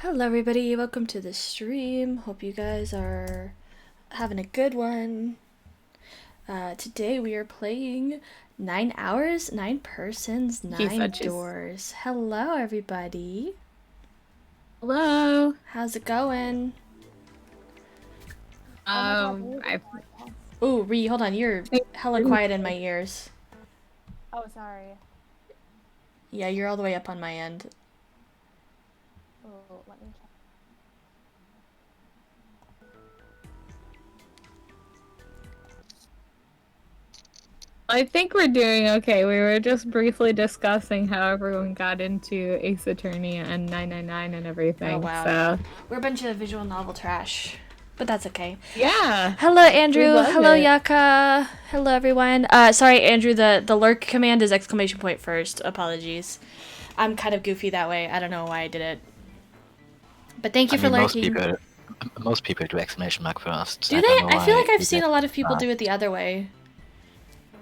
Hello everybody, welcome to the stream. Hope you guys are having a good one. Today we are playing 9 hours, 9 persons, 9 doors. Hello everybody. Hello. How's it going? Ooh, Ree, hold on, you're hella quiet in my ears. Oh, sorry. Yeah, you're all the way up on my end. Oh, let me check. I think we're doing okay. We were just briefly discussing how everyone got into Ace Attorney and 999 and everything. Oh wow, so. yeah. We're a bunch of visual novel trash. But that's okay. Yeah. Hello, Andrew. Hello, Yaka. Hello, everyone. Sorry, Andrew. The lurk command is exclamation point first. Apologies. I'm kind of goofy that way. I don't know why I did it. But thank you for lurking. Most people do exclamation mark first. Do they? I feel like I've seen a lot of people do it the other way.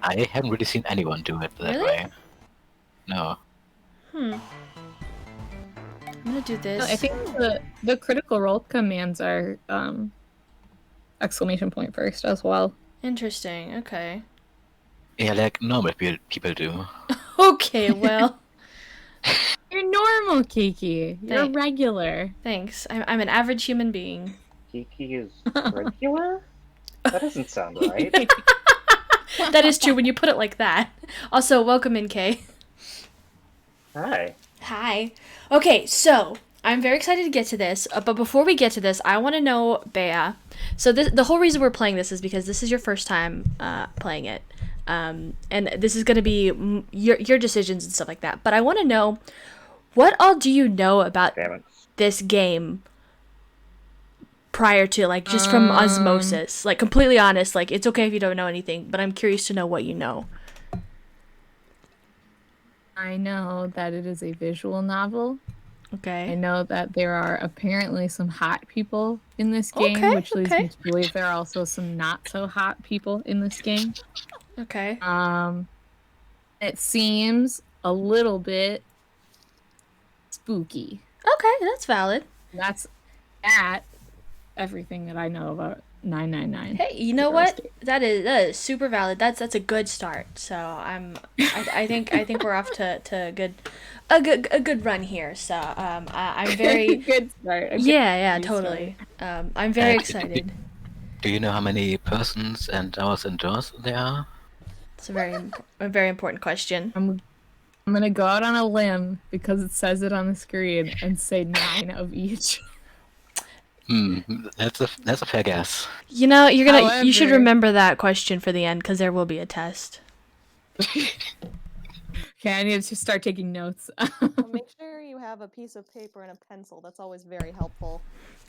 I haven't really seen anyone do it that way. No. I'm gonna do this. No, I think the critical role commands are exclamation point first as well. Interesting. Okay. Yeah, like normal people do. Okay, well. You're normal, Kiki. You're regular. Thanks. I'm an average human being. Kiki is regular? That doesn't sound right. That is true when you put it like that. Also, welcome in, Kay. Hi. Hi. Okay, so I'm very excited to get to this, but before we get to this, I want to know, Bea. So the whole reason we're playing this is because this is your first time playing it, and this is going to be your decisions and stuff like that. But I want to know, what all do you know about this game prior to, like, just from osmosis? Like, completely honest, like, it's okay if you don't know anything, but I'm curious to know what you know. I know that it is a visual novel. Okay. I know that there are apparently some hot people in this game, which leads me to believe there are also some not so hot people in this game. Okay. It seems a little bit spooky. Okay, that's valid. That's everything that I know about 999. Hey, you know what? That is super valid. That's a good start. So I think we're off to a good run here. So I'm very good start. Yeah, totally. I'm very excited. Do you know how many persons and hours and doors there are? It's a very important question. I'm gonna go out on a limb because it says it on the screen and say 9 of each. That's a fair guess. You know, you should remember that question for the end because there will be a test. Okay, I need to start taking notes. Well, make sure you have a piece of paper and a pencil. That's always very helpful.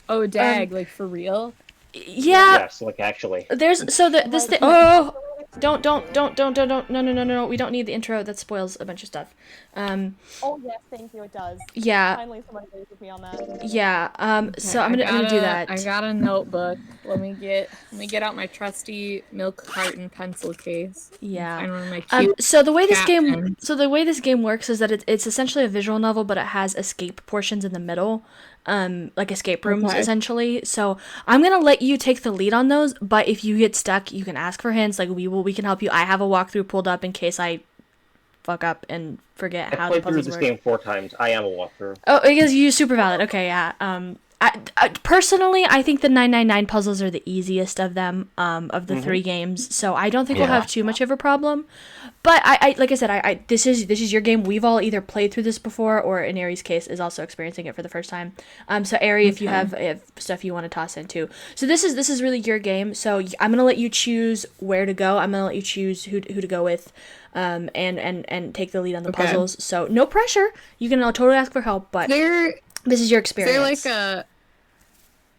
Oh, dag, like for real? Yeah, Yes, like actually. there's so the this thing. Oh, don't no. We don't need the intro. That spoils a bunch of stuff. Oh yes, thank you. It does. Yeah, Finally, someone agrees with me on that. yeah. So Okay, I'm gonna do that. I got a notebook. Let me get out my trusty milk carton pencil case. Yeah. Find one of my cute So the way this cat game, pens. so the way this game works is that it's essentially a visual novel, but it has escape portions in the middle, like escape rooms Okay. essentially. So I'm gonna let you take the lead on those, but if you get stuck, you can ask for hints. Like we can help you. I have a walkthrough pulled up in case I fuck up and forget I how the played through puzzles this work. game 4 times. I am a walkthrough. Oh, because you super valid. Okay, yeah. I personally, I think the 999 puzzles are the easiest of them, of the 3 games. So I don't think we'll Yeah. have too much of a problem. But I like I said, I this is your game. We've all either played through this before, or in Ari's case, is also experiencing it for the first time. So Ari, if you have stuff you want to toss in too. So this is really your game. So I'm gonna let you choose where to go. I'm gonna let you choose who to go with, and take the lead on the Okay. puzzles. So no pressure. You can totally ask for help, but this is your Is experience. there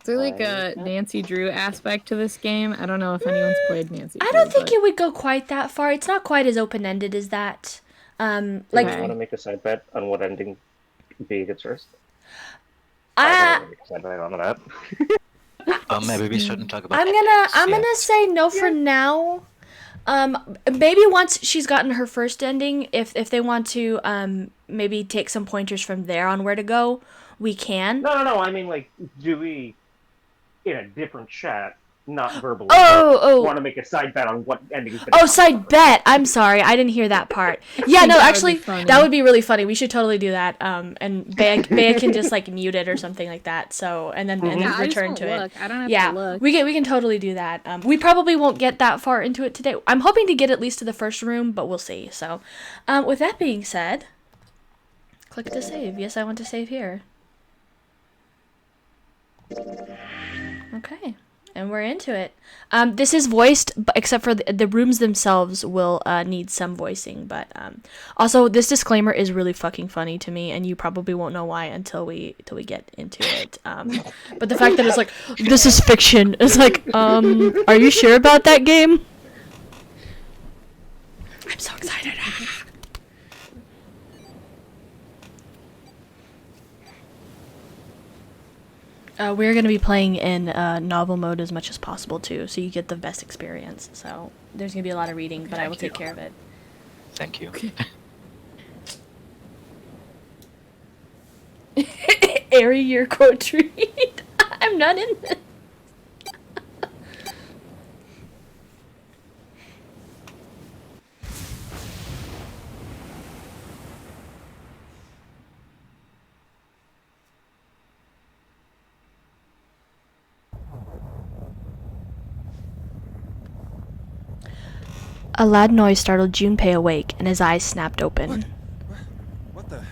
like a Nancy Drew aspect to this game? I don't know if anyone's played Nancy Drew. I don't think but- it would go quite that far. It's not quite as open-ended as that. Like Do you want to make a side bet on what ending B gets first? I, don't wanna make a side bet on that. Maybe we shouldn't talk about I'm endings gonna yet. say no for now. Maybe once she's gotten her first ending, if they want to maybe take some pointers from there on where to go, we can. No. I mean, like, do we, in a different chat, not verbally, Oh. want to make a side bet on what ending is Oh, side bet. I'm sorry, I didn't hear that part. Yeah, no, That would be actually, funny. that would be really funny. We should totally do that. And Bea can just like mute it or something like that. So and then Yeah, I just return won't to it. look. I don't have Yeah, to look. we can totally do that. We probably won't get that far into it today. I'm hoping to get at least to the first room, but we'll see. So, with that being said, click to save. Yes, I want to save here. Okay, and we're into it. This is voiced, except for the rooms themselves will need some voicing. But also, this disclaimer is really fucking funny to me, and you probably won't know why until we get into it. But the fact that it's like, this is fiction, is like, are you sure about that game? I'm so excited. We're going to be playing in novel mode as much as possible too, so you get the best experience. So there's going to be a lot of reading, but I will take care of it. Thank you. Ari, your quote read. I'm not in this. A loud noise startled Junpei awake, and his eyes snapped open. What the?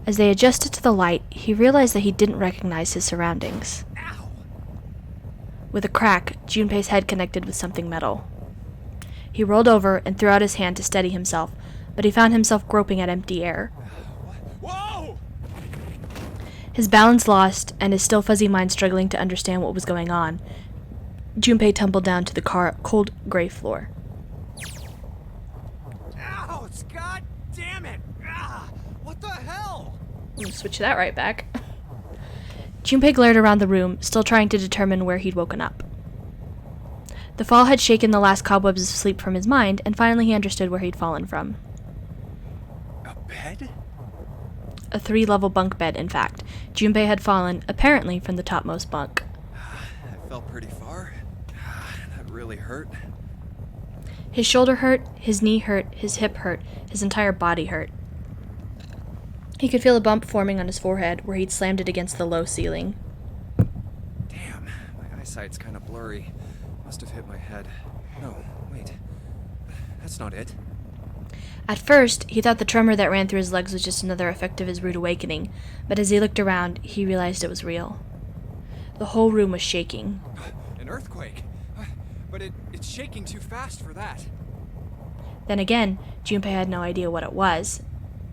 As they adjusted to the light, he realized that he didn't recognize his surroundings. Ow! With a crack, Junpei's head connected with something metal. He rolled over and threw out his hand to steady himself, but he found himself groping at empty air. Whoa! His balance lost, and his still fuzzy mind struggling to understand what was going on, Junpei tumbled down to the cold gray floor. Ow! God damn it! Ah! What the hell? Switch that right back. Junpei glared around the room, still trying to determine where he'd woken up. The fall had shaken the last cobwebs of sleep from his mind, and finally he understood where he'd fallen from. A bed? A 3-level bunk bed, in fact. Junpei had fallen, apparently, from the topmost bunk. I fell pretty far. That really hurt. His shoulder hurt, his knee hurt, his hip hurt, his entire body hurt. He could feel a bump forming on his forehead where he'd slammed it against the low ceiling. Damn, my eyesight's kind of blurry. Must have hit my head. No, wait. That's not it. At first, he thought the tremor that ran through his legs was just another effect of his rude awakening, but as he looked around, he realized it was real. The whole room was shaking. An earthquake. But it's shaking too fast for that. Then again, Junpei had no idea what it was,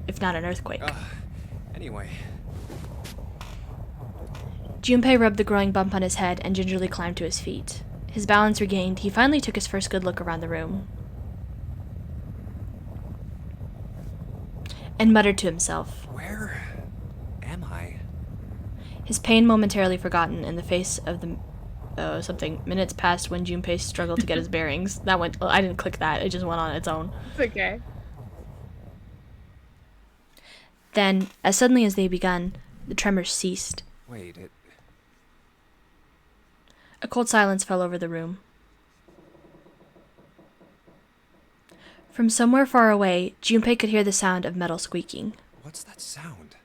if not an earthquake. Anyway, Junpei rubbed the growing bump on his head and gingerly climbed to his feet. His balance regained, he finally took his first good look around the room. And muttered to himself. where am I? His pain momentarily forgotten in the face of the... something. Minutes passed when Junpei struggled to get his bearings. That went... Well, I didn't click that. It just went on its own. It's okay. Then, as suddenly as they begun, the tremors ceased. Wait, it... A cold silence fell over the room. From somewhere far away, Junpei could hear the sound of metal squeaking. What's that sound?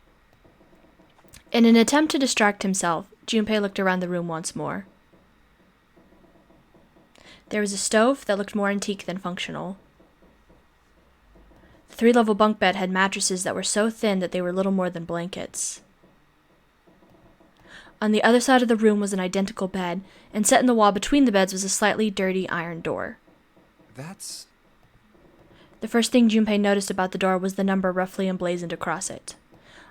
In an attempt to distract himself, Junpei looked around the room once more. There was a stove that looked more antique than functional. The 3-level bunk bed had mattresses that were so thin that they were little more than blankets. On the other side of the room was an identical bed, and set in the wall between the beds was a slightly dirty iron door. That's... The first thing Junpei noticed about the door was the number roughly emblazoned across it.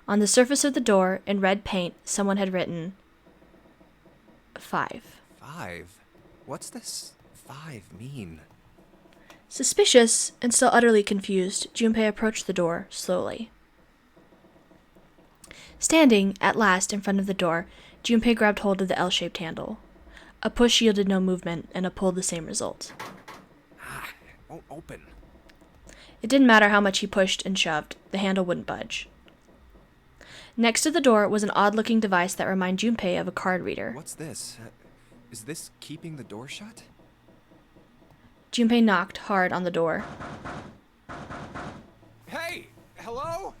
On the surface of the door, in red paint, someone had written 5. 5? What's this 5 mean? Suspicious, and still utterly confused, Junpei approached the door, slowly. Standing, at last, in front of the door, Junpei grabbed hold of the L-shaped handle. A push yielded no movement, and a pull the same result. It won't open. It didn't matter how much he pushed and shoved, the handle wouldn't budge. Next to the door was an odd-looking device that reminded Junpei of a card reader. What's this? Is this keeping the door shut? Junpei knocked hard on the door. Hey! Hello?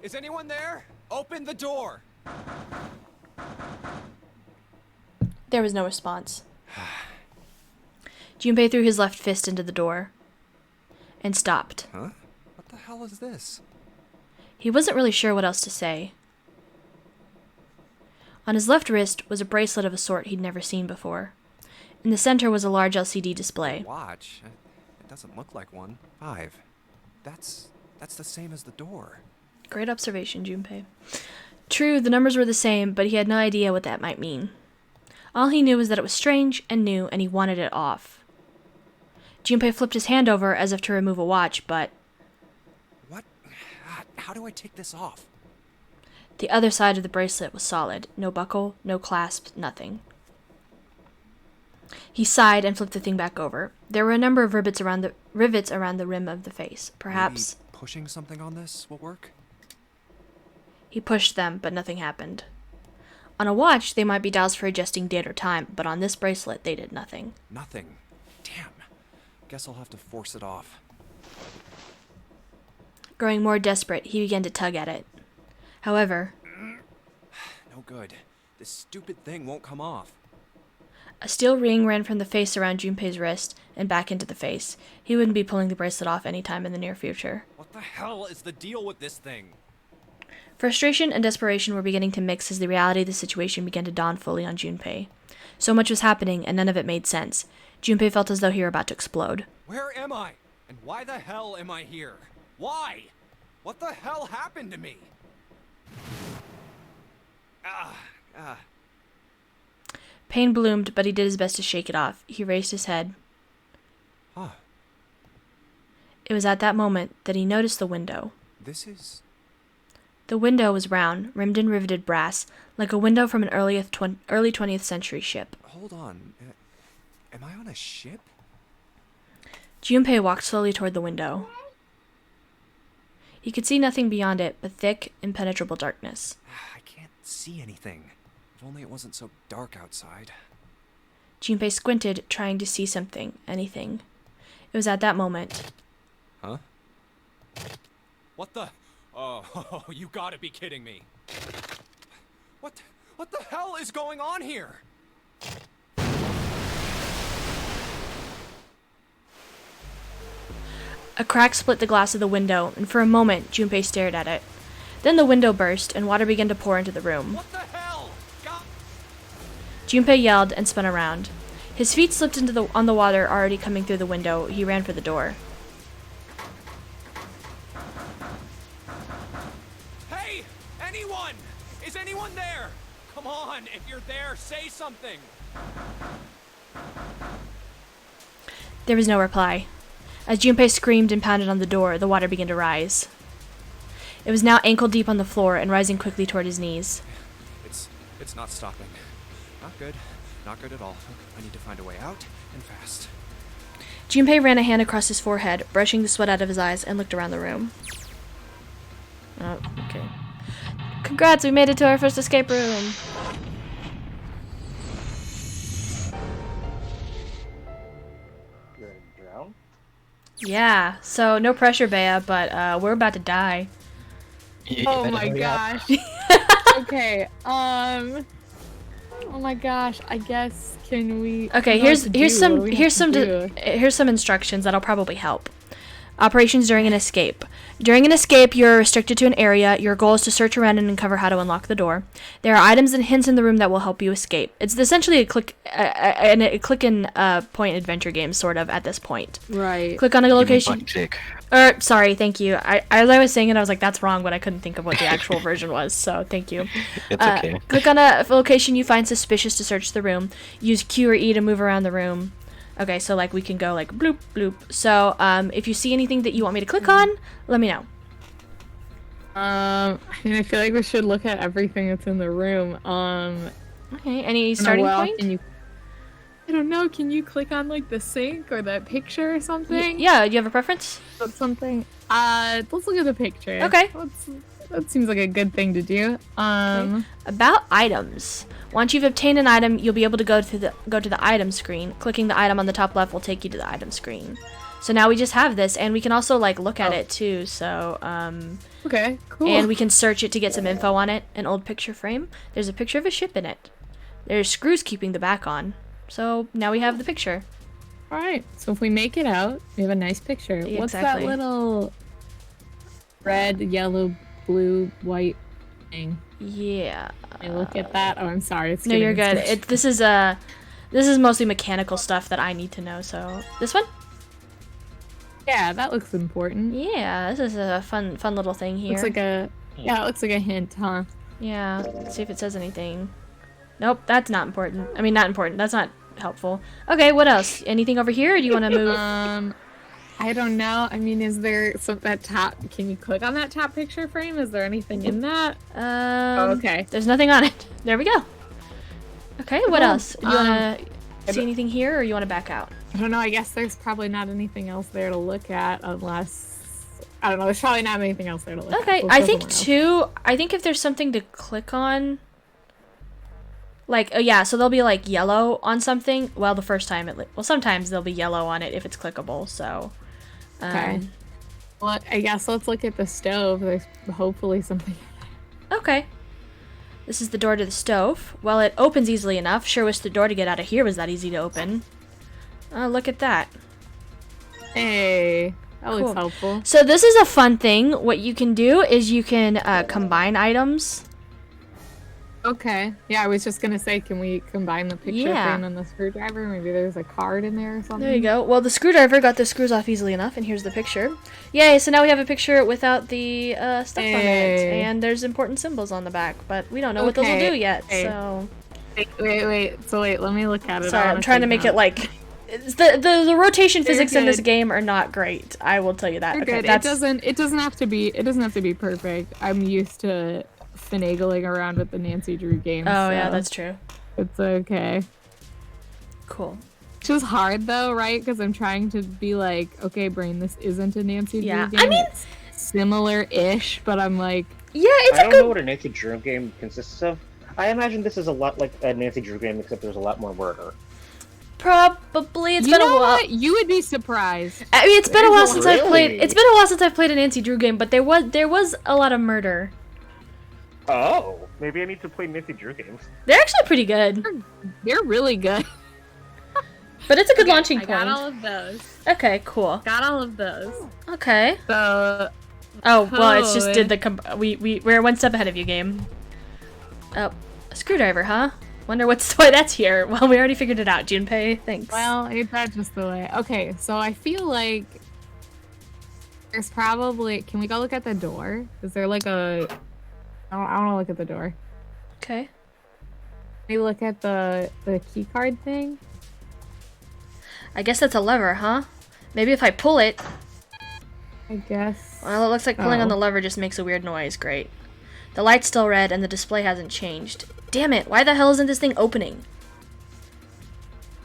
Is anyone there? Open the door! There was no response. Junpei threw his left fist into the door. And stopped. Huh? What the hell is this? He wasn't really sure what else to say. On his left wrist was a bracelet of a sort he'd never seen before. In the center was a large LCD display. Watch. It doesn't look like one. 5. That's the same as the door. Great observation, Junpei. True, the numbers were the same, but he had no idea what that might mean. All he knew was that it was strange and new, and he wanted it off. Junpei flipped his hand over as if to remove a watch, but... What? How do I take this off? The other side of the bracelet was solid. No buckle, no clasp, nothing. He sighed and flipped the thing back over. There were a number of rivets around the rim of the face. Perhaps... Maybe pushing something on this will work? He pushed them, but nothing happened. On a watch, they might be dials for adjusting date or time, but on this bracelet, they did nothing. Nothing. Damn. Guess I'll have to force it off. Growing more desperate, he began to tug at it. However... No good. This stupid thing won't come off. A steel ring ran from the face around Junpei's wrist and back into the face. He wouldn't be pulling the bracelet off anytime in the near future. What the hell is the deal with this thing? Frustration and desperation were beginning to mix as the reality of the situation began to dawn fully on Junpei. So much was happening, and none of it made sense. Junpei felt as though he were about to explode. Where am I? And why the hell am I here? Why? What the hell happened to me? Pain bloomed, but he did his best to shake it off. He raised his head. Huh. It was at that moment that he noticed the window. This is... The window was round, rimmed in riveted brass, like a window from an early 20th century ship. Hold on. Am I on a ship? Junpei walked slowly toward the window. He could see nothing beyond it but thick, impenetrable darkness. I can't see anything. If only it wasn't so dark outside. Junpei squinted, trying to see something, anything. It was at that moment. Huh? What the... Oh, you gotta be kidding me. What the hell is going on here? A crack split the glass of the window, and for a moment, Junpei stared at it. Then the window burst, and water began to pour into the room. What the hell? God. Junpei yelled and spun around. His feet slipped on the water already coming through the window. He ran for the door. anyone there? Come on, if you're there, say something. There was no reply. As Junpei screamed and pounded on the door, the water began to rise. It was now ankle deep on the floor and rising quickly toward his knees. It's not stopping. Not good. Not good at all. I need to find a way out, and fast. Junpei ran a hand across his forehead, brushing the sweat out of his eyes, and looked around the room. Oh, okay. Congrats, we made it to our first escape room! You're gonna drown? Yeah, so no pressure, Bea, but we're about to die. You Oh better my hurry up. gosh. Okay. Oh my gosh. I guess can we? Okay, I don't know what to do. here's What do we have to do? here's some instructions that'll probably help. Operations during an escape. During an escape, you're restricted to an area. Your goal is to search around and uncover how to unlock the door. There are items and hints in the room that will help you escape. It's essentially a click and point adventure game, sort of, at this point. Right. Click on a You mean location. button click. Sorry, thank you. As I was saying it, I was like, that's wrong, but I couldn't think of what the actual version was, so thank you. It's okay. Click on a location you find suspicious to search the room. Use Q or E to move around the room. Okay, so like we can go like bloop, bloop. So if you see anything that you want me to click on, let me know. I mean, I feel like we should look at everything that's in the room. Okay, any starting point? I don't know. Can you click on like the sink or that picture or something? Yeah, you have a preference? That's something. Let's look at the picture. Okay. That seems like a good thing to do. About items. Once you've obtained an item, you'll be able to go to the item screen. Clicking the item on the top left will take you to the item screen. So now we just have this, and we can also like look at it too. So Okay, cool. and we can search it to get some info on it. An old picture frame. There's a picture of a ship in it. There's screws keeping the back on. So now we have the picture. All right. So if we make it out, we have a nice picture. Yeah, What's exactly. that little red, yellow, blue, white thing? Yeah. I look at that. Oh, I'm sorry. It's No, you're getting good. distorted. This is mostly mechanical stuff that I need to know. So this one. Yeah, that looks important. Yeah, this is a fun little thing here. Looks like a it looks like a hint, huh? Yeah, let's see if it says anything. Nope, that's not important. I mean, not important. That's not helpful. Okay, what else? Anything over here, or do you want to move? I don't know. I mean, is there that top? Can you click on that top picture frame? Is there anything in that? Okay. There's nothing on it. There we go. Okay, what else? You want to see don't- anything here, or you want to back out? I don't know. I guess there's probably not anything else there to look at unless I don't know. There's probably not anything else there to look at. Okay, We'll I go think somewhere else. too. I think if there's something to click on, like yeah, so they'll be like yellow on something. Well, the first time sometimes they'll be yellow on it if it's clickable. So. Okay. Well, I guess let's look at the stove. There's hopefully something. Okay. This is the door to the stove. Well, it opens easily enough. Sure wish the door to get out of here was that easy to open. Look at that. Hey, that Cool. looks helpful. So this is a fun thing. What you can do is you can combine items. Okay. Yeah, I was just gonna say, can we combine the picture Yeah. frame and the screwdriver? Maybe there's a card in there or something. There you go. Well, the screwdriver got the screws off easily enough, and here's the picture. Yay, so now we have a picture without the stuff on it. Hey. And there's important symbols on the back, but we don't know what those will Okay. do yet, Hey. so... Wait. So let me look at it. Sorry, I I'm wanna trying to see make now. it like... The rotation They're physics in this good. game are not great. I will tell you that. You're Okay, good. that's... It doesn't have to be perfect. I'm used to finagling around with the Nancy Drew games. Oh, yeah, so that's true. it's okay. Cool. It's just hard though, right? Because I'm trying to be like, okay, brain, this isn't a Nancy Drew Yeah, game. I mean- It's similar-ish, but I'm like, Yeah, it's I a don't know good... what a Nancy Drew game consists of. I imagine this is a lot like a Nancy Drew game, except there's a lot more murder. Probably. It's you been a know while. what? You would be surprised. I mean, it's been a while since I've played. Really? It's been a while since I've played a Nancy Drew game, but there was a lot of murder. Oh, maybe I need to play Nancy Drew games. They're actually pretty good, They're really good. but it's a good launching I point. got all of those. Okay, cool. Got all of those. Okay. So Oh well, it's just Code. did the we're one step ahead of you, game. Oh, a screwdriver, huh? Wonder why that's here. Well, we already figured it out. Junpei, thanks. well, ain't that just the way? Okay, so I feel like there's probably. Can we go look at the door? Is there like a? I want to look at the door. Okay. We look at the key card thing. I guess that's a lever, huh? Maybe if I pull it. I guess. Well, it looks like pulling on Oh. the lever just makes a weird noise. Great. The light's still red and the display hasn't changed. Damn it, why the hell isn't this thing opening?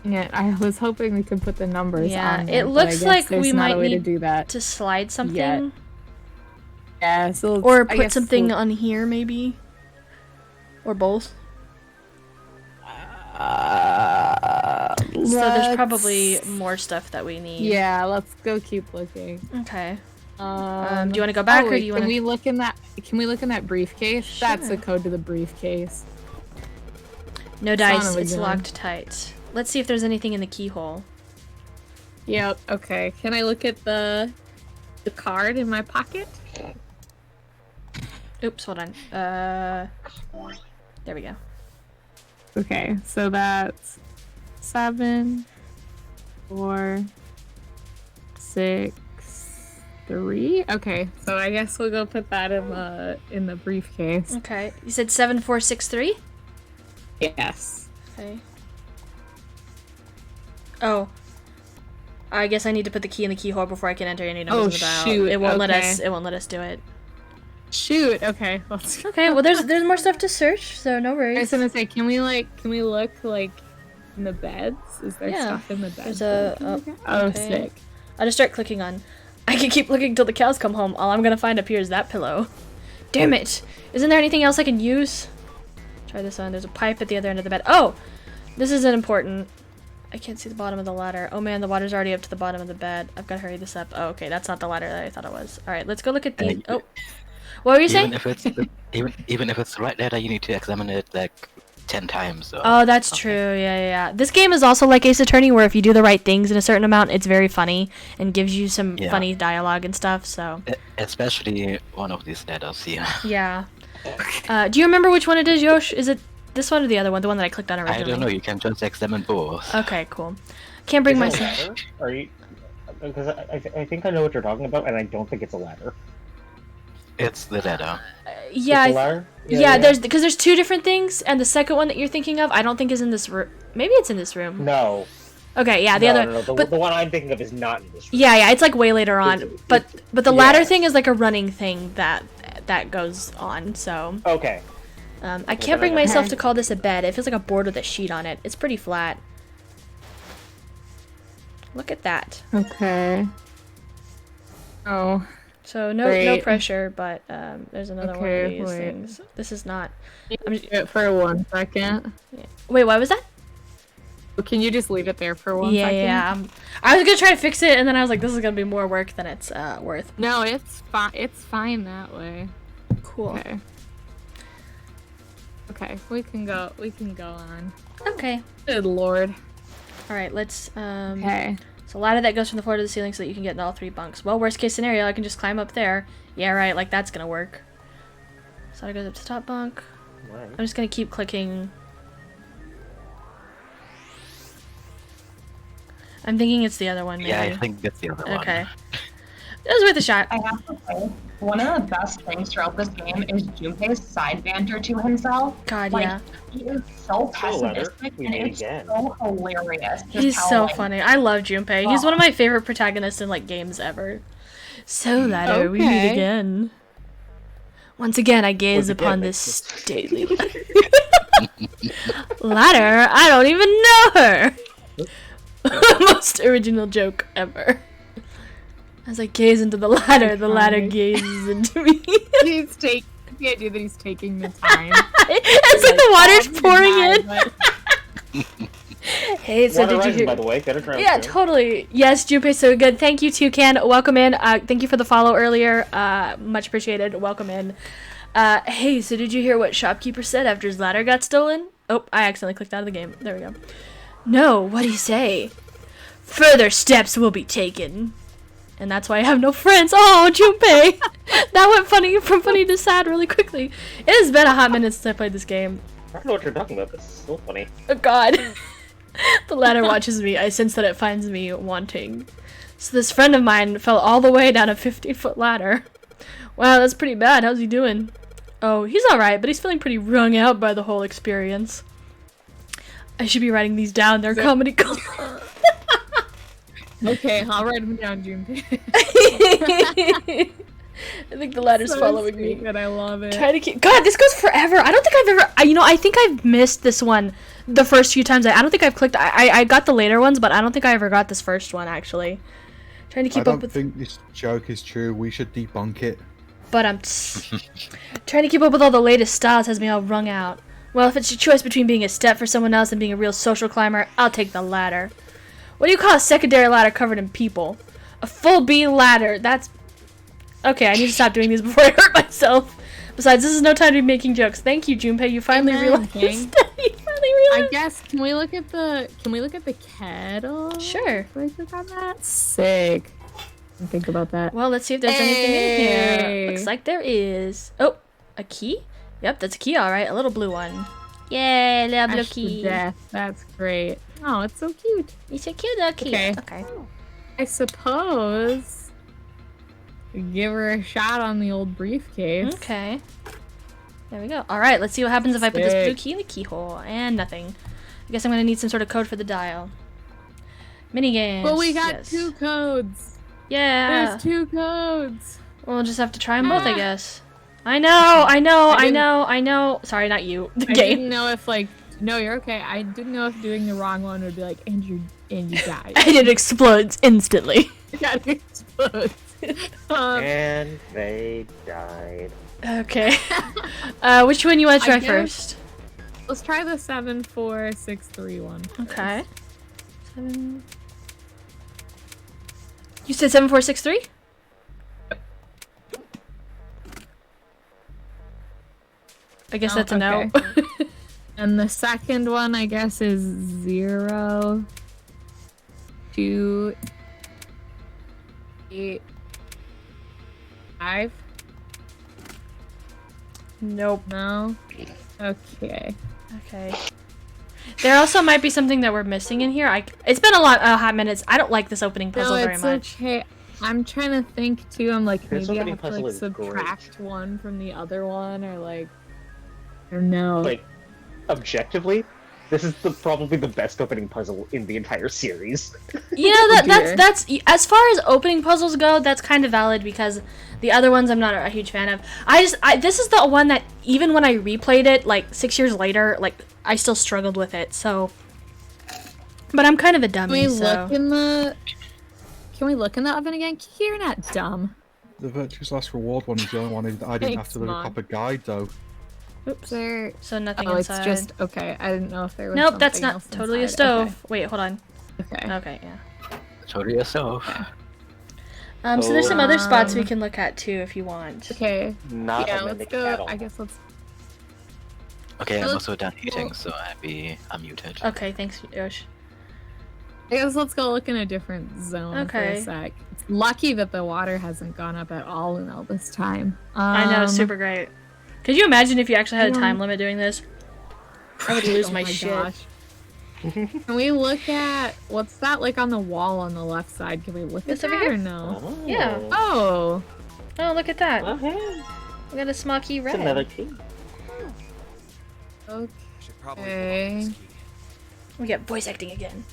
Yeah, I was hoping we could put the numbers Yeah, on it there, but looks I guess like there's we not might a way to need do that. To slide something? Yet. Yeah, so let's- Or I put guess something we'll- on here, maybe? Or both? So there's probably let's- more stuff that we need. Yeah, let's go keep looking. Okay. Do you want to go back, or do you want Can to? we look in that? Can we look in that briefcase? That's the Sure. code to the briefcase. No Son dice. of a It's gun. locked tight. Let's see if there's anything in the keyhole. Yep. Okay. Can I look at the card in my pocket? Oops, hold on. There we go. Okay, so that's 7, 4, 6, 3. Okay, so I guess we'll go put that in the briefcase. Okay. You said 7463? Yes. Okay. Oh. I guess I need to put the key in the keyhole before I can enter any numbers Oh, in the dial. shoot, It won't let okay. us. It won't let us do it. Shoot. Okay. Let's. Okay. Well, there's more stuff to search, so no I was worries. gonna say, can we look like in the beds? Is there Yeah, stuff in the beds? there's that we can a- look at? Oh, okay. sick. I'll just start clicking on. I can keep looking till the cows come home. All I'm gonna find up here is that pillow. Damn it! Isn't there anything else I can use? Try this one. There's a pipe at the other end of the bed. Oh! This isn't important. I can't see the bottom of the ladder. Oh man, the water's already up to the bottom of the bed. I've gotta hurry this up. Oh, okay, that's not the ladder that I thought it was. Alright, let's go look at the. Oh! What were you saying? Even if it's even if it's the right data, you need to examine it like 10 times. So. Oh, that's true. Yeah. This game is also like Ace Attorney, where if you do the right things in a certain amount, it's very funny and gives you some Yeah. funny dialogue and stuff. So Especially one of these data. Yeah. yeah. Do you remember which one it is, Yosh? Is it this one or the other one? The one that I clicked on originally. I don't know. You can just examine both. Okay, cool. Can't bring Is it a myself. ladder? Are you? Because I think I know what you're talking about, and I don't think it's a ladder. It's the data. Yeah, It's a ladder? yeah. There's two different things, and the second one that you're thinking of, I don't think is in this room. Maybe it's in this room. No. Okay, yeah, the no, other. no, no. But The one I'm thinking of is not in this room. yeah, it's like way later on. It's- But the ladder yeah. thing is like a running thing that goes on. So Okay. I can't bring myself to call this a bed. It feels like a board with a sheet on it. It's pretty flat. Look at that. Okay. Oh. So no Great. pressure, but there's another one of Okay, these wait. things. This is not. I'm just for 1 second. Wait, what was that? Can you just leave it there for 1 second? Yeah. I was gonna try to fix it, and then I was like, this is gonna be more work than it's worth. No, it's fine. It's fine that way. Cool. Okay. Okay, we can go on. Okay. Good lord. All right. Let's. Okay. So ladder that goes from the floor to the ceiling so that you can get in all 3 bunks. Well, worst case scenario, I can just climb up there. Yeah, right. Like that's gonna work. So it goes up to top bunk. Right. I'm just gonna keep clicking. I'm thinking it's the other one, maybe. Yeah, I think that's the other one. Okay. It was worth a shot. I have to say, one of the best things throughout this game is Junpei's side banter to himself. God, Like, yeah. he is so Leonard, pessimistic, we and meet it's again. so hilarious. just He's how, so like, funny. I love Junpei. He's one of my favorite protagonists in like games ever. So ladder, we meet Okay. again. Once again, I gaze Once again, upon it's this just- stately ladder. I don't even know her. Most original joke ever. As I gaze into the ladder Iconic. gazes into me. He's taking the idea that he's taking the time. It's like the water's pouring in. Hey, so Water did you rising, hear? by the way. Better turn Yeah, soon. totally. Yes, Junpei, so good. Thank you, Toucan. Welcome in. Thank you for the follow earlier. Much appreciated. Welcome in. Hey, so did you hear what shopkeeper said after his ladder got stolen? Oh, I accidentally clicked out of the game. There we go. No, what'd he say? Further steps will be taken. And that's why I have no friends. Oh, Junpei! That went from funny to sad really quickly. It has been a hot minute since I played this game. I don't know what you're talking about. This is so funny. Oh god. The ladder watches me. I sense that it finds me wanting. So this friend of mine fell all the way down a 50-foot ladder. Wow, that's pretty bad. How's he doing? Oh, he's alright, but he's feeling pretty wrung out by the whole experience. I should be writing these down. They're comedy gold. Okay, I'll write them down, Junpei. I think the ladder's So following me. stupid, I love it. Try to keep. God, this goes forever. I don't think I've ever. I think I've missed this one the first few times. I don't think I've clicked. I got the later ones, but I don't think I ever got this first one actually. Trying to keep I up don't with. think this joke is true. We should debunk it. But I'm trying to keep up with all the latest styles has me all wrung out. Well, if it's a choice between being a step for someone else and being a real social climber, I'll take the latter. What do you call a secondary ladder covered in people? A full B ladder. That's... Okay, I need to stop doing these before I hurt myself. Besides, this is no time to be making jokes. Thank you, Junpei. You finally Amen, realized. King. You finally I realized. guess can we look at the kettle? Sure. Can we click on that? Sick. Think about that. Well, let's see if there's anything in here. Hey. Looks like there is. Oh, a key? Yep, that's a key, alright. A little blue one. Yay, little blue Ash to key. death. That's great. Oh, it's so cute. It's a cute little key. Okay. Okay. I suppose give her a shot on the old briefcase. Okay. There we go. Alright, let's see what happens if I put this blue Sick. key in the keyhole. And nothing. I guess I'm gonna need some sort of code for the dial. Minigames. But we got yes. 2 codes. Yeah. There's 2 codes. We'll just have to try them both, I guess. I know. Sorry, not you. The I game. didn't know if no, you're okay. I didn't know if doing the wrong one would be like, and you died. And it explodes instantly. Yeah, it explodes. And they died. Okay. Which one you want to try I guess- first? Let's try the 74631. Okay. 7. You said 7463? I guess Oh, that's a no. okay. And the second one, I guess, is 0, 2, 8, 5. Nope. No. Okay. Okay. There also might be something that we're missing in here. It's been a hot minutes. I don't like this opening puzzle No, very it's much. okay. I'm trying to think too. I'm like, This maybe I opening have to puzzle like is subtract one from the other one, or like, I don't know. Like, objectively, this is probably the best opening puzzle in the entire series. You know dear. that's as far as opening puzzles go, that's kind of valid because the other ones I'm not a huge fan of. This is the one that even when I replayed it like 6 years later, like I still struggled with it. So, but I'm kind of a Can dummy. we So look in the? Can we look in the oven again? You're not dumb. The Virtue's Last Reward one is the only one I didn't have Thanks, to look Mom. up a guide though. oops. There. So nothing Oh, inside. it's just okay. I didn't know if there was. Nope, that's something not else totally a inside. stove. Wait, hold on. Okay. Okay, yeah. Totally yourself. So there's some other spots we Um, can look at too if you want. Okay. Not Yeah, a let's mimic go. at all. I guess let's. Okay, I'm Let's also done eating, go. so I'll be unmuted. Okay, thanks, Yosh. I guess let's go look in a different zone Okay. for a sec. It's lucky that the water hasn't gone up at all in all this time. I know, super great. Could you imagine if you actually had a Yeah. time limit doing this? I would lose my shit. Gosh. Can we look at what's that like on the wall on the left side? Can we look This at over that here? or no? Oh. Yeah. Oh, Oh, look at that. Okay. We got a small key It's red. another key. okay. I should probably Okay. pull out this key. We get voice acting again.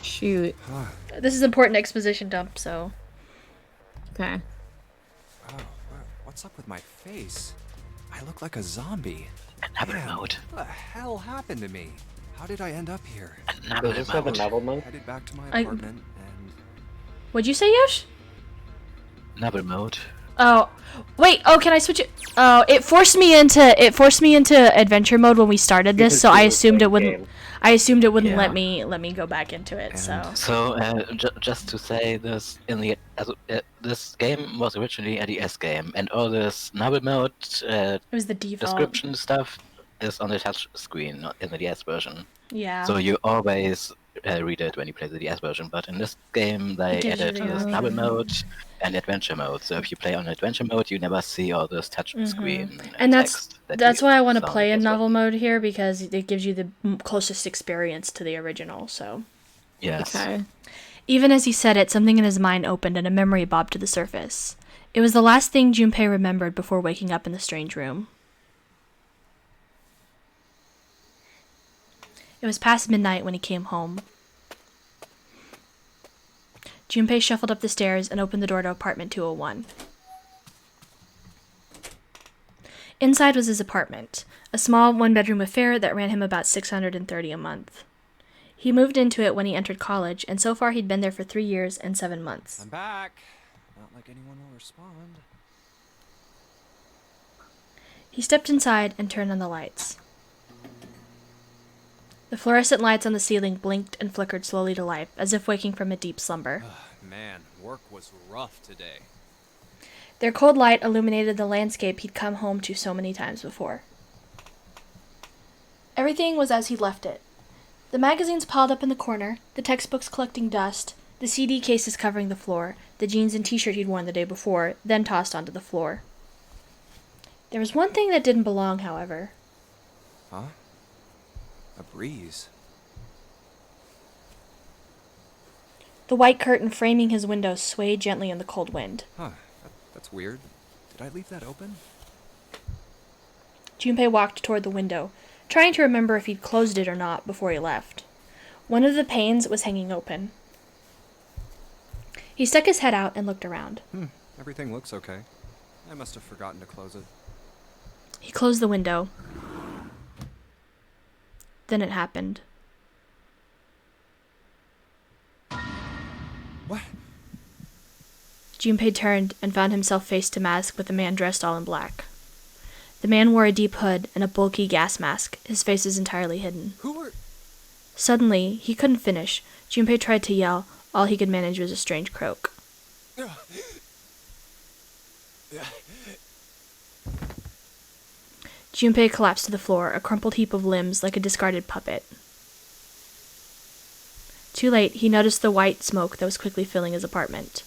Shoot. This is important exposition dump, so. Okay. Oh, what's up with my face? I look like a zombie. Navel Damn, mode. What the hell happened to me? How did I end up here? Navel Does this have a mode. novel mode? Headed back to my I- apartment and What'd you say, Yosh? Navel mode. Oh, wait. Oh, can I switch it? Oh, it forced me into adventure mode when we started this, Because so it I was assumed the it wouldn't. game. I assumed it wouldn't Yeah. let me go back into it. So. So, just to say this, this game was originally a DS game, and all this Navel mode It was the default. description stuff is on the touch screen, not in the DS version. Yeah. So you always read it when you play the DS version, but in this game they It gives you added the this option. Navel mode and adventure mode. So if you play on adventure mode, you never see all this touch screen. And text that That's you why I want to saw play in DS version. novel mode here because it gives you the closest experience to the original. So. Yes. Okay. Even as he said it, something in his mind opened and a memory bobbed to the surface. It was the last thing Junpei remembered before waking up in the strange room. It was past midnight when he came home. Junpei shuffled up the stairs and opened the door to apartment 201. Inside was his apartment, a small one-bedroom affair that ran him about $630 a month. He moved into it when he entered college, and so far he'd been there for 3 years and 7 months. I'm back. Not like anyone will respond. He stepped inside and turned on the lights. The fluorescent lights on the ceiling blinked and flickered slowly to life, as if waking from a deep slumber. Man, work was rough today. Their cold light illuminated the landscape he'd come home to so many times before. Everything was as he'd left it. The magazines piled up in the corner, the textbooks collecting dust, the CD cases covering the floor, the jeans and t-shirt he'd worn the day before, then tossed onto the floor. There was one thing that didn't belong, however. Huh? A breeze. The white curtain framing his window swayed gently in the cold wind. Huh. That's weird. Did I leave that open? Junpei walked toward the window, trying to remember if he'd closed it or not before he left. One of the panes was hanging open. He stuck his head out and looked around. Everything looks okay. I must have forgotten to close it. He closed the window. Then it happened. What? Junpei turned and found himself face to mask with a man dressed all in black. The man wore a deep hood and a bulky gas mask, his face is entirely hidden. Who are... Suddenly, he couldn't finish. Junpei tried to yell. All he could manage was a strange croak. Junpei collapsed to the floor, a crumpled heap of limbs like a discarded puppet. Too late, he noticed the white smoke that was quickly filling his apartment.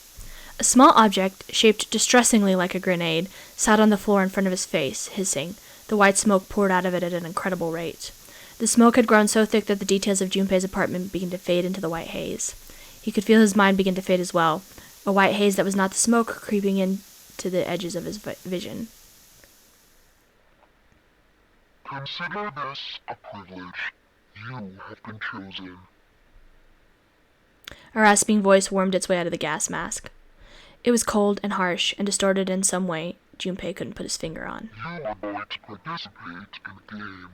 A small object, shaped distressingly like a grenade, sat on the floor in front of his face, hissing. The white smoke poured out of it at an incredible rate. The smoke had grown so thick that the details of Junpei's apartment began to fade into the white haze. He could feel his mind begin to fade as well, a white haze that was not the smoke creeping into the edges of his vision. Consider this a privilege. You have been chosen. A rasping voice wormed its way out of the gas mask. It was cold and harsh and distorted in some way Junpei couldn't put his finger on. You are going to participate in a game.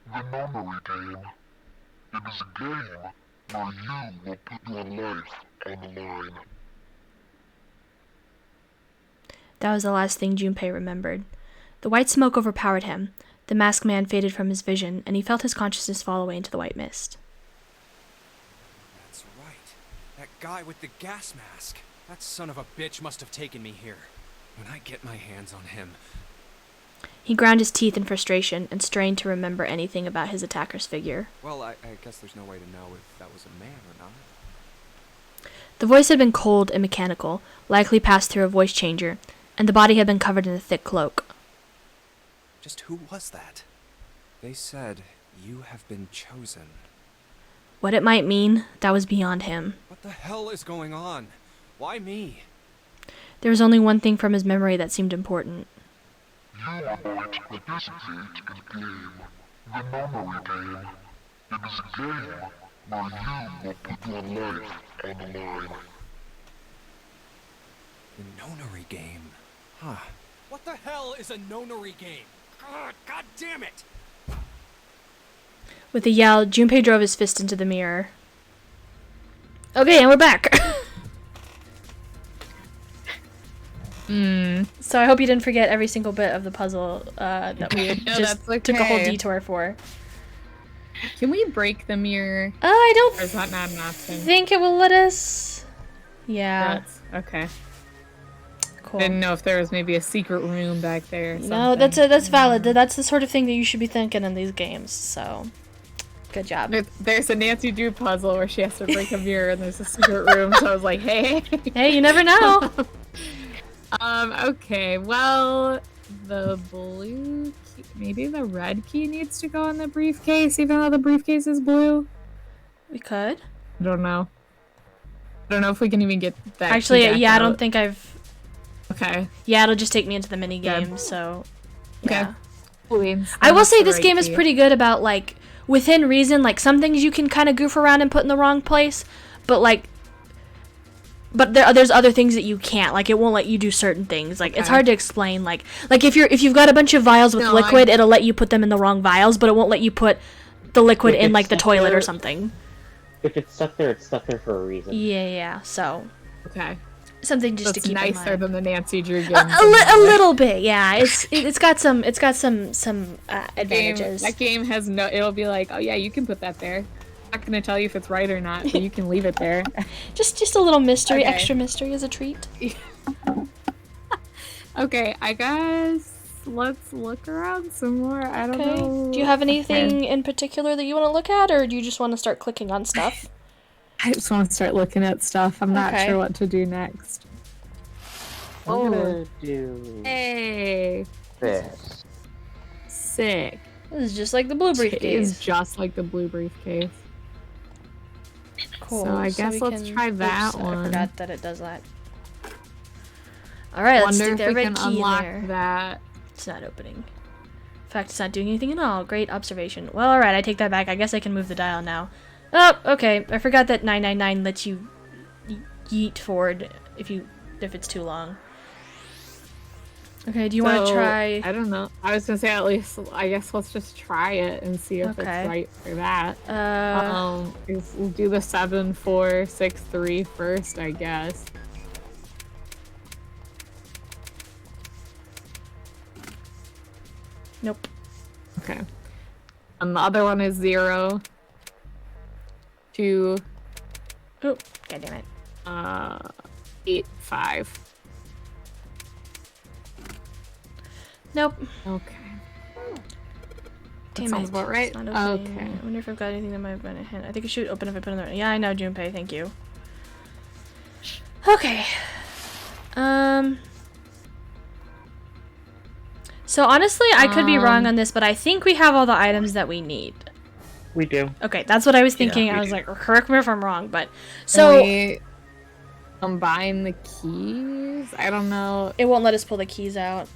The Nonary game. It is a game where you will put your life on the line. That was the last thing Junpei remembered. The white smoke overpowered him. The masked man faded from his vision, and he felt his consciousness fall away into the white mist. That's right. That guy with the gas mask. That son of a bitch must have taken me here. When I get my hands on him... He ground his teeth in frustration and strained to remember anything about his attacker's figure. Well, I guess there's no way to know if that was a man or not. The voice had been cold and mechanical, likely passed through a voice changer, and the body had been covered in a thick cloak. Just who was that? They said, you have been chosen. What it might mean, that was beyond him. What the hell is going on? Why me? There was only one thing from his memory that seemed important. You are going to participate in a game. The Nonary game. It is a game where you will put your life on the line. The Nonary game. Huh. What the hell is a Nonary game? God damn it! With a yell, Junpei drove his fist into the mirror. Okay, and we're back! So I hope you didn't forget every single bit of the puzzle that we just took a whole detour for. Can we break the mirror? I don't Or is that not an option? think it will let us. Yeah. That's okay. Cool. Didn't know if there was maybe a secret room back there. Or No, something. that's valid. That's the sort of thing that you should be thinking in these games. So, good job. There's a Nancy Drew puzzle where she has to break a mirror and there's a secret room. So I was like, hey. Hey, you never know. Okay, well, the blue key, maybe the red key needs to go in the briefcase, even though the briefcase is blue. We could. I don't know. I don't know if we can even get that. Actually, key back yeah, I out. don't think I've Okay. Yeah, it'll just take me into the mini game. So, yeah. Please. I will say That's this game is right, pretty good about like within reason. Like some things you can kind of goof around and put in the wrong place, but there's other things that you can't. Like it won't let you do certain things. Like it's hard to explain. Like if you've got a bunch of vials with liquid, it'll let you put them in the wrong vials, but it won't let you put the liquid in like the toilet or something. If it's stuck there, it's stuck there for a reason. Yeah. So Okay. something just That's to keep in nicer mind. than the Nancy Drew game. A little bit, yeah. It's got some advantages. That game has no. It'll be like, oh yeah, you can put that there. I'm not gonna tell you if it's right or not, but you can leave it there. Just a little mystery, Okay. extra mystery as a treat. Okay, I guess let's look around some more. I don't Okay. know. Do you have anything in particular that you want to look at, or do you just want to start clicking on stuff? I just want to start looking at stuff. I'm not Okay. sure what to do next. I'm gonna do Hey, this. sick. This is just like the blue It is briefcase. just like the blue briefcase. Cool. So I guess we let's try that one. I forgot that it does that. All right, let's Wonder stick if that we red can key unlock there. that. It's not opening. In fact, it's not doing anything at all. Great observation. Well, all right, I take that back. I guess I can move the dial now. Oh, okay. I forgot that 999 lets you yeet forward if it's too long. Okay, do you want to So, try? I don't know. I was gonna say at least. I guess let's just try it and see if Okay. it's right for that. Uh, We'll do the 7, 4, 6, 3 first, I guess. nope. Okay. And the other one is 0, 2, Oh, god damn it. 8, 5. Nope. Okay. Damn sounds it. about right. It's not opening. Okay. I wonder if I've got anything that might have been a hint. I think it should open if I put in there. Yeah, I know, Junpei. Thank you. Okay. So honestly, I could be wrong on this, but I think we have all the items that we need. We do. Okay, that's what I was thinking. we I was do. like, correct me if I'm wrong, but Can so we combine the keys? I don't know. it won't let us pull the keys out.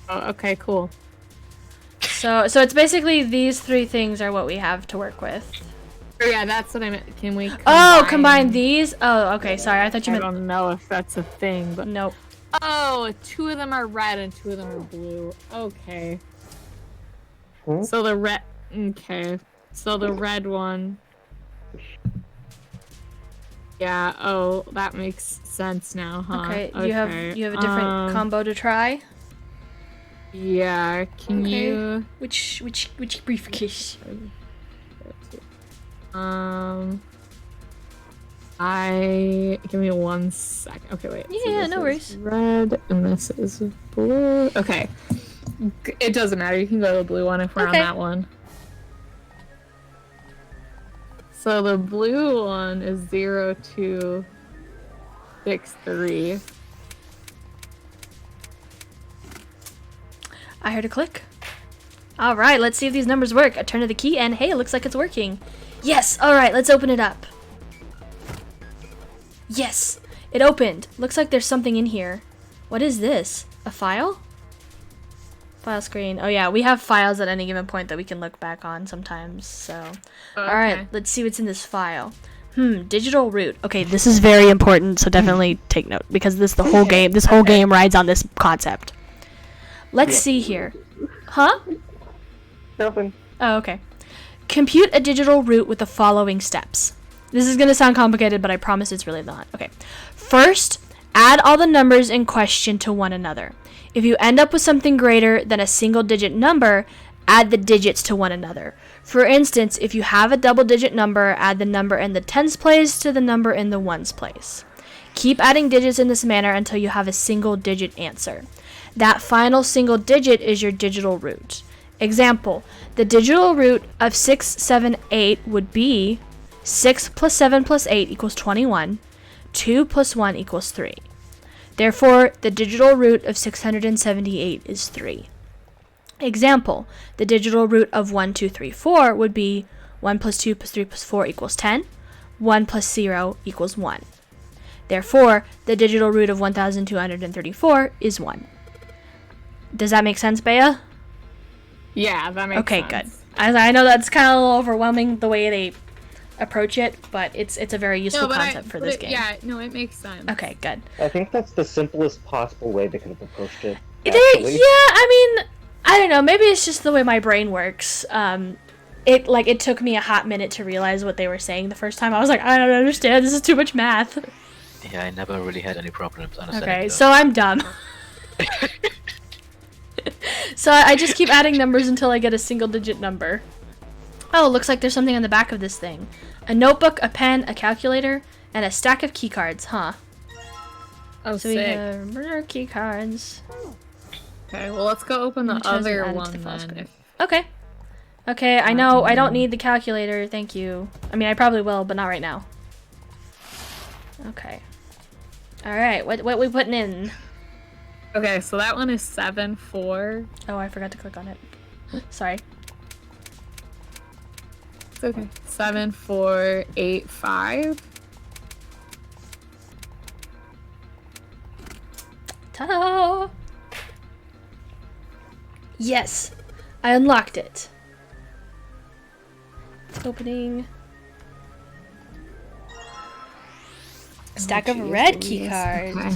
Oh, okay, cool. So it's basically these three things are what we have to work with. Oh, yeah, that's what I meant. Can we Combine these? Oh, okay. Sorry, I thought you I meant. don't know if that's a thing, but Nope. oh, 2 of them are red and 2 of them are blue. Okay. Hmm? So the red. Okay. So the red one. Yeah. Oh, that makes sense now, huh? Okay. You have a different combo to try. Yeah. Can Okay. you? Which briefcase? Give me 1 second. Okay, wait. Yeah, this no is worries. Red and this is blue. Okay. It doesn't matter. You can go to the blue one if we're Okay. on that one. So the blue one is 0, 2, 6, 3. I heard a click. All right, let's see if these numbers work. I turn to the key and hey, it looks like it's working. Yes. All right, let's open it up. Yes, it opened. Looks like there's something in here. What is this? A file? File screen. Oh yeah, we have files at any given point that we can look back on sometimes. So, all right, let's see what's in this file. Digital root. Okay, this is very important, so definitely take note because this whole game rides on this concept. Let's see here. Huh? Nothing. Oh, okay. Compute a digital root with the following steps. This is going to sound complicated, but I promise it's really not. Okay. First, add all the numbers in question to one another. If you end up with something greater than a single-digit number, add the digits to one another. For instance, if you have a double-digit number, add the number in the tens place to the number in the ones place. Keep adding digits in this manner until you have a single-digit answer. That final single digit is your digital root. Example, the digital root of 6, 7, 8 would be 6 plus 7 plus 8 equals 21. 2 plus 1 equals 3. Therefore, the digital root of 678 is 3. Example, the digital root of 1, 2, 3, 4 would be 1 plus 2 plus 3 plus 4 equals 10. 1 plus 0 equals 1. Therefore, the digital root of 1234 is 1. Does that make sense, Bea? Yeah, that makes sense. Okay, good. I know that's kind of a little overwhelming the way they approach it, but it's a very useful concept for this game. Yeah, no, it makes sense. Okay, good. I think that's the simplest possible way they could have approached it. Yeah, actually. I mean, I don't know. Maybe it's just the way my brain works. It took me a hot minute to realize what they were saying the first time. I was like, I don't understand. This is too much math. Yeah, I never really had any problems understanding. Okay, those. so I'm dumb. So I just keep adding numbers until I get a single-digit number. Oh, looks like there's something on the back of this thing. A notebook, a pen, a calculator, and a stack of key cards, huh? Oh, So we sick. have key cards. Okay, well, let's go open the Which hasn't other added to one the file then. screen. Okay. Okay, I know I don't need the calculator, thank you. I mean, I probably will, but not right now. Okay. Alright, what we putting in? Okay, so that one is 7, 4. Oh, I forgot to click on it. Sorry. It's okay. 7, 4, 8, 5. Ta-da! Yes! I unlocked it. It's opening. Stack of red key cards. Okay.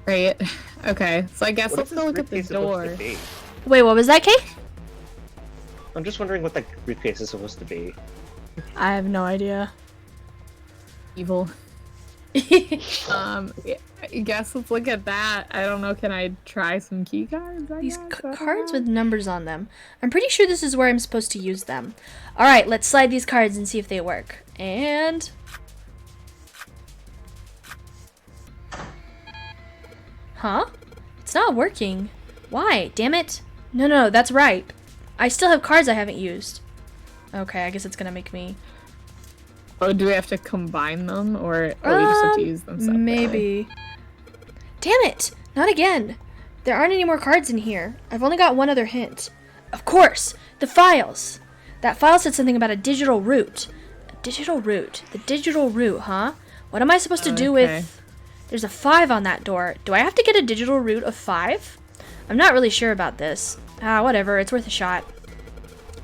Great. Okay, so I guess What let's is go this look at the briefcase supposed door. to be? Wait, what was that, Kay? I'm just wondering what that briefcase is supposed to be. I have no idea. Evil. Yeah, I guess let's look at that. I don't know, can I try some key cards? These cards with numbers on them. I'm pretty sure this is where I'm supposed to use them. Alright, let's slide these cards and see if they work. And... Huh? It's not working. Why? Damn it. No, that's right. I still have cards I haven't used. Okay, I guess it's gonna make me... Oh, do we have to combine them, or we just have to use them separately? Maybe. Damn it! Not again! There aren't any more cards in here. I've only got one other hint. Of course! The files! That file said something about a digital root. A digital root. The digital root, huh? What am I supposed to do Okay. with... There's a 5 on that door. Do I have to get a digital root of 5? I'm not really sure about this. Whatever. It's worth a shot.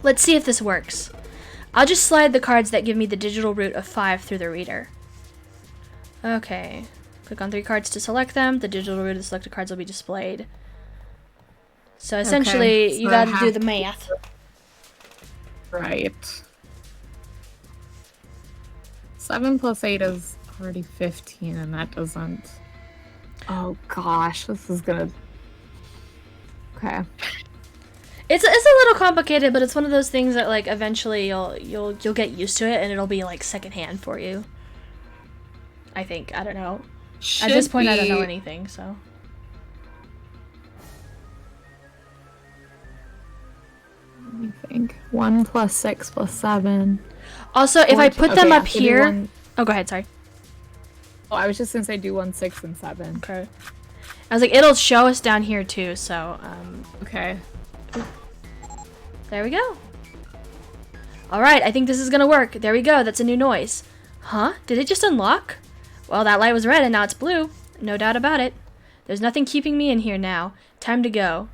Let's see if this works. I'll just slide the cards that give me the digital root of 5 through the reader. Okay. Click on 3 cards to select them. The digital root of the selected cards will be displayed. So essentially, Okay, you so I gotta do have the math. Right. 7 plus 8 is already 15, and that doesn't... Oh gosh, this is gonna... Okay. It's a little complicated, but it's one of those things that like eventually you'll get used to it, and it'll be like secondhand for you. I think. I don't know. At this point, I don't know anything, so. Let me think. 1 plus 6 plus 7. Also, if I put them Okay, up I have to do here. one- Oh, go ahead. Sorry. Oh, I was just gonna say do 1, 6, and 7. Okay. I was like, it'll show us down here too. So, Okay. there we go. All right, I think this is gonna work. There we go. That's a new noise. Huh? Did it just unlock? Well, that light was red and now it's blue. No doubt about it. There's nothing keeping me in here now. Time to go.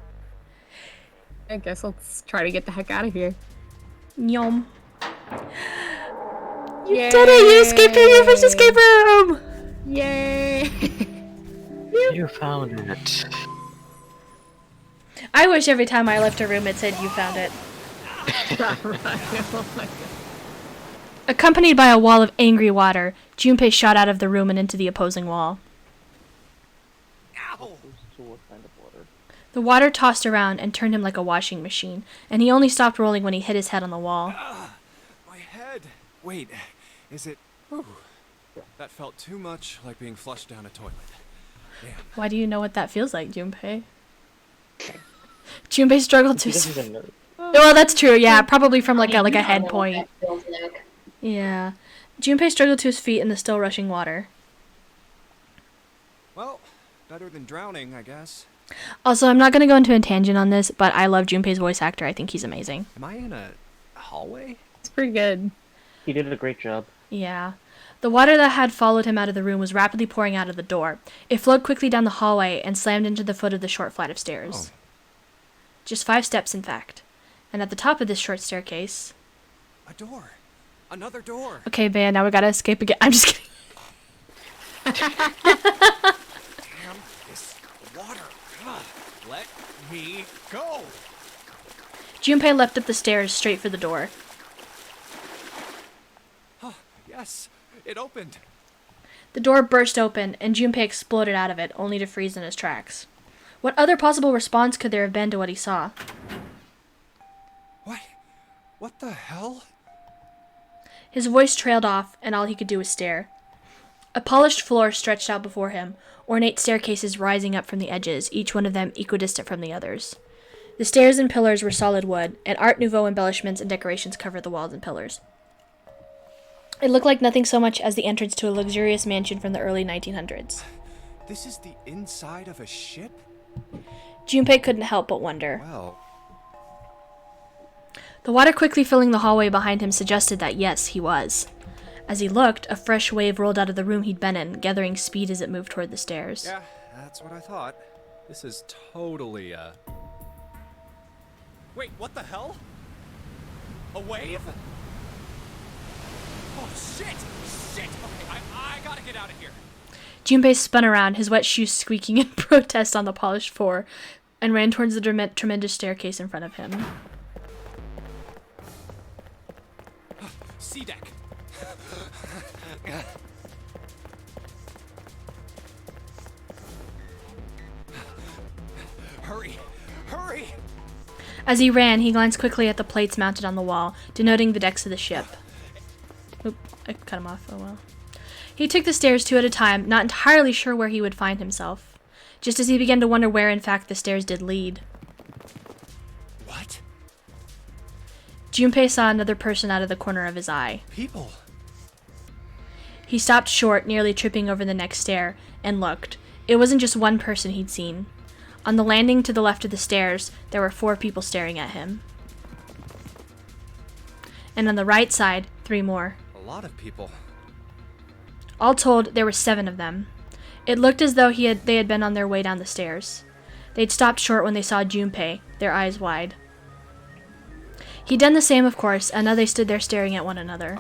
I guess let's try to get the heck out of here. Yum. You did it! You escaped from your first escape room! Yay! You found it. I wish every time I left a room it said you found it. Oh my God. Accompanied by a wall of angry water, Junpei shot out of the room and into the opposing wall. Ow! So what kind of water? The water tossed around and turned him like a washing machine, and he only stopped rolling when he hit his head on the wall. My head. Wait, is it... Whew. That felt too much like being flushed down a toilet. Damn. Why do you know what that feels like, Junpei? Junpei struggled to... He doesn't know. Well, that's true, yeah. Probably from like a head point. Yeah. Junpei struggled to his feet in the still rushing water. Well, better than drowning, I guess. Also, I'm not going to go into a tangent on this, but I love Junpei's voice actor. I think he's amazing. Am I in a hallway? It's pretty good. He did a great job. Yeah. The water that had followed him out of the room was rapidly pouring out of the door. It flowed quickly down the hallway and slammed into the foot of the short flight of stairs. Just 5 steps, in fact. And at the top of this short staircase... A door. Another door. Okay, Bea, now we gotta escape again. I'm just kidding. Damn this water. Ugh. Let me go. Junpei leapt up the stairs straight for the door. Oh, yes, it opened. The door burst open, and Junpei exploded out of it, only to freeze in his tracks. What other possible response could there have been to what he saw? What? What the hell? His voice trailed off, and all he could do was stare. A polished floor stretched out before him, ornate staircases rising up from the edges, each one of them equidistant from the others. The stairs and pillars were solid wood, and Art Nouveau embellishments and decorations covered the walls and pillars. It looked like nothing so much as the entrance to a luxurious mansion from the early 1900s. This is the inside of a ship? Junpei couldn't help but wonder. Well, The water quickly filling the hallway behind him suggested that yes, he was. As he looked, a fresh wave rolled out of the room he'd been in, gathering speed as it moved toward the stairs. yeah, that's what I thought. This is totally, Wait, what the hell? A wave? Oh, shit! Shit! Okay, I gotta get out of here. Junpei spun around, his wet shoes squeaking in protest on the polished floor, and ran towards the tremendous staircase in front of him. Sea deck. Hurry! Hurry! As he ran, he glanced quickly at the plates mounted on the wall, denoting the decks of the ship. Oop, I cut him off. Oh well. He took the stairs 2 at a time, not entirely sure where he would find himself, just as he began to wonder where, in fact, the stairs did lead. What? Junpei saw another person out of the corner of his eye. People. He stopped short, nearly tripping over the next stair, and looked. It wasn't just one person he'd seen. On the landing to the left of the stairs, there were 4 people staring at him. And on the right side, 3 more. A lot of people. All told, there were 7 of them. It looked as though they had been on their way down the stairs. They'd stopped short when they saw Junpei, their eyes wide. He'd done the same, of course, and now they stood there staring at one another.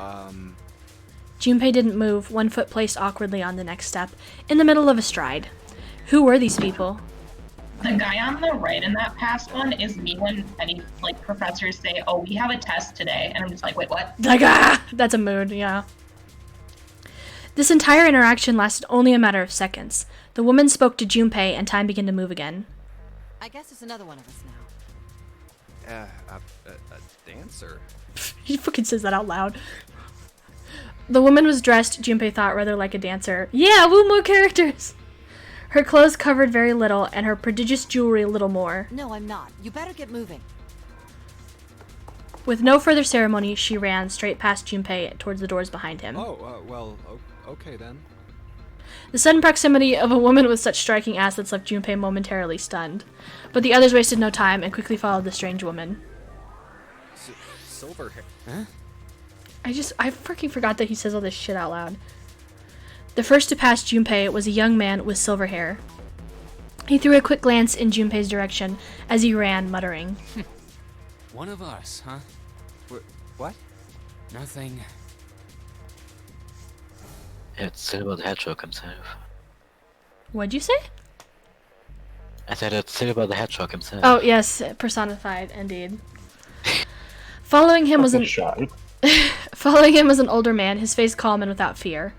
Junpei didn't move, one foot placed awkwardly on the next step, in the middle of a stride. Who were these people? The guy on the right in that past one is me when any professors say, "Oh, we have a test today," and I'm just like, "Wait, what?" Like, that's a mood, yeah. This entire interaction lasted only a matter of seconds. The woman spoke to Junpei, and time began to move again. I guess it's another one of us now. A dancer. He fucking says that out loud. The woman was dressed, Junpei thought, rather like a dancer. Yeah, woo, more characters! Her clothes covered very little, and her prodigious jewelry little more. No, I'm not. You better get moving. With no further ceremony, she ran straight past Junpei towards the doors behind him. Okay then. The sudden proximity of a woman with such striking assets left Junpei momentarily stunned. But the others wasted no time and quickly followed the strange woman. Silver hair. Huh? I freaking forgot that he says all this shit out loud. The first to pass Junpei was a young man with silver hair. He threw a quick glance in Junpei's direction as he ran, muttering. One of us, huh? What? Nothing. It's Silver the Hedgehog himself. What'd you say? I said it's Silver the Hedgehog himself. Oh, yes, personified, indeed. Following him was an older man, his face calm and without fear.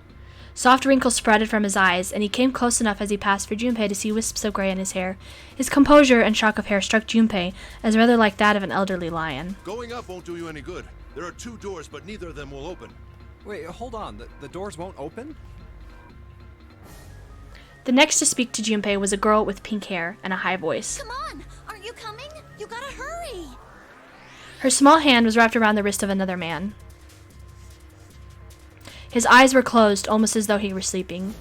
Soft wrinkles sprouted from his eyes, and he came close enough as he passed for Junpei to see wisps of gray in his hair. His composure and shock of hair struck Junpei as rather like that of an elderly lion. Going up won't do you any good. There are 2 doors, but neither of them will open. Wait, hold on. The doors won't open? The next to speak to Junpei was a girl with pink hair and a high voice. Come on! Aren't you coming? You gotta hurry! Her small hand was wrapped around the wrist of another man. His eyes were closed, almost as though he were sleeping.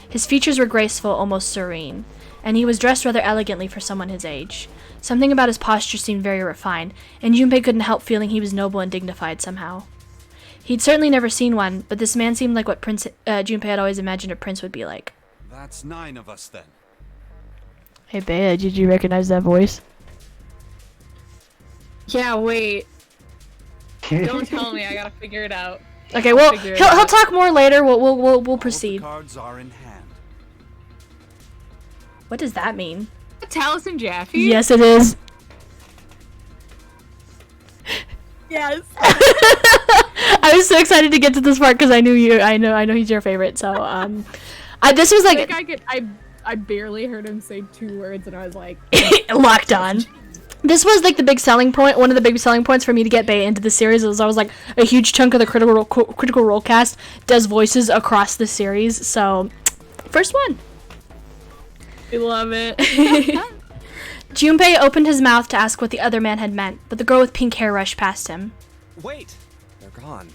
His features were graceful, almost serene, and he was dressed rather elegantly for someone his age. Something about his posture seemed very refined, and Junpei couldn't help feeling he was noble and dignified somehow. He'd certainly never seen one, but this man seemed like what Junpei had always imagined a prince would be like. That's 9 of us then. Hey, Bea, did you recognize that voice? Yeah, wait. Don't tell me. I gotta figure it out. Okay, well, Figure it he'll out. talk more later. We'll All of the proceed. cards are in hand. What does that mean? Taliesin Jaffe? Yes, it is. Yes. I was so excited to get to this part because I knew you. I know he's your favorite. So this was like I barely heard him say 2 words, and I was like, locked on. This was like the big selling point. One of the big selling points for me to get Bea into the series was I was like a huge chunk of the Critical Role cast does voices across the series. So first one. we love it. Junpei opened his mouth to ask what the other man had meant, but the girl with pink hair rushed past him. Wait! They're gone.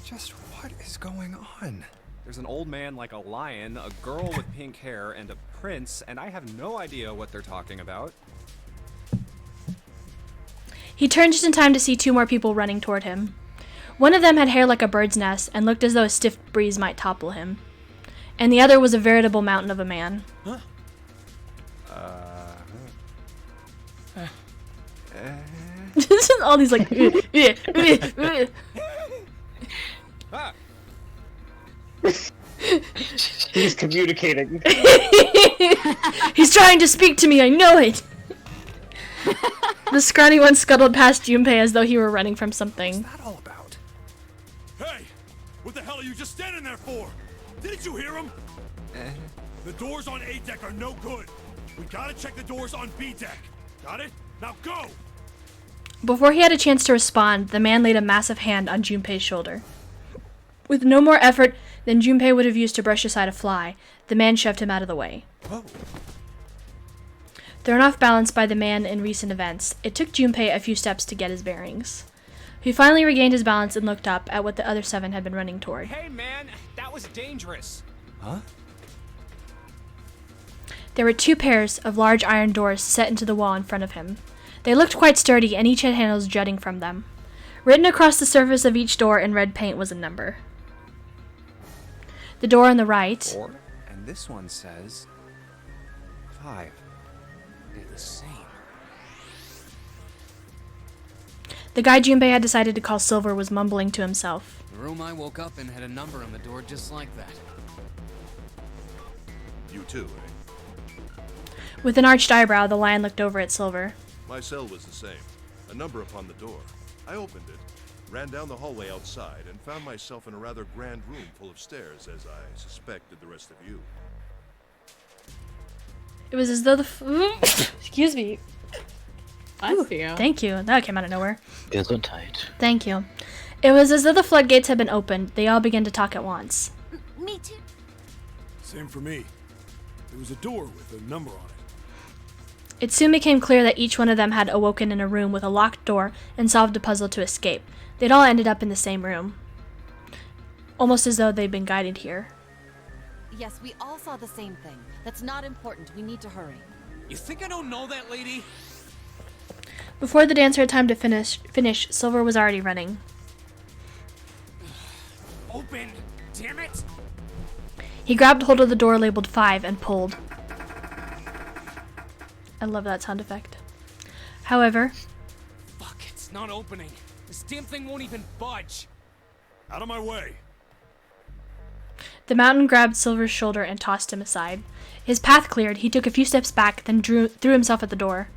Just what is going on? There's an old man like a lion, a girl with pink hair, and a prince, and I have no idea what they're talking about. He turned just in time to see 2 more people running toward him. One of them had hair like a bird's nest and looked as though a stiff breeze might topple him. And the other was a veritable mountain of a man. Huh? All these like... Ah. He's communicating. He's trying to speak to me, I know it! The scrawny one scuttled past Junpei as though he were running from something. What's that all about? Hey! What the hell are you just standing there for? Didn't you hear him? The doors on A deck are no good. We gotta check the doors on B deck. Got it? Now go! Before he had a chance to respond, the man laid a massive hand on Junpei's shoulder. With no more effort than Junpei would have used to brush aside a fly, the man shoved him out of the way. Whoa. Thrown off balance by the man in recent events, it took Junpei a few steps to get his bearings. He finally regained his balance and looked up at what the other 7 had been running toward. Hey man, that was dangerous. Huh? There were 2 pairs of large iron doors set into the wall in front of him. They looked quite sturdy and each had handles jutting from them. Written across the surface of each door in red paint was a number. The door on the right... 4, and this one says 5. They're the same. The guy Junpei had decided to call Silver was mumbling to himself. The room I woke up in had a number on the door just like that. You too, eh? With an arched eyebrow, the lion looked over at Silver. My cell was the same. A number upon the door. I opened it, ran down the hallway outside, and found myself in a rather grand room full of stairs, as I suspected the rest of you. It was as though the... Excuse me. Bless you. Thank you. That came out of nowhere. Gesundheit. Thank you. It was as though the floodgates had been opened. They all began to talk at once. Me too. Same for me. There was a door with a number on it. It soon became clear that each one of them had awoken in a room with a locked door and solved a puzzle to escape. They'd all ended up in the same room. Almost as though they'd been guided here. Yes, we all saw the same thing. That's not important. We need to hurry. You think I don't know that lady? Before the dancer had time to finish, Silver was already running. Open! Damn it! He grabbed hold of the door labeled 5 and pulled. I love that sound effect. However... Fuck, it's not opening. This damn thing won't even budge. Out of my way! The mountain grabbed Silver's shoulder and tossed him aside. His path cleared, he took a few steps back, then threw himself at the door.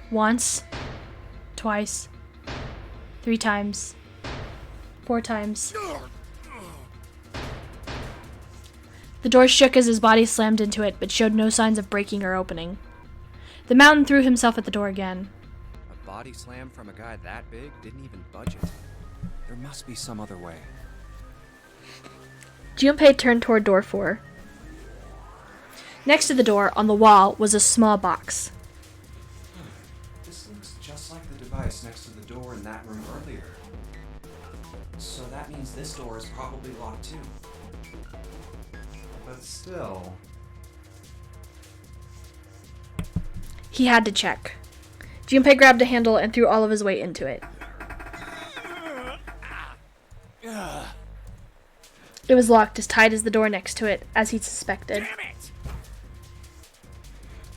Once. Twice. 3 times. 4 times. The door shook as his body slammed into it, but showed no signs of breaking or opening. The mountain threw himself at the door again. A body slam from a guy that big didn't even budge it. There must be some other way. Junpei turned toward door 4. Next to the door, on the wall, was a small box. This looks just like the device next to the door in that room earlier. So that means this door is probably locked too. But still... He had to check. Junpei grabbed a handle and threw all of his weight into it. It was locked as tight as the door next to it, as he'd suspected. Damn it!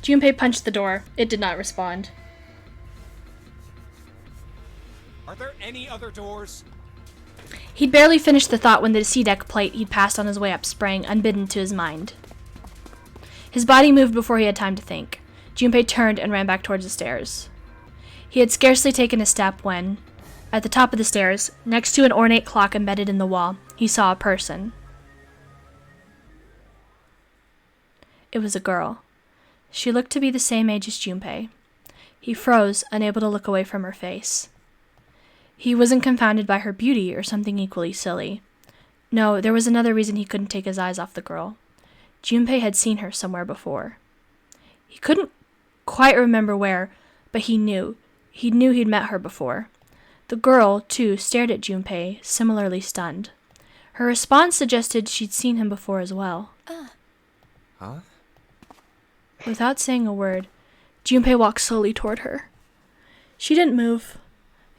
Junpei punched the door. It did not respond. Are there any other doors? He'd barely finished the thought when the C-deck plate he'd passed on his way up sprang unbidden to his mind. His body moved before he had time to think. Junpei turned and ran back towards the stairs. He had scarcely taken a step when, at the top of the stairs, next to an ornate clock embedded in the wall, he saw a person. It was a girl. She looked to be the same age as Junpei. He froze, unable to look away from her face. He wasn't confounded by her beauty or something equally silly. No, there was another reason he couldn't take his eyes off the girl. Junpei had seen her somewhere before. He couldn't quite remember where, but he knew. He knew he'd met her before. The girl, too, stared at Junpei, similarly stunned. Her response suggested she'd seen him before as well. Huh? Without saying a word, Junpei walked slowly toward her. She didn't move.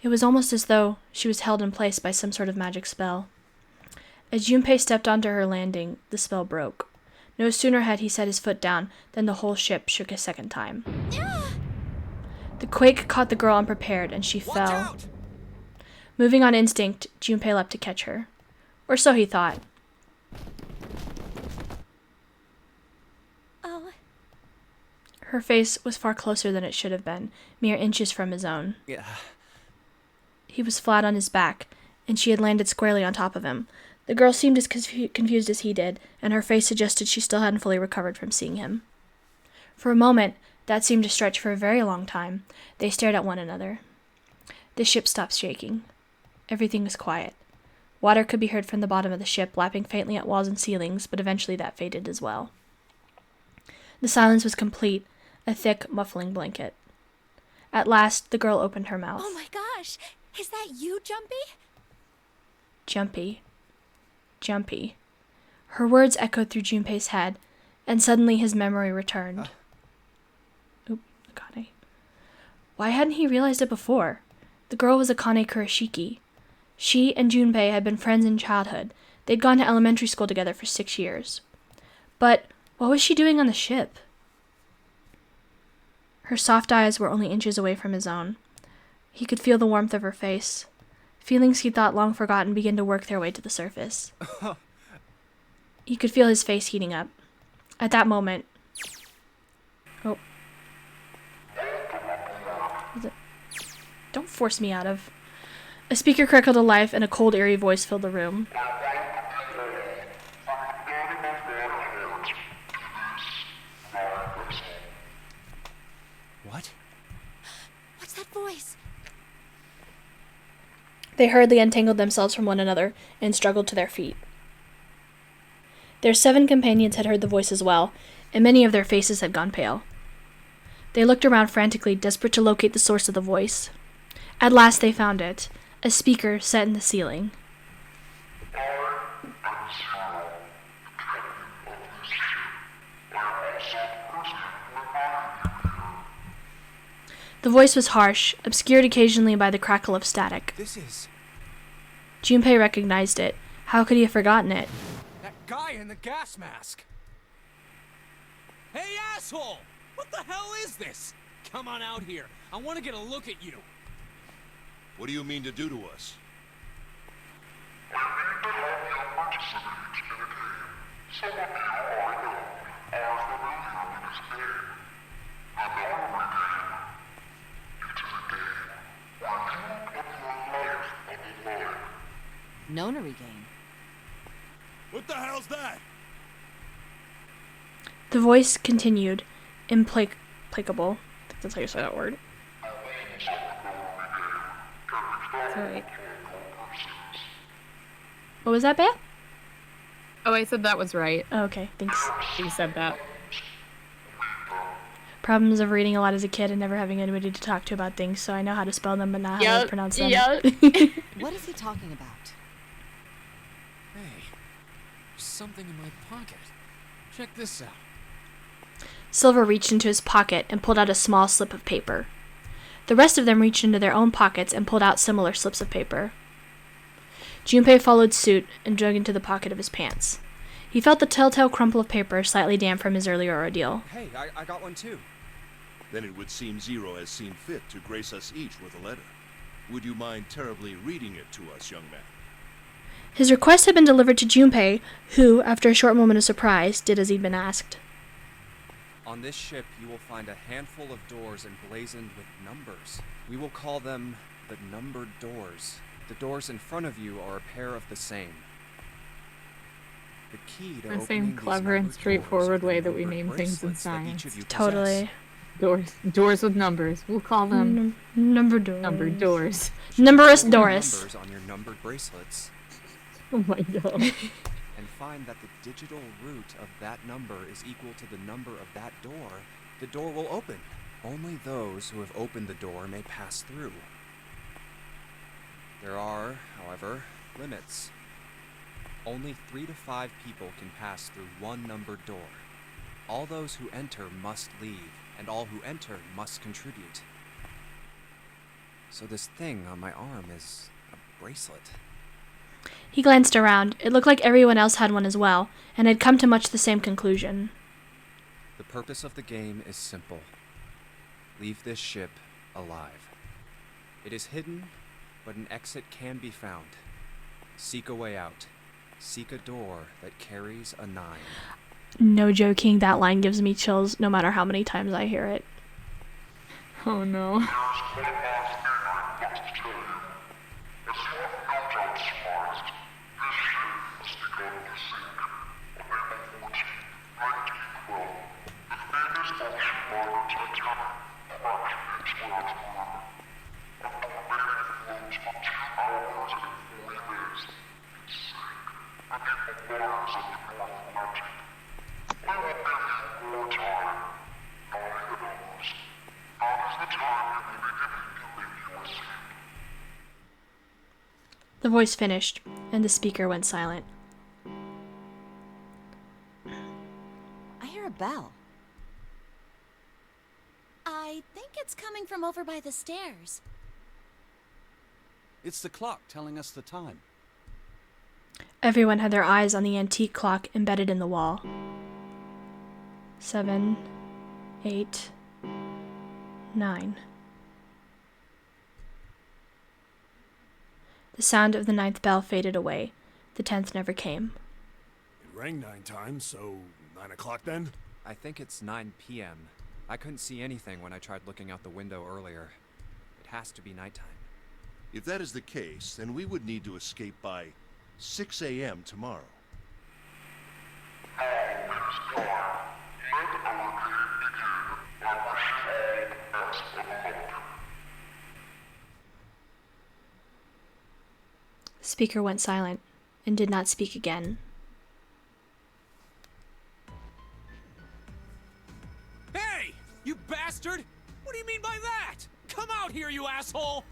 It was almost as though she was held in place by some sort of magic spell. As Junpei stepped onto her landing, the spell broke. No sooner had he set his foot down than the whole ship shook a second time. The quake caught the girl unprepared, and she fell. Out! Moving on instinct, Junpei leapt to catch her. Or so he thought. Oh. Her face was far closer than it should have been, mere inches from his own. Yeah. He was flat on his back, and she had landed squarely on top of him. The girl seemed as confused as he did, and her face suggested she still hadn't fully recovered from seeing him. For a moment, that seemed to stretch for a very long time. They stared at one another. The ship stopped shaking. Everything was quiet. Water could be heard from the bottom of the ship, lapping faintly at walls and ceilings, but eventually that faded as well. The silence was complete, a thick, muffling blanket. At last, the girl opened her mouth. Oh my gosh! Is that you, Jumpy? Jumpy. Jumpy. Her words echoed through Junpei's head, and suddenly his memory returned. Oop, Akane. Why hadn't he realized it before? The girl was Akane Kurashiki. She and Junpei had been friends in childhood. They'd gone to elementary school together for 6 years. But what was she doing on the ship? Her soft eyes were only inches away from his own. He could feel the warmth of her face. Feelings he'd thought long forgotten began to work their way to the surface. He could feel his face heating up. At that moment... Oh. Don't force me out of... A speaker crackled to life and a cold, eerie voice filled the room. What? What's that voice? They hurriedly untangled themselves from one another and struggled to their feet. Their 7 companions had heard the voice as well, and many of their faces had gone pale. They looked around frantically, desperate to locate the source of the voice. At last they found it, a speaker set in the ceiling. The voice was harsh, obscured occasionally by the crackle of static. This is... Junpei recognized it. How could he have forgotten it? That guy in the gas mask! Hey, asshole! What the hell is this? Come on out here. I want to get a look at you. What do you mean to do to us? Nonary game. What the hell's that? The voice continued, implacable. I think that's how you say that word. Sorry. What was that, Bea? Oh, I said that was right. Oh, okay, thanks. You said that. Problems of reading a lot as a kid and never having anybody to talk to about things, so I know how to spell them but not how to pronounce them. What is he talking about? Hey, there's something in my pocket. Check this out. Silver reached into his pocket and pulled out a small slip of paper. The rest of them reached into their own pockets and pulled out similar slips of paper. Junpei followed suit and dug into the pocket of his pants. He felt the telltale crumple of paper slightly damp from his earlier ordeal. Hey, I got one too. Then it would seem Zero has seen fit to grace us each with a letter. Would you mind terribly reading it to us, young man? His request had been delivered to Junpei, who, after a short moment of surprise, did as he'd been asked. On this ship, you will find a handful of doors emblazoned with numbers. We will call them the numbered doors. The doors in front of you are a pair of the same. The key to The opening same these clever and numbered straightforward doors are way the that we numbered name things in bracelets that each science. of you Totally. Doors with numbers. We'll call them Number doors. numbered doors. Numberus Put Doris. numbers on your numbered bracelets Oh my god. and find that the digital root of that number is equal to the number of that door. The door will open. Only those who have opened the door may pass through. There are, however, limits. Only 3 to 5 people can pass through one numbered door. All those who enter must leave, and all who enter must contribute. So this thing on my arm is a bracelet. He glanced around. It looked like everyone else had one as well, and had come to much the same conclusion. The purpose of the game is simple. Leave this ship alive. It is hidden, but an exit can be found. Seek a way out. Seek a door that carries a 9. No joking, that line gives me chills no matter how many times I hear it. Oh no. The voice finished, and the speaker went silent. I hear a bell. I think it's coming from over by the stairs. It's the clock telling us the time. Everyone had their eyes on the antique clock embedded in the wall. 7, 8, 9. The sound of the 9th bell faded away. The 10th never came. It rang 9 times, so 9 o'clock then? I think it's 9 p.m. I couldn't see anything when I tried looking out the window earlier. It has to be nighttime. If that is the case, then we would need to escape by 6 a.m. tomorrow. The speaker went silent and did not speak again. Hey! You bastard! What do you mean by that? Come out here, you asshole!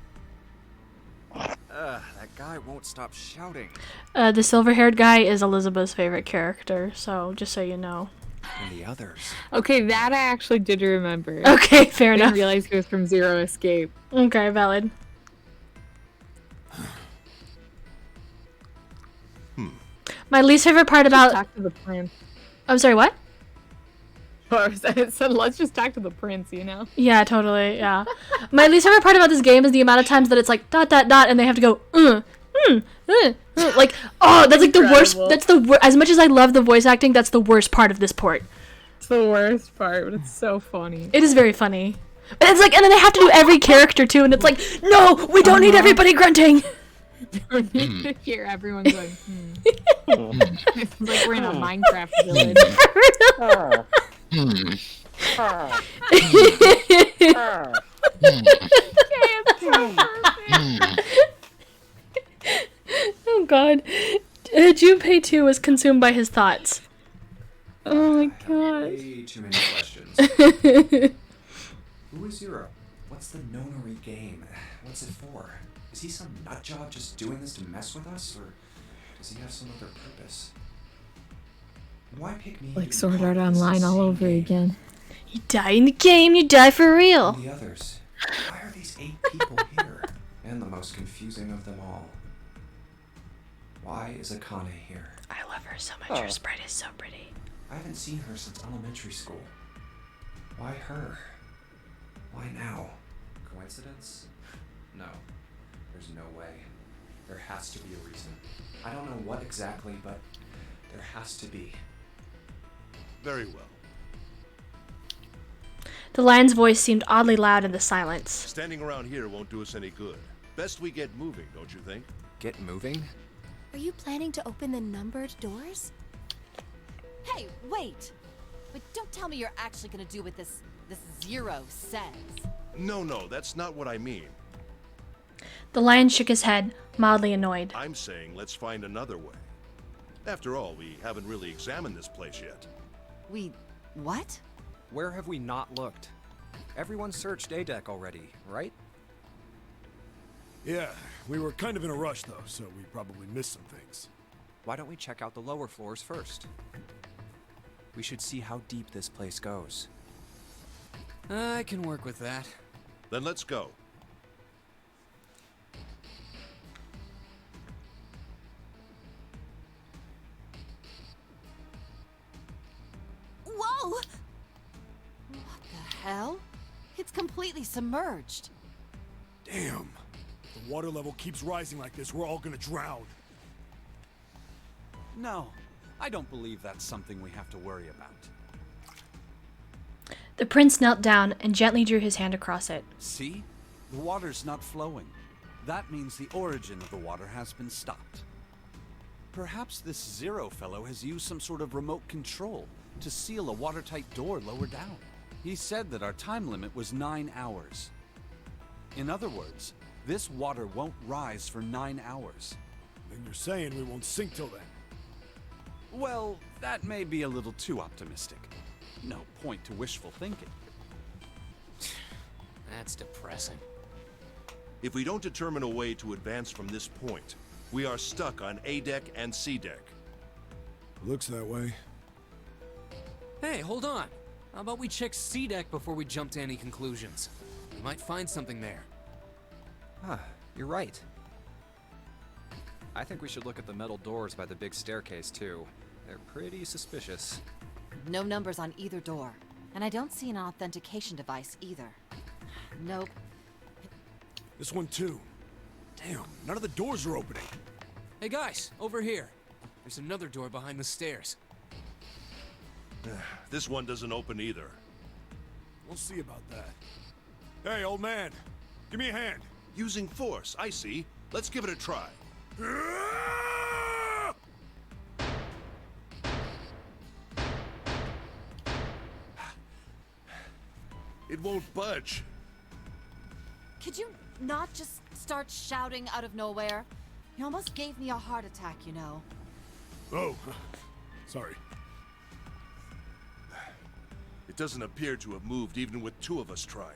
That guy won't stop shouting. The silver-haired guy is Elizabeth's favorite character, so just so you know. And the others. Okay, that I actually did remember. Okay, fair I enough. didn't realize it was from Zero Escape. Okay, valid. My least favorite part about... Talk to the prince. I'm sorry, what? I said, let's just talk to the prince, you know? Yeah, totally, yeah. My least favorite part about this game is the amount of times that it's like, ... and they have to go, like, oh, that's like the worst, that's the as much as I love the voice acting, that's the worst part of this port. It's the worst part, but it's so funny. It is very funny. And it's like, and then they have to do every character too, and it's like, no, we don't need everybody grunting! We need to hear everyone going, It's like we're in a Minecraft village. Oh god. Junpei too was consumed by his thoughts. Oh my god. Way too many questions. Who is Zero? What's the Nonary game? What's it for? Is he some nutjob just doing this to mess with us, or does he have some other purpose? Why pick me? Like Sword Art Online all over again. You die in the game, you die for real. And the others. Why are these 8 people here? And the most confusing of them all. Why is Akane here? I love her so much. Oh. Her sprite is so pretty. I haven't seen her since elementary school. Why her? Why now? Coincidence? No. There's no way. There has to be a reason. I don't know what exactly, but there has to be. Very well. The lion's voice seemed oddly loud in the silence. Standing around here won't do us any good. Best we get moving, don't you think? Get moving? Are you planning to open the numbered doors? Hey, wait! But don't tell me you're actually gonna do what this Zero says. No, that's not what I mean. The lion shook his head, mildly annoyed. I'm saying let's find another way. After all, we haven't really examined this place yet. What? Where have we not looked? Everyone searched A-Deck already, right? Yeah, we were kind of in a rush though, so we probably missed some things. Why don't we check out the lower floors first? We should see how deep this place goes. I can work with that. Then let's go. Whoa! What the hell? It's completely submerged. Damn. If the water level keeps rising like this, we're all gonna drown. No, I don't believe that's something we have to worry about. The prince knelt down and gently drew his hand across it. See? The water's not flowing. That means the origin of the water has been stopped. Perhaps this Zero fellow has used some sort of remote control to seal a watertight door lower down. He said that our time limit was 9 hours. In other words, this water won't rise for 9 hours. Then you're saying we won't sink till then? Well, that may be a little too optimistic. No point to wishful thinking. That's depressing. If we don't determine a way to advance from this point, we are stuck on A-Deck and C-Deck. Looks that way. Hey, hold on. How about we check C-Deck before we jump to any conclusions? We might find something there. You're right. I think we should look at the metal doors by the big staircase, too. They're pretty suspicious. No numbers on either door. And I don't see an authentication device either. Nope. This one too. Damn, none of the doors are opening. Hey guys, over here. There's another door behind the stairs. This one doesn't open either. We'll see about that. Hey, old man, give me a hand. Using force, I see. Let's give it a try. It won't budge. Could you not just start shouting out of nowhere? You almost gave me a heart attack, you know. Oh, sorry. It doesn't appear to have moved even with two of us trying.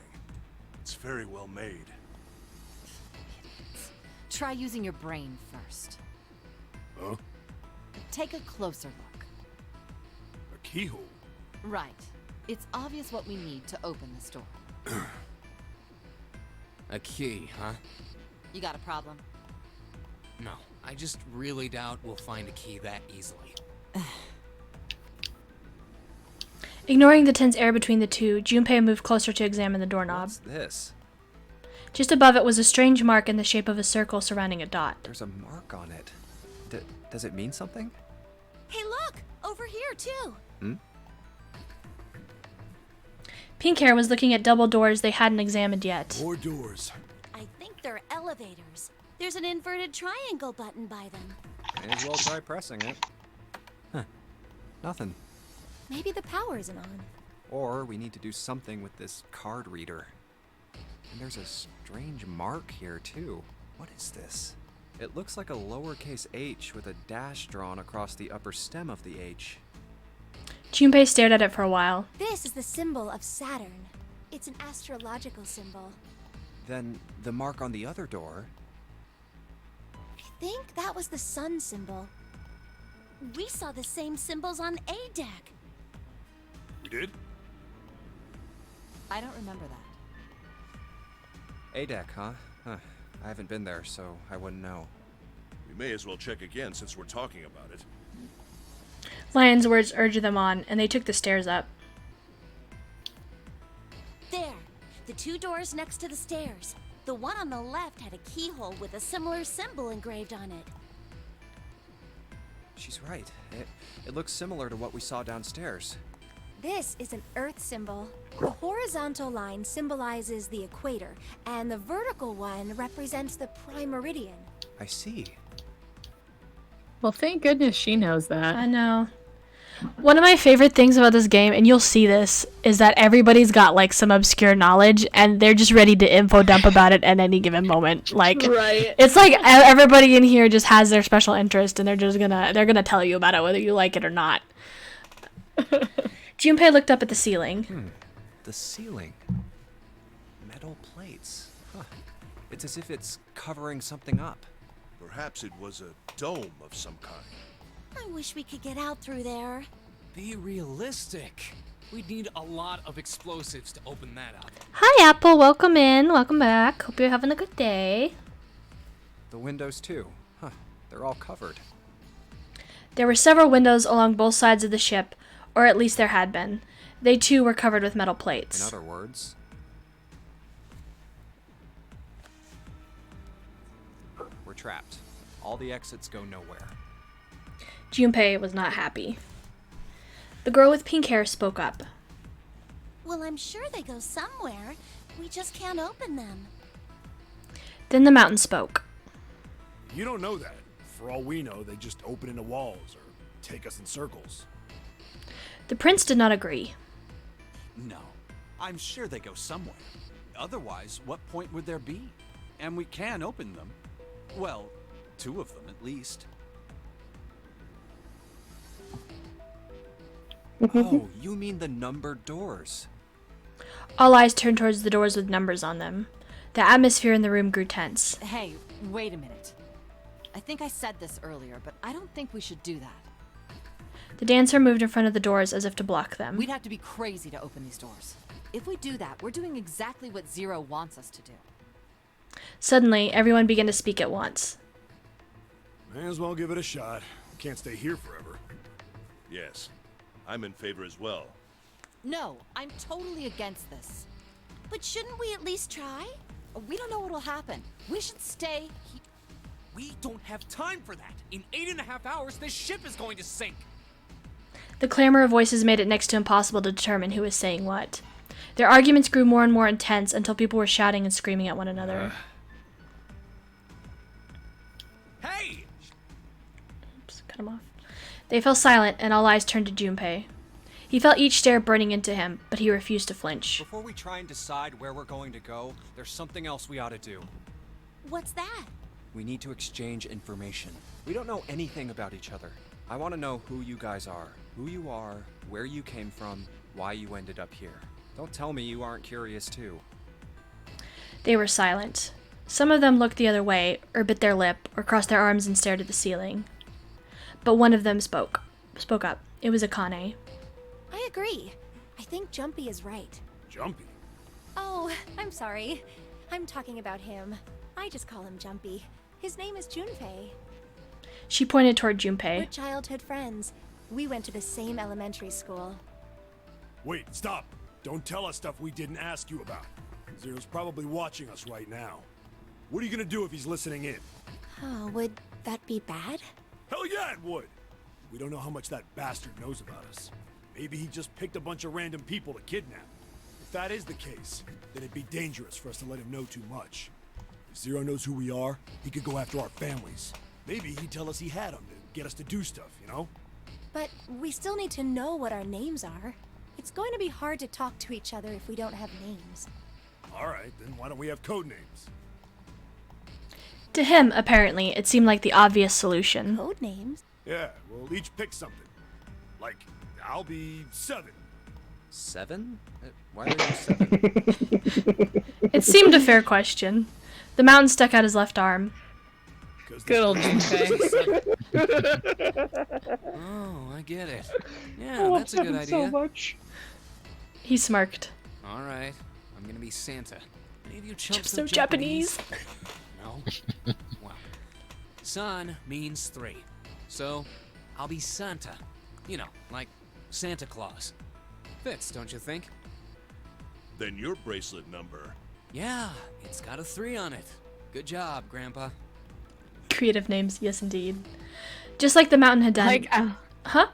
It's very well made. Try using your brain first. Huh? Take a closer look. A keyhole? Right. It's obvious what we need to open this door. A key, huh? You got a problem? No, I just really doubt we'll find a key that easily. Ignoring the tense air between the two, Junpei moved closer to examine the doorknob. What's this? Just above it was a strange mark in the shape of a circle surrounding a dot. There's a mark on it. Does it mean something? Hey, look! Over here, too! Pink Hair was looking at double doors they hadn't examined yet. More doors. I think they're elevators. There's an inverted triangle button by them. May as well try pressing it. Huh. Nothing. Maybe the power isn't on. Or we need to do something with this card reader. And there's a strange mark here, too. What is this? It looks like a lowercase h with a dash drawn across the upper stem of the h. Junpei stared at it for a while. This is the symbol of Saturn. It's an astrological symbol. Then the mark on the other door. I think that was the sun symbol. We saw the same symbols on A-Deck. We did? I don't remember that. A-Deck, huh? I haven't been there, so I wouldn't know. We may as well check again since we're talking about it. Lion's words urged them on, and they took the stairs up. There, the two doors next to the stairs. The one on the left had a keyhole with a similar symbol engraved on it. She's right. It looks similar to what we saw downstairs. This is an Earth symbol. The horizontal line symbolizes the equator, and the vertical one represents the prime meridian. I see. Well, thank goodness she knows that. I know. One of my favorite things about this game, and you'll see this, is that everybody's got like some obscure knowledge and they're just ready to info dump about it at any given moment. Like, right. It's like everybody in here just has their special interest and they're gonna tell you about it whether you like it or not. Junpei looked up at the ceiling. The ceiling. Metal plates. Huh. It's as if it's covering something up. Perhaps it was a dome of some kind. I wish we could get out through there. Be realistic. We'd need a lot of explosives to open that up. Hi, Apple. Welcome in. Welcome back. Hope you're having a good day. The windows too. Huh. They're all covered. There were several windows along both sides of the ship, or at least there had been. They too were covered with metal plates. In other words, we're trapped. All the exits go nowhere. Junpei was not happy. The girl with pink hair spoke up. Well, I'm sure they go somewhere. We just can't open them. Then the mountain spoke. You don't know that. For all we know, they just open into walls or take us in circles. The prince did not agree. No, I'm sure they go somewhere. Otherwise, what point would there be? And we can open them. Well, 2 of them at least. Oh, you mean the numbered doors. All eyes turned towards the doors with numbers on them. The atmosphere in the room grew tense. Hey, wait a minute. I think I said this earlier, but I don't think we should do that. The dancer moved in front of the doors as if to block them. We'd have to be crazy to open these doors. If we do that, we're doing exactly what Zero wants us to do. Suddenly, everyone began to speak at once. May as well give it a shot. Can't stay here forever. Yes, I'm in favor as well. No, I'm totally against this. But shouldn't we at least try? We don't know what'll happen. We should stay here. We don't have time for that. In 8.5 hours, this ship is going to sink. The clamor of voices made it next to impossible to determine who was saying what. Their arguments grew more and more intense until people were shouting and screaming at one another. Hey! Oops, cut him off. They fell silent, and all eyes turned to Junpei. He felt each stare burning into him, but he refused to flinch. Before we try and decide where we're going to go, there's something else we ought to do. What's that? We need to exchange information. We don't know anything about each other. I want to know who you guys are, where you came from, why you ended up here. Don't tell me you aren't curious too. They were silent. Some of them looked the other way, or bit their lip, or crossed their arms and stared at the ceiling. But one of them spoke up. It was Akane. I agree. I think Jumpy is right. Jumpy? Oh, I'm sorry. I'm talking about him. I just call him Jumpy. His name is Junpei. She pointed toward Junpei. We're childhood friends. We went to the same elementary school. Wait, stop! Don't tell us stuff we didn't ask you about. Zero's probably watching us right now. What are you gonna do if he's listening in? Oh, would that be bad? Hell yeah, it would! We don't know how much that bastard knows about us. Maybe he just picked a bunch of random people to kidnap. If that is the case, then it'd be dangerous for us to let him know too much. If Zero knows who we are, he could go after our families. Maybe he'd tell us he had them to get us to do stuff, you know? But we still need to know what our names are. It's going to be hard to talk to each other if we don't have names. Alright, then why don't we have code names? To him, apparently, it seemed like the obvious solution. Code names? Yeah, we'll each pick something. Like, I'll be 7. 7? Why are you 7? It seemed a fair question. The mountain stuck out his left arm. Good old Junpei. Oh, I get it. Yeah, that's a good idea. So much. He smirked. All right, I'm gonna be Santa. Any of you chumps So Japanese. No? Well, San means 3. So, I'll be Santa. You know, like Santa Claus. Fits, don't you think? Then your bracelet number. Yeah, it's got a 3 on it. Good job, Grandpa. Creative names, yes indeed. Just like the mountain had done. Like, huh?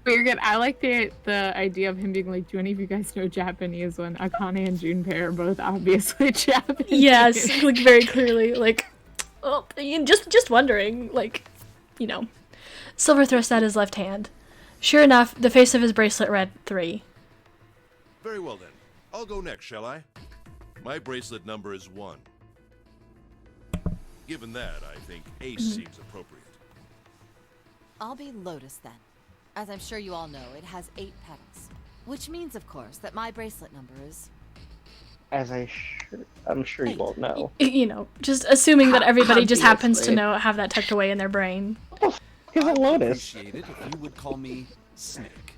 But you're good. I like the idea of him being like, do any of you guys know Japanese when Akane and Junpei are both obviously Japanese? Yes, like very clearly. Like, oh, just wondering. Like, you know. Silver thrust out his left hand. Sure enough, the face of his bracelet read 3. Very well then. I'll go next, shall I? My bracelet number is 1. Given that, I think Ace seems appropriate. I'll be Lotus then. As I'm sure you all know, it has 8 petals. Which means, of course, that my bracelet number is... As I'm sure you all know. You know, just assuming that everybody just happens to know, have that tucked away in their brain. He's a Lotus. Appreciate it if you would call me Snake.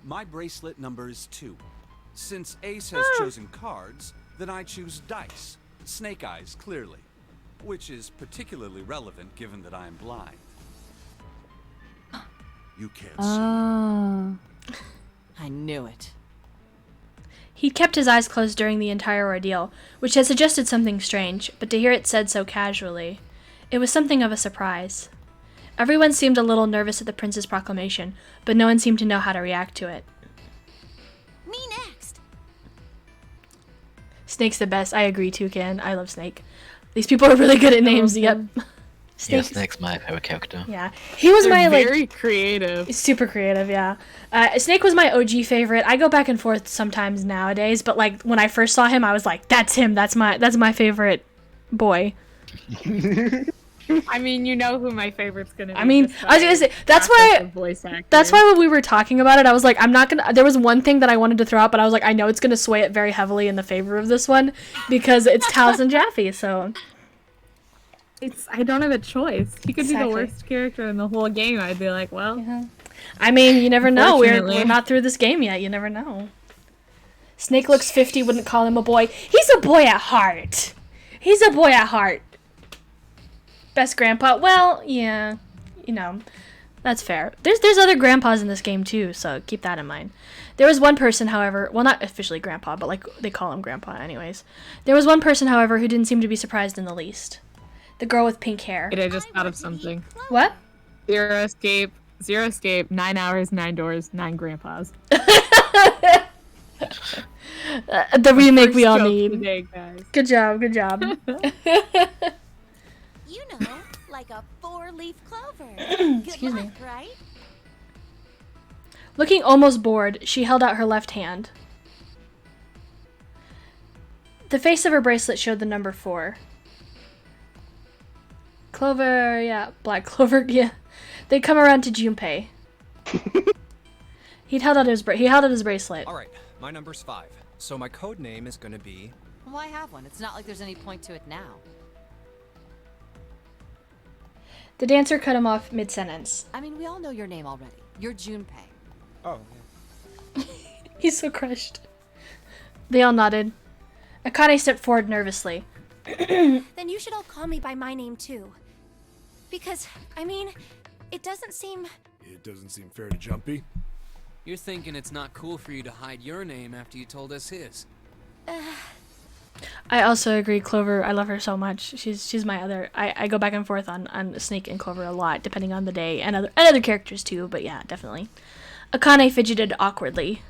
My bracelet number is 2. Since Ace has chosen cards, then I choose dice. Snake eyes, clearly. Which is particularly relevant given that I am blind. You can't I knew it. He kept his eyes closed during the entire ordeal, which had suggested something strange, but to hear it said so casually, it was something of a surprise. Everyone seemed a little nervous at the prince's proclamation, but no one seemed to know how to react to it. Me next. Snake's the best. I agree, Toucan. I love Snake. These people are really good at names. Yep. Yeah, Snake's my favorite character. Yeah, he was my like very creative. Super creative, yeah. Snake was my OG favorite. I go back and forth sometimes nowadays, but like when I first saw him, I was like, "That's him. That's my favorite boy." I mean, you know who my favorite's gonna be. I mean, I was gonna say that's why. That's why when we were talking about it, I was like, I'm not gonna. There was one thing that I wanted to throw out, but I was like, I know it's gonna sway it very heavily in the favor of this one because it's Taliesin Jaffe. So. I don't have a choice. He could be the worst character in the whole game. I'd be like, well. I mean, you never know. We're Unfortunately. not through this game yet. You never know. Snake looks 50. Wouldn't call him a boy. He's a boy at heart. He's a boy at heart. Best grandpa. Well, yeah. You know, that's fair. There's other grandpas in this game too, so keep that in mind. There was one person, however, well, not officially grandpa, but like they call him grandpa anyways. There was one person, however, who didn't seem to be surprised in the least. The girl with pink hair. Wait, I just thought of something. What? Zero Escape, 9 hours, 9 doors, 9 grandpas. The remake we all joke need. today, guys. Good job, good job. You know, like a 4-leaf clover. Excuse Good me. luck, right? Looking almost bored, she held out her left hand. The face of her bracelet showed the number 4. Clover, yeah, Black Clover, yeah. They come around to Junpei. He held out his bracelet. All right, my number's 5. So my code name is gonna be. Why have one? It's not like there's any point to it now. The dancer cut him off mid-sentence. I mean, we all know your name already. You're Junpei. Oh. He's so crushed. They all nodded. Akane stepped forward nervously. Then you should all call me by my name too. Because, I mean, it doesn't seem... It doesn't seem fair to Jumpy. You're thinking it's not cool for you to hide your name after you told us his. I also agree, Clover. I love her so much. She's my other. I go back and forth on Snake and Clover a lot, depending on the day, and other characters too. But yeah, definitely. Akane fidgeted awkwardly.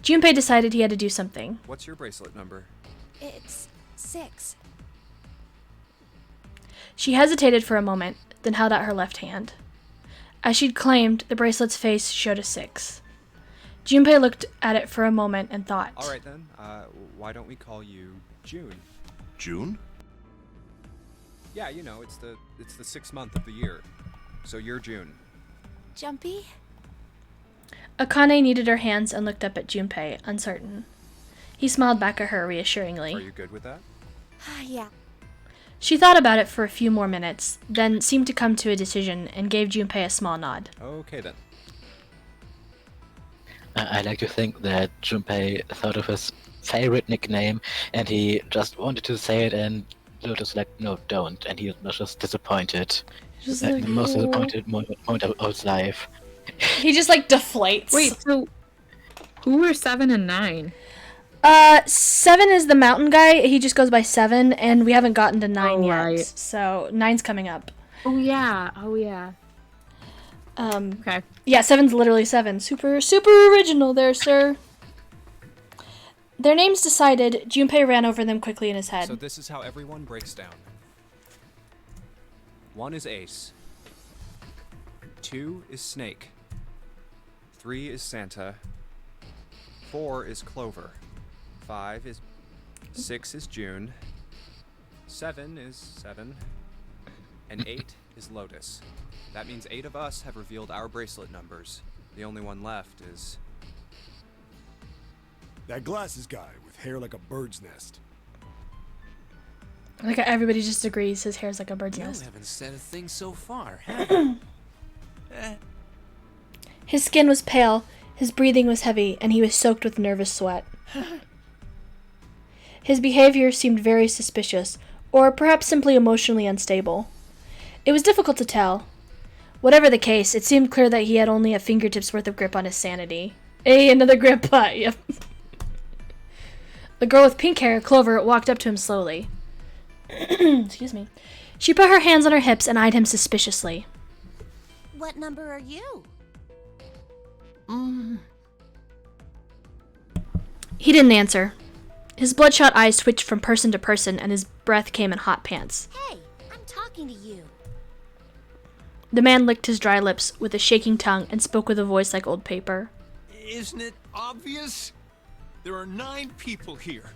Junpei decided he had to do something. What's your bracelet number? It's 6. She hesitated for a moment, then held out her left hand. As she'd claimed, the bracelet's face showed a 6. Junpei looked at it for a moment and thought. All right then. Why don't we call you June? June? Yeah, you know, it's the 6th month of the year. So you're June. Jumpy? Akane kneaded her hands and looked up at Junpei, uncertain. He smiled back at her reassuringly. Are you good with that? Yeah. She thought about it for a few more minutes, then seemed to come to a decision and gave Junpei a small nod. Okay then. I like to think that Junpei thought of his favorite nickname and he just wanted to say it and Lotus like, no, don't, and he was just disappointed. Just Like, like, the most "Oh." disappointed moment of his life. He just like deflates. Wait, so who were 7 and 9? 7 is the mountain guy. He just goes by 7, and we haven't gotten to 9 yet. right. So 9's coming up. Oh yeah. Oh yeah. Okay. Yeah, 7's literally 7. Super original there, sir. Their names decided, Junpei ran over them quickly in his head. So this is how everyone breaks down. 1 is Ace. 2 is Snake. 3 is Santa. 4 is Clover. 5 is... 6 is June. 7 is 7. And 8 is Lotus. That means 8 of us have revealed our bracelet numbers. The only one left is... That glasses guy with hair like a bird's nest. Like everybody just agrees his hair's like a bird's You nest. haven't said a thing so far, have you? His skin was pale, his breathing was heavy, and he was soaked with nervous sweat. His behavior seemed very suspicious, or perhaps simply emotionally unstable. It was difficult to tell. Whatever the case, it seemed clear that he had only a fingertip's worth of grip on his sanity. Hey, another grip. Yep. The girl with pink hair, Clover, walked up to him slowly. Excuse me. She put her hands on her hips and eyed him suspiciously. What number are you? He didn't answer. His bloodshot eyes twitched from person to person, and his breath came in hot pants. Hey, I'm talking to you. The man licked his dry lips with a shaking tongue and spoke with a voice like old paper. Isn't it obvious? There are 9 people here.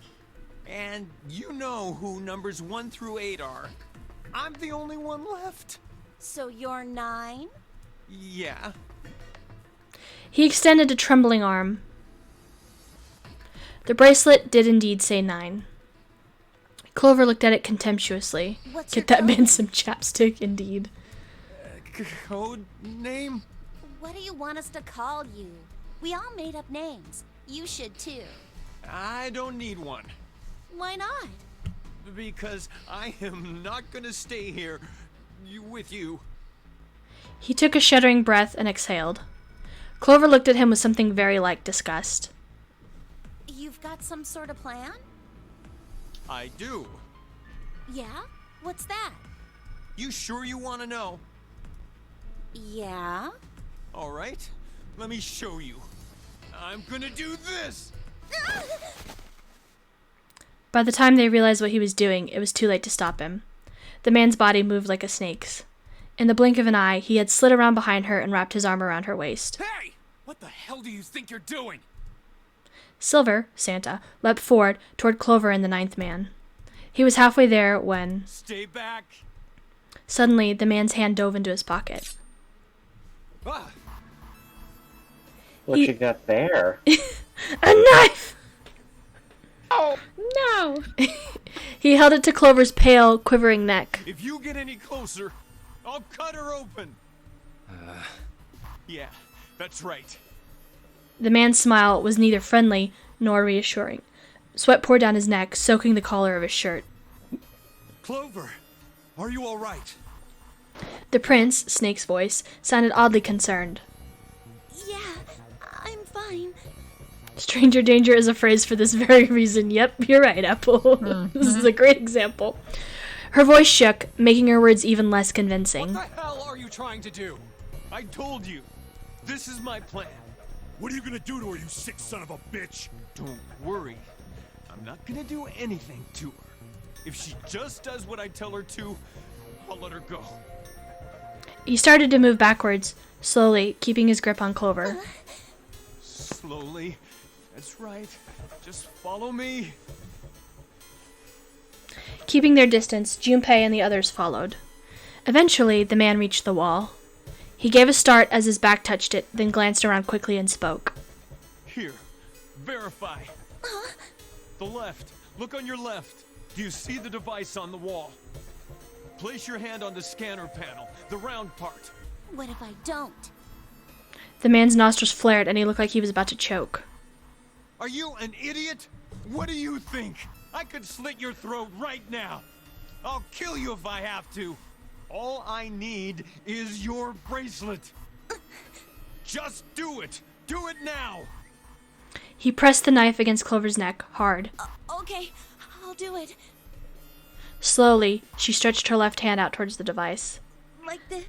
And you know who numbers 1 through 8 are. I'm the only one left. So you're 9? Yeah. He extended a trembling arm. The bracelet did indeed say 9. Clover looked at it contemptuously. What's Get your that man some chapstick, indeed. Code name? What do you want us to call you? We all made up names. You should too. I don't need one. Why not? Because I am not gonna stay here with you. He took a shuddering breath and exhaled. Clover looked at him with something very like disgust. You've got some sort of plan? I do. Yeah? What's that? You sure you want to know? Yeah? All right. Let me show you. I'm gonna do this! By the time they realized what he was doing, it was too late to stop him. The man's body moved like a snake's. In the blink of an eye, he had slid around behind her and wrapped his arm around her waist. Hey! What the hell do you think you're doing? Silver, Santa, leapt forward toward Clover and the 9th man. He was halfway there when... Stay back! Suddenly, the man's hand dove into his pocket. Ah. What you got there? A knife! Oh, no! He held it to Clover's pale, quivering neck. If you get any closer, I'll cut her open. Yeah, that's right. The man's smile was neither friendly nor reassuring. Sweat poured down his neck, soaking the collar of his shirt. Clover, are you all right? The prince, Snake's voice, sounded oddly concerned. Yeah, I'm fine. Stranger danger is a phrase for this very reason. Yep, you're right, Apple. This is a great example. Her voice shook, making her words even less convincing. What the hell are you trying to do? I told you. This is my plan. What are you gonna do to her, you sick son of a bitch? Don't worry. I'm not gonna do anything to her. If she just does what I tell her to, I'll let her go. He started to move backwards, slowly, keeping his grip on Clover. Slowly. That's right. Just follow me. Keeping their distance, Junpei and the others followed. Eventually, the man reached the wall. He gave a start as his back touched it, then glanced around quickly and spoke. Here. Verify. The left. Look on your left. Do you see the device on the wall? Place your hand on the scanner panel, the round part. What if I don't? The man's nostrils flared and he looked like he was about to choke. Are you an idiot? What do you think? I could slit your throat right now. I'll kill you if I have to. All I need is your bracelet. Just do it. Do it now. He pressed the knife against Clover's neck, hard. Okay, I'll do it. Slowly, she stretched her left hand out towards the device. Like the...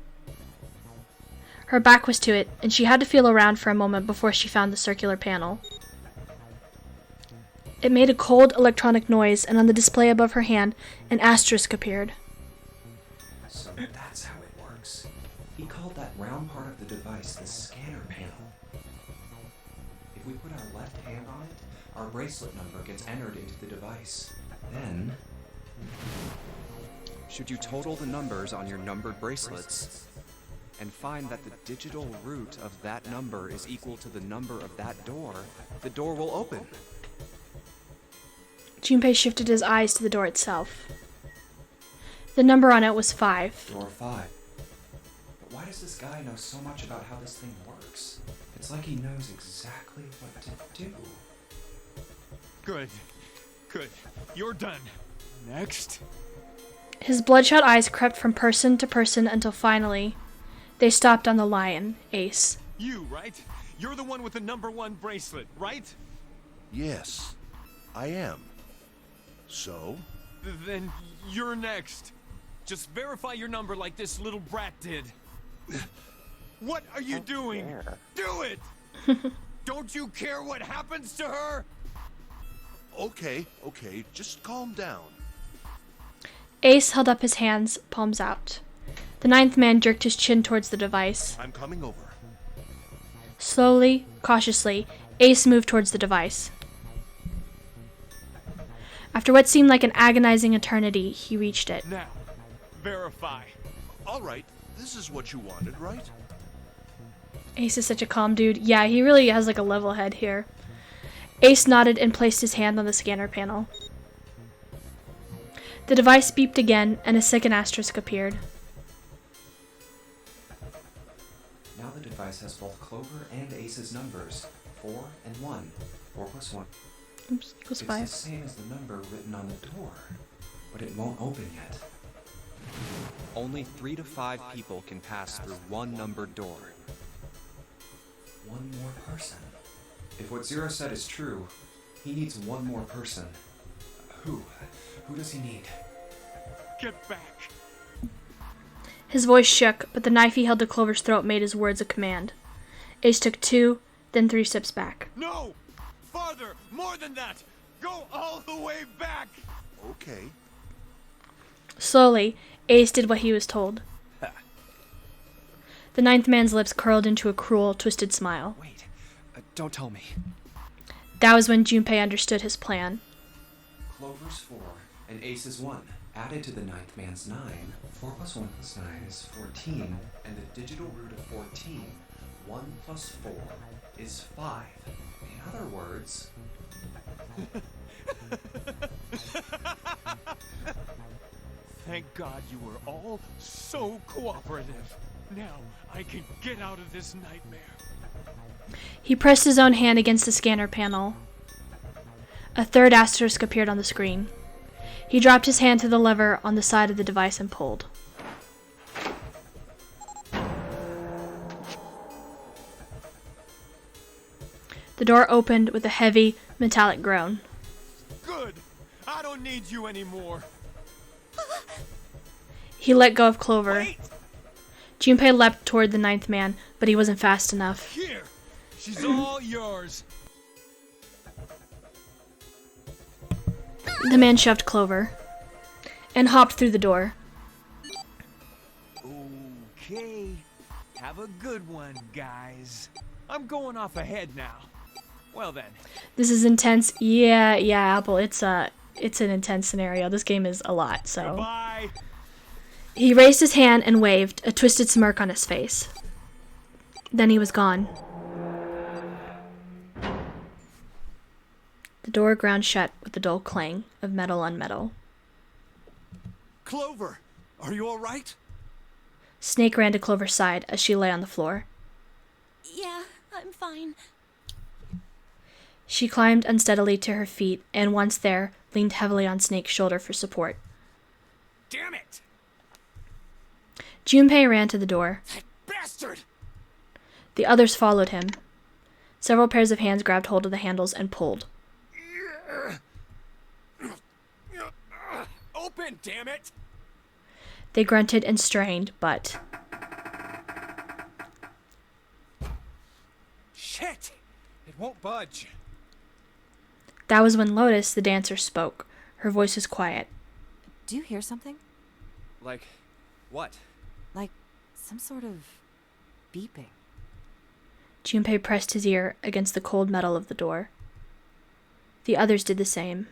Her back was to it, and she had to feel around for a moment before she found the circular panel. It made a cold electronic noise, and on the display above her hand, an asterisk appeared. So that's how it works. He called that round part of the device the scanner panel. If we put our left hand on it, our bracelet number gets entered into the device. Then... Should you total the numbers on your numbered bracelets and find that the digital root of that number is equal to the number of that door, the door will open. Junpei shifted his eyes to the door itself. The number on it was 5. Door 5. But why does this guy know so much about how this thing works? It's like he knows exactly what to do. Good. Good. You're done. Next. His bloodshot eyes crept from person to person until finally, they stopped on the lion, Ace. You, right? You're the one with the number 1 bracelet, right? Yes, I am. So? Then you're next. Just verify your number like this little brat did. What are you doing? Do it! Don't you care what happens to her? Okay, just calm down. Ace held up his hands, palms out. The 9th man jerked his chin towards the device. I'm coming over. Slowly, cautiously, Ace moved towards the device. After what seemed like an agonizing eternity, he reached it. Now, verify. All right, this is what you wanted, right? Ace is such a calm dude. Yeah, he really has like a level head here. Ace nodded and placed his hand on the scanner panel. The device beeped again, and a second asterisk appeared. Now the device has both Clover and Ace's numbers, 4 and 1. 4 plus 1. Oops, equals 5. It's the same as the number written on the door, but it won't open yet. Only 3 to 5 people can pass through one numbered door. One more person. If what Zero said is true, he needs one more person. Who? Who does he need? Get back. His voice shook, but the knife he held to Clover's throat made his words a command. Ace took 2, then 3 steps back. No! Farther! More than that! Go all the way back! Okay. Slowly, Ace did what he was told. The 9th man's lips curled into a cruel, twisted smile. Wait, don't tell me. That was when Junpei understood his plan. Clover's 4 and Ace's 1. Added to the 9th man's 9. 4 plus 1 plus 9 is 14, and the digital root of 14, 1 plus 4, is 5. In other words... Thank God you were all so cooperative. Now I can get out of this nightmare. He pressed his own hand against the scanner panel. A third asterisk appeared on the screen. He dropped his hand to the lever on the side of the device and pulled. The door opened with a heavy, metallic groan. Good! I don't need you anymore. He let go of Clover. Junpei leapt toward the 9th man, but he wasn't fast enough. Here! She's all yours! The man shoved Clover and hopped through the door. Okay. Have a good one, guys. I'm going off ahead now. Well then. This is intense. Yeah, Apple. It's an intense scenario. This game is a lot, so. Goodbye. He raised his hand and waved, a twisted smirk on his face. Then he was gone. The door ground shut with the dull clang of metal on metal. Clover, are you all right? Snake ran to Clover's side as she lay on the floor. Yeah, I'm fine. She climbed unsteadily to her feet and, once there, leaned heavily on Snake's shoulder for support. damn it! Junpei ran to the door. Bastard! The others followed him. Several pairs of hands grabbed hold of the handles and pulled. Open, damn it! They grunted and strained, but... Shit! It won't budge. That was when Lotus, the dancer, spoke. Her voice was quiet. Do you hear something? Like, what? Like some sort of beeping. Junpei pressed his ear against the cold metal of the door. The others did the same.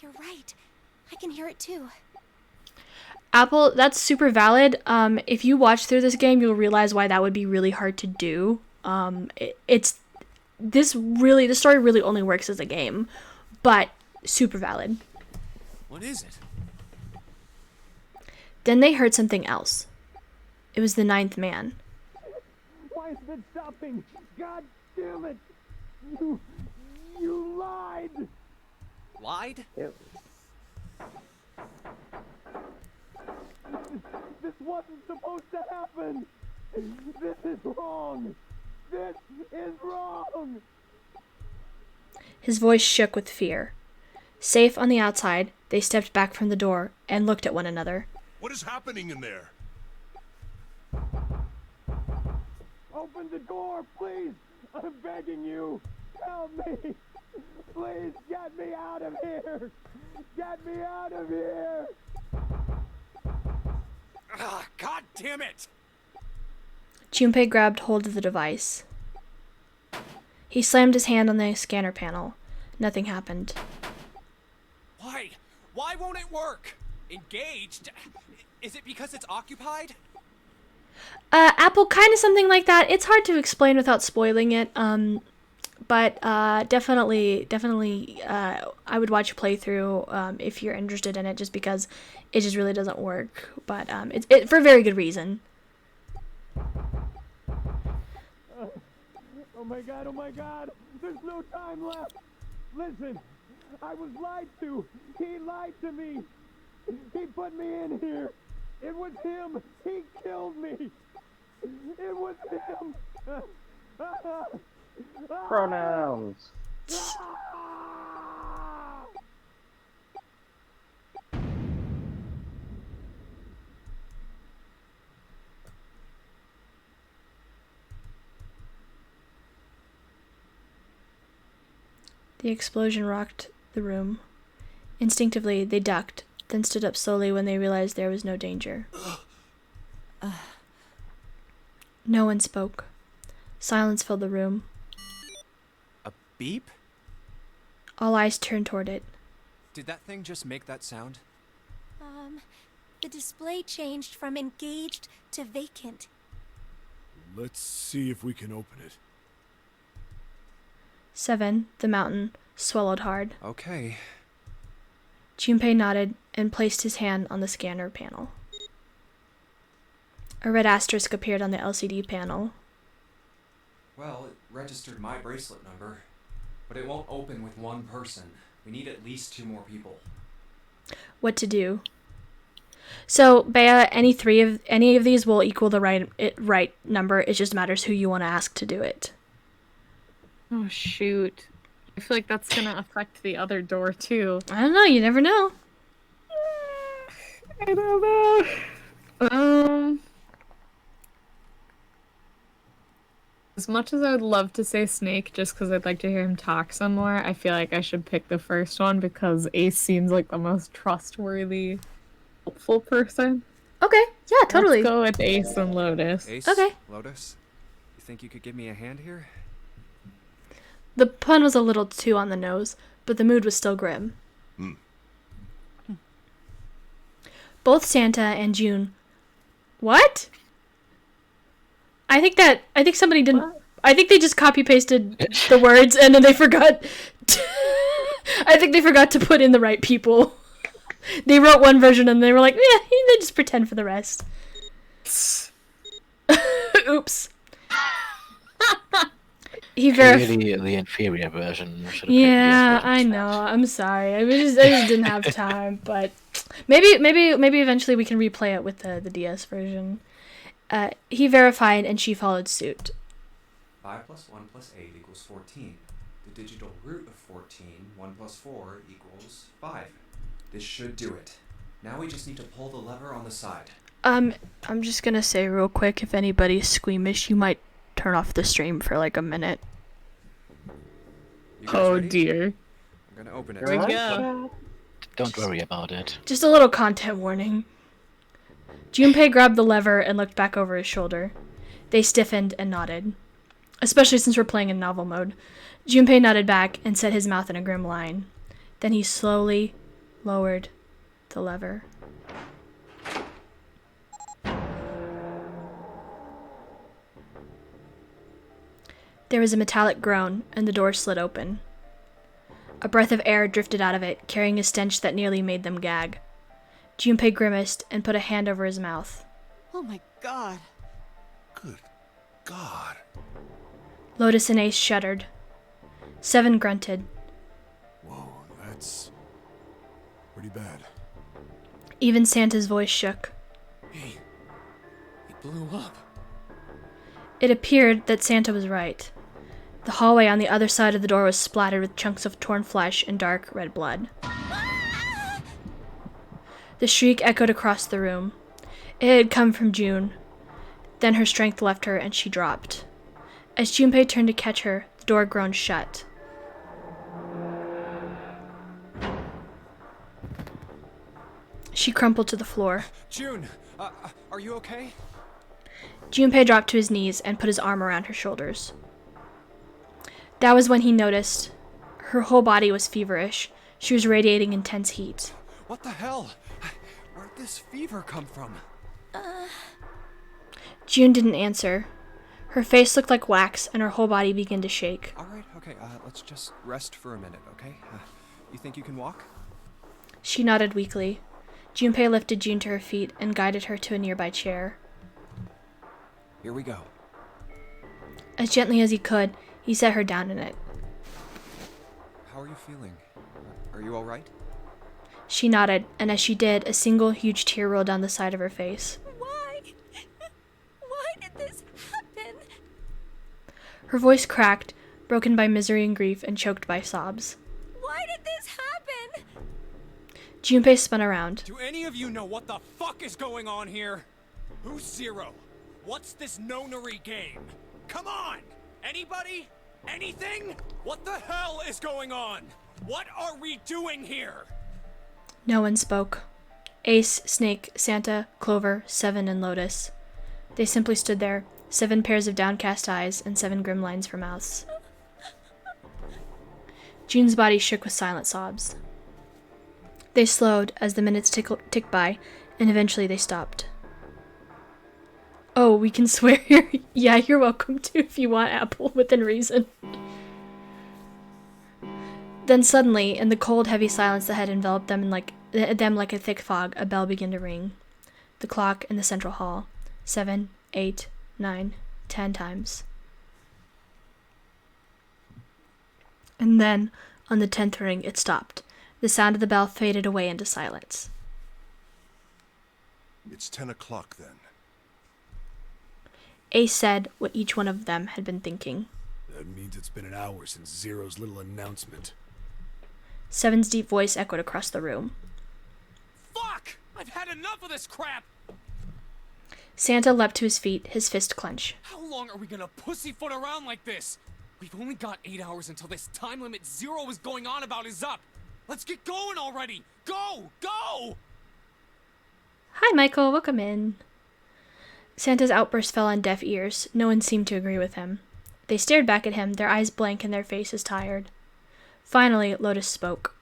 You're right. I can hear it too. Apple, that's super valid. If you watch through this game, you'll realize why that would be really hard to do. The story really only works as a game, but super valid. What is it? Then they heard something else. It was the ninth man. Why is it stopping? God damn it! You lied! Lied? This wasn't supposed to happen! This is wrong! This is wrong! His voice shook with fear. Safe on the outside, they stepped back from the door and looked at one another. What is happening in there? Open the door, please! I'm begging you! Help me! Please get me out of here! Get me out of here! Ah, God damn it! Junpei grabbed hold of the device. He slammed his hand on the scanner panel. Nothing happened. Why? Why won't it work? Engaged? Is it because it's occupied? Apple, kind of something like that. It's hard to explain without spoiling it. But definitely, I would watch a playthrough if you're interested in it, just because it just really doesn't work. But it's for a very good reason. Oh my god, there's no time left! Listen, I was lied to! He lied to me! He put me in here! It was him! He killed me! It was him! Pronouns. The explosion rocked the room. Instinctively, they ducked, then stood up slowly when they realized there was no danger. No one spoke. Silence filled the room. A beep? All eyes turned toward it. Did that thing just make that sound? The display changed from engaged to vacant. Let's see if we can open it. 7, the mountain, swallowed hard. Okay. Junpei nodded and placed his hand on the scanner panel. A red asterisk appeared on the LCD panel. Well, it registered my bracelet number, but it won't open with one person. We need at least 2 more people. What to do? So, Bea, any of these will equal the right number. It just matters who you want to ask to do it. Oh shoot. I feel like that's gonna affect the other door too. I don't know, you never know. I don't know. As much as I would love to say Snake just because I'd like to hear him talk some more, I feel like I should pick the first one because Ace seems like the most trustworthy, helpful person. Okay, yeah, totally. Let's go with Ace and Lotus. Ace? Okay. Lotus? You think you could give me a hand here? The pun was a little too on the nose, but the mood was still grim. Both Santa and June. What? I think somebody didn't. What? I think they just copy pasted the words and then they forgot. I think they forgot to put in the right people. They wrote one version and they were like, yeah, they just pretend for the rest. Oops. He Clearly, the inferior version should have Yeah, I know. I'm sorry. I just didn't have time, but maybe eventually we can replay it with the DS version. He verified and she followed suit. 5 plus 1 plus 8 equals 14. The digital root of 14, 1 plus 4 equals 5. This should do it. Now we just need to pull the lever on the side. I'm just gonna say real quick, if anybody's squeamish, you might turn off the stream for like a minute. You guys Oh ready? dear. I'm gonna open it. Here we go. Don't worry about it. Just a little content warning. Junpei grabbed the lever and looked back over his shoulder. They stiffened and nodded. Especially since we're playing in novel mode. Junpei nodded back and set his mouth in a grim line. Then he slowly lowered the lever. There was a metallic groan, and the door slid open. A breath of air drifted out of it, carrying a stench that nearly made them gag. Junpei grimaced and put a hand over his mouth. Oh my god. Good God. Lotus and Ace shuddered. Seven grunted. Whoa, that's pretty bad. Even Santa's voice shook. He blew up. It appeared that Santa was right. The hallway on the other side of the door was splattered with chunks of torn flesh and dark red blood. The shriek echoed across the room. It had come from June. Then her strength left her and she dropped. As Junpei turned to catch her, the door groaned shut. She crumpled to the floor. June, are you okay? Junpei dropped to his knees and put his arm around her shoulders. That was when he noticed. Her whole body was feverish. She was radiating intense heat. What the hell? Where'd this fever come from? June didn't answer. Her face looked like wax and her whole body began to shake. Alright, okay, let's just rest for a minute, okay? You think you can walk? She nodded weakly. Junpei lifted June to her feet and guided her to a nearby chair. Here we go. As gently as he could, he set her down in it. How are you feeling? Are you alright? She nodded, and as she did, a single huge tear rolled down the side of her face. Why? Why did this happen? Her voice cracked, broken by misery and grief and choked by sobs. Why did this happen? Junpei spun around. Do any of you know what the fuck is going on here? Who's Zero? What's this nonary game? Come on! Anybody? Anything? What the hell is going on? What are we doing here? No one spoke. Ace, Snake, Santa, Clover, Seven, and Lotus. They simply stood there, 7 pairs of downcast eyes and 7 grim lines for mouths. June's body shook with silent sobs. They slowed as the minutes ticked by, and eventually they stopped. Oh, we can swear here? Yeah, you're welcome to if you want, Apple, within reason. Then suddenly, in the cold, heavy silence that had enveloped them like a thick fog, a bell began to ring. The clock in the central hall. 7, 8, 9, 10 times. And then, on the 10th ring, it stopped. The sound of the bell faded away into silence. It's 10 o'clock then. Ace said what each one of them had been thinking. That means it's been an hour since Zero's little announcement. Seven's deep voice echoed across the room. Fuck! I've had enough of this crap! Santa leapt to his feet, his fist clenched. How long are we gonna pussyfoot around like this? We've only got 8 hours until this time limit Zero is going on about is up. Let's get going already! Go! Go! Hi, Michael. Welcome in. Santa's outburst fell on deaf ears. No one seemed to agree with him. They stared back at him, their eyes blank and their faces tired. Finally, Lotus spoke.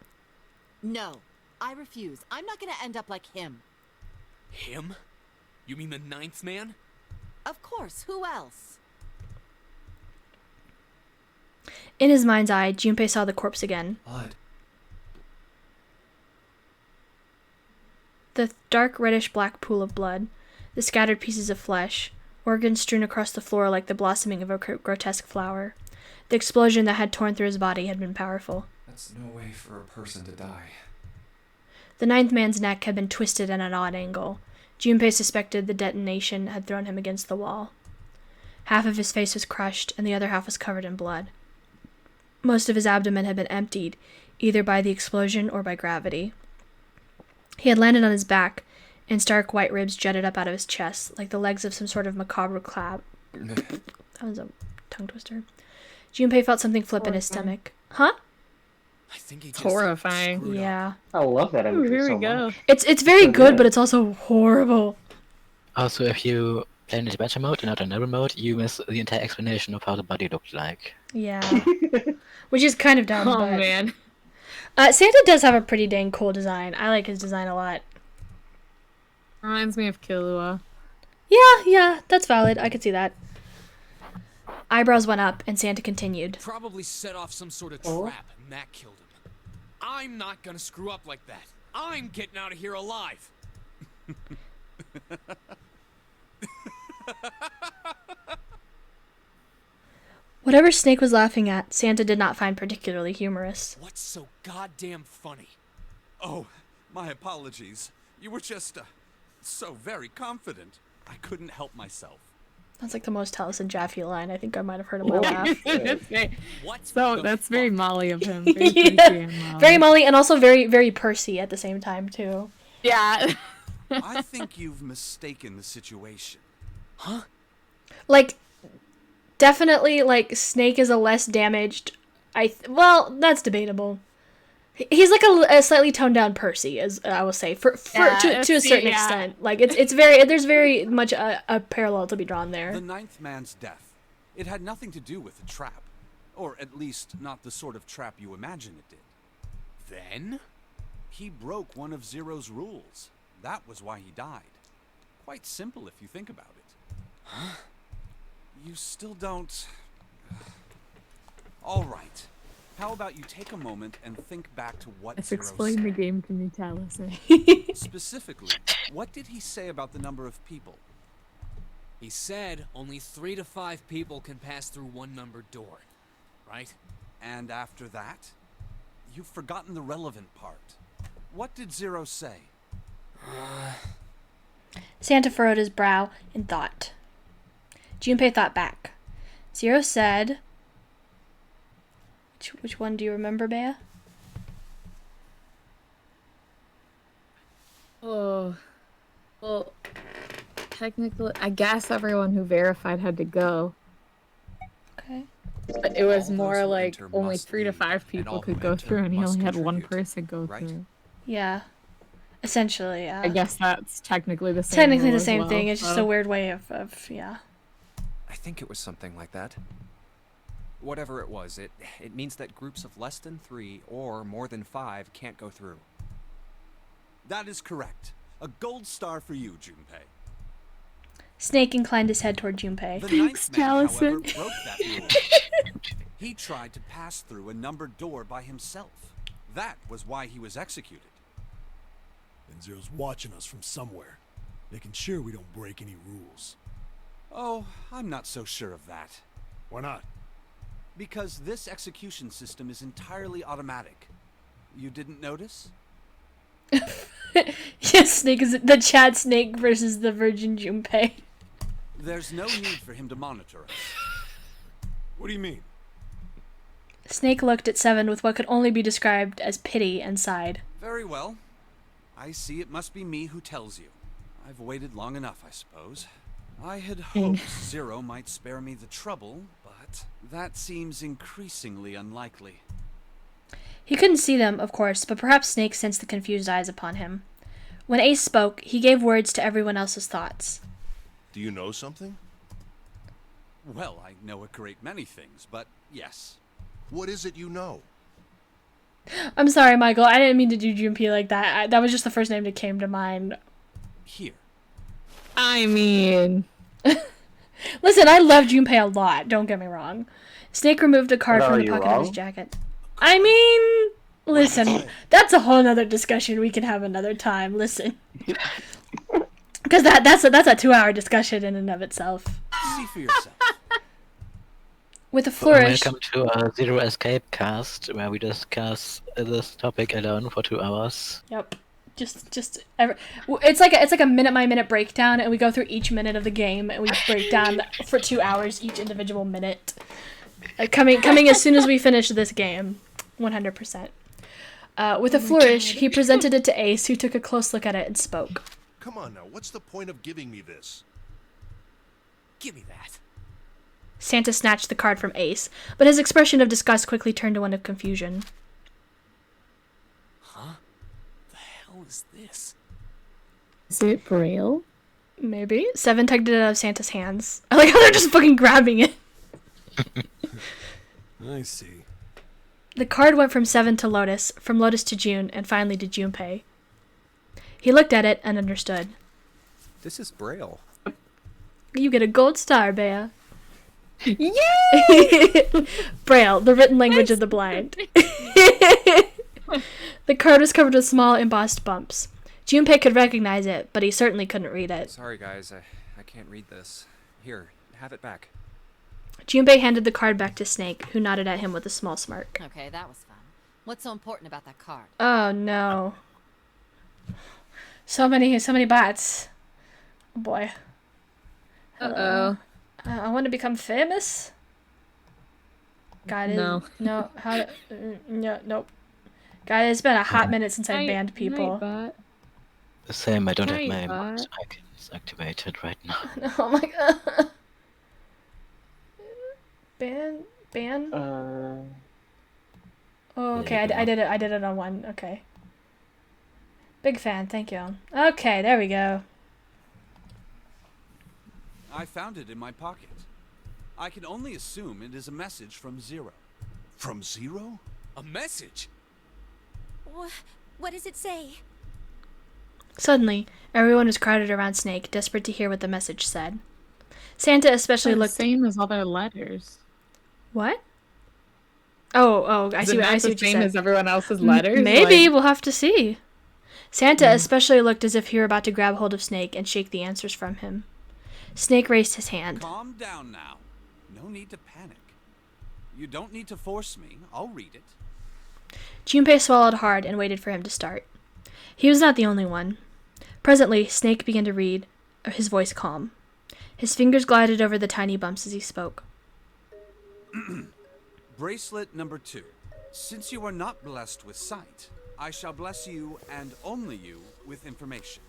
No, I refuse. I'm not gonna end up like him. Him? You mean the 9th man? Of course, who else? In his mind's eye, Junpei saw the corpse again. Blood. The dark reddish-black pool of blood, the scattered pieces of flesh, organs strewn across the floor like the blossoming of a grotesque flower. The explosion that had torn through his body had been powerful. That's no way for a person to die. The ninth man's neck had been twisted at an odd angle. Junpei suspected the detonation had thrown him against the wall. Half of his face was crushed, and the other half was covered in blood. Most of his abdomen had been emptied, either by the explosion or by gravity. He had landed on his back, and stark white ribs jutted up out of his chest, like the legs of some sort of macabre crab. That was a tongue twister. Junpei felt something flip in his stomach. Huh? I think he just Horrifying. Yeah. I love that imagery here we so go. much. It's very So good, good. but it's also horrible. Also, if you play in adventure mode and not in normal mode, you miss the entire explanation of how the body looked like. Yeah. Which is kind of dumb, Oh but... man. Santa does have a pretty dang cool design. I like his design a lot. Reminds me of Killua. Yeah, that's valid. I could see that. Eyebrows went up, and Santa continued. Probably set off some sort of trap, and that killed him. I'm not gonna screw up like that. I'm getting out of here alive. Whatever Snake was laughing at, Santa did not find particularly humorous. What's so goddamn funny? Oh, my apologies. You were just, so very confident. I couldn't help myself. That's like the most Taliesin Jaffe line I think I might have heard in my life. That's very Molly of him. Very Yeah. Percy and Molly. Very Molly, and also very, very Percy at the same time, too. Yeah. I think you've mistaken the situation. Huh? Like, definitely, like, Snake is a less damaged... well, that's debatable. He's like a slightly toned down Percy, as I will say, to a certain extent. Like there's very much a parallel to be drawn there. The ninth man's death. It had nothing to do with a trap. Or at least not the sort of trap you imagine it did. Then? He broke one of Zero's rules. That was why he died. Quite simple if you think about it. Huh? You still don't... All right. How about you take a moment and think back to what Let's Zero explain said? the game to me, Taliesin. Specifically, what did he say about the number of people? He said only 3 to 5 people can pass through one numbered door, right? And after that? You've forgotten the relevant part. What did Zero say? Santa furrowed his brow in thought. Junpei thought back. Zero said... Which one do you remember, Bea? Oh. Well, technically, I guess everyone who verified had to go. Okay. But it was All more those who like enter only must 3 to leave, 5 and people all could who go enter through, and he must only had one contribute, person go right? through. Yeah. Essentially, yeah. I guess that's technically the same. Technically rule the as same well, thing. It's just so- a weird way of yeah. I think it was something like that. Whatever it was, it means that groups of less than 3 or more than 5 can't go through. That is correct. A gold star for you, Junpei. Snake inclined his head toward Junpei. The ninth man, however, broke that rule. He tried to pass through a numbered door by himself. That was why he was executed. And Zero's watching us from somewhere, making sure we don't break any rules. Oh, I'm not so sure of that. Why not? Because this execution system is entirely automatic. You didn't notice? Yes, Snake is the Chad Snake versus the Virgin Junpei. There's no need for him to monitor us. What do you mean? Snake looked at Seven with what could only be described as pity and sighed. Very well. I see it must be me who tells you. I've waited long enough, I suppose. I had hoped Zero might spare me the trouble, but that seems increasingly unlikely. He couldn't see them, of course, but perhaps Snake sensed the confused eyes upon him. When Ace spoke, he gave words to everyone else's thoughts. Do you know something? Well, I know a great many things, but yes. What is it you know? I'm sorry, Michael. I didn't mean to do Junpei like that. That was just the first name that came to mind. Here. I mean... Listen, I love Junpei a lot. Don't get me wrong. Snake removed a card But from are the you pocket of his wrong? jacket. I mean... Listen, that's a whole nother discussion we can have another time. Listen. Because that's a 2-hour discussion in and of itself. See for yourself. With a flourish. Welcome to our Zero Escape cast, where we discuss this topic alone for 2 hours. Yep. It's like a minute by minute breakdown, and we go through each minute of the game, and we break down for 2 hours each individual minute. Coming as soon as we finish this game, 100%. With a flourish, he presented it to Ace, who took a close look at it and spoke. Come on now, what's the point of giving me this? Give me that. Santa snatched the card from Ace, but his expression of disgust quickly turned to one of confusion. Huh? The hell is this? Is it Braille? Maybe. Seven tugged it out of Santa's hands. I like how they're just fucking grabbing it. I see. The card went from Seven to Lotus, from Lotus to June, and finally to Junpei. He looked at it and understood. This is Braille. You get a gold star, Bea. Yay! Braille, the written language of the blind. The card was covered with small embossed bumps. Junpei could recognize it, but he certainly couldn't read it. Sorry guys, I can't read this. Here, have it back. Junpei handed the card back to Snake, who nodded at him with a small smirk. Okay, that was fun. What's so important about that card? Oh no. So many bots. Oh boy. Uh-oh. I want to become famous. God, No. No, how? No, nope. God, it's been a hot minute since I banned people. The same, I don't have Right, my bot. icons activated right now. Oh my god. Ban? Oh, okay, I did it on one. Okay. Big fan, thank you. Okay, there we go. I found it in my pocket. I can only assume it is a message from Zero. From Zero? A message? What does it say? Suddenly, everyone was crowded around Snake, desperate to hear what the message said. Santa especially It's the looked... same as other letters. What? Oh, I see what you same said. as everyone else's letters? Maybe, Like- we'll have to see. Santa especially looked as if he were about to grab hold of Snake and shake the answers from him. Snake raised his hand. Calm down now. No need to panic. You don't need to force me. I'll read it. Junpei swallowed hard and waited for him to start. He was not the only one. Presently, Snake began to read, his voice calm. His fingers glided over the tiny bumps as he spoke. Bracelet number 2. Since you are not blessed with sight, I shall bless you, and only you, with information.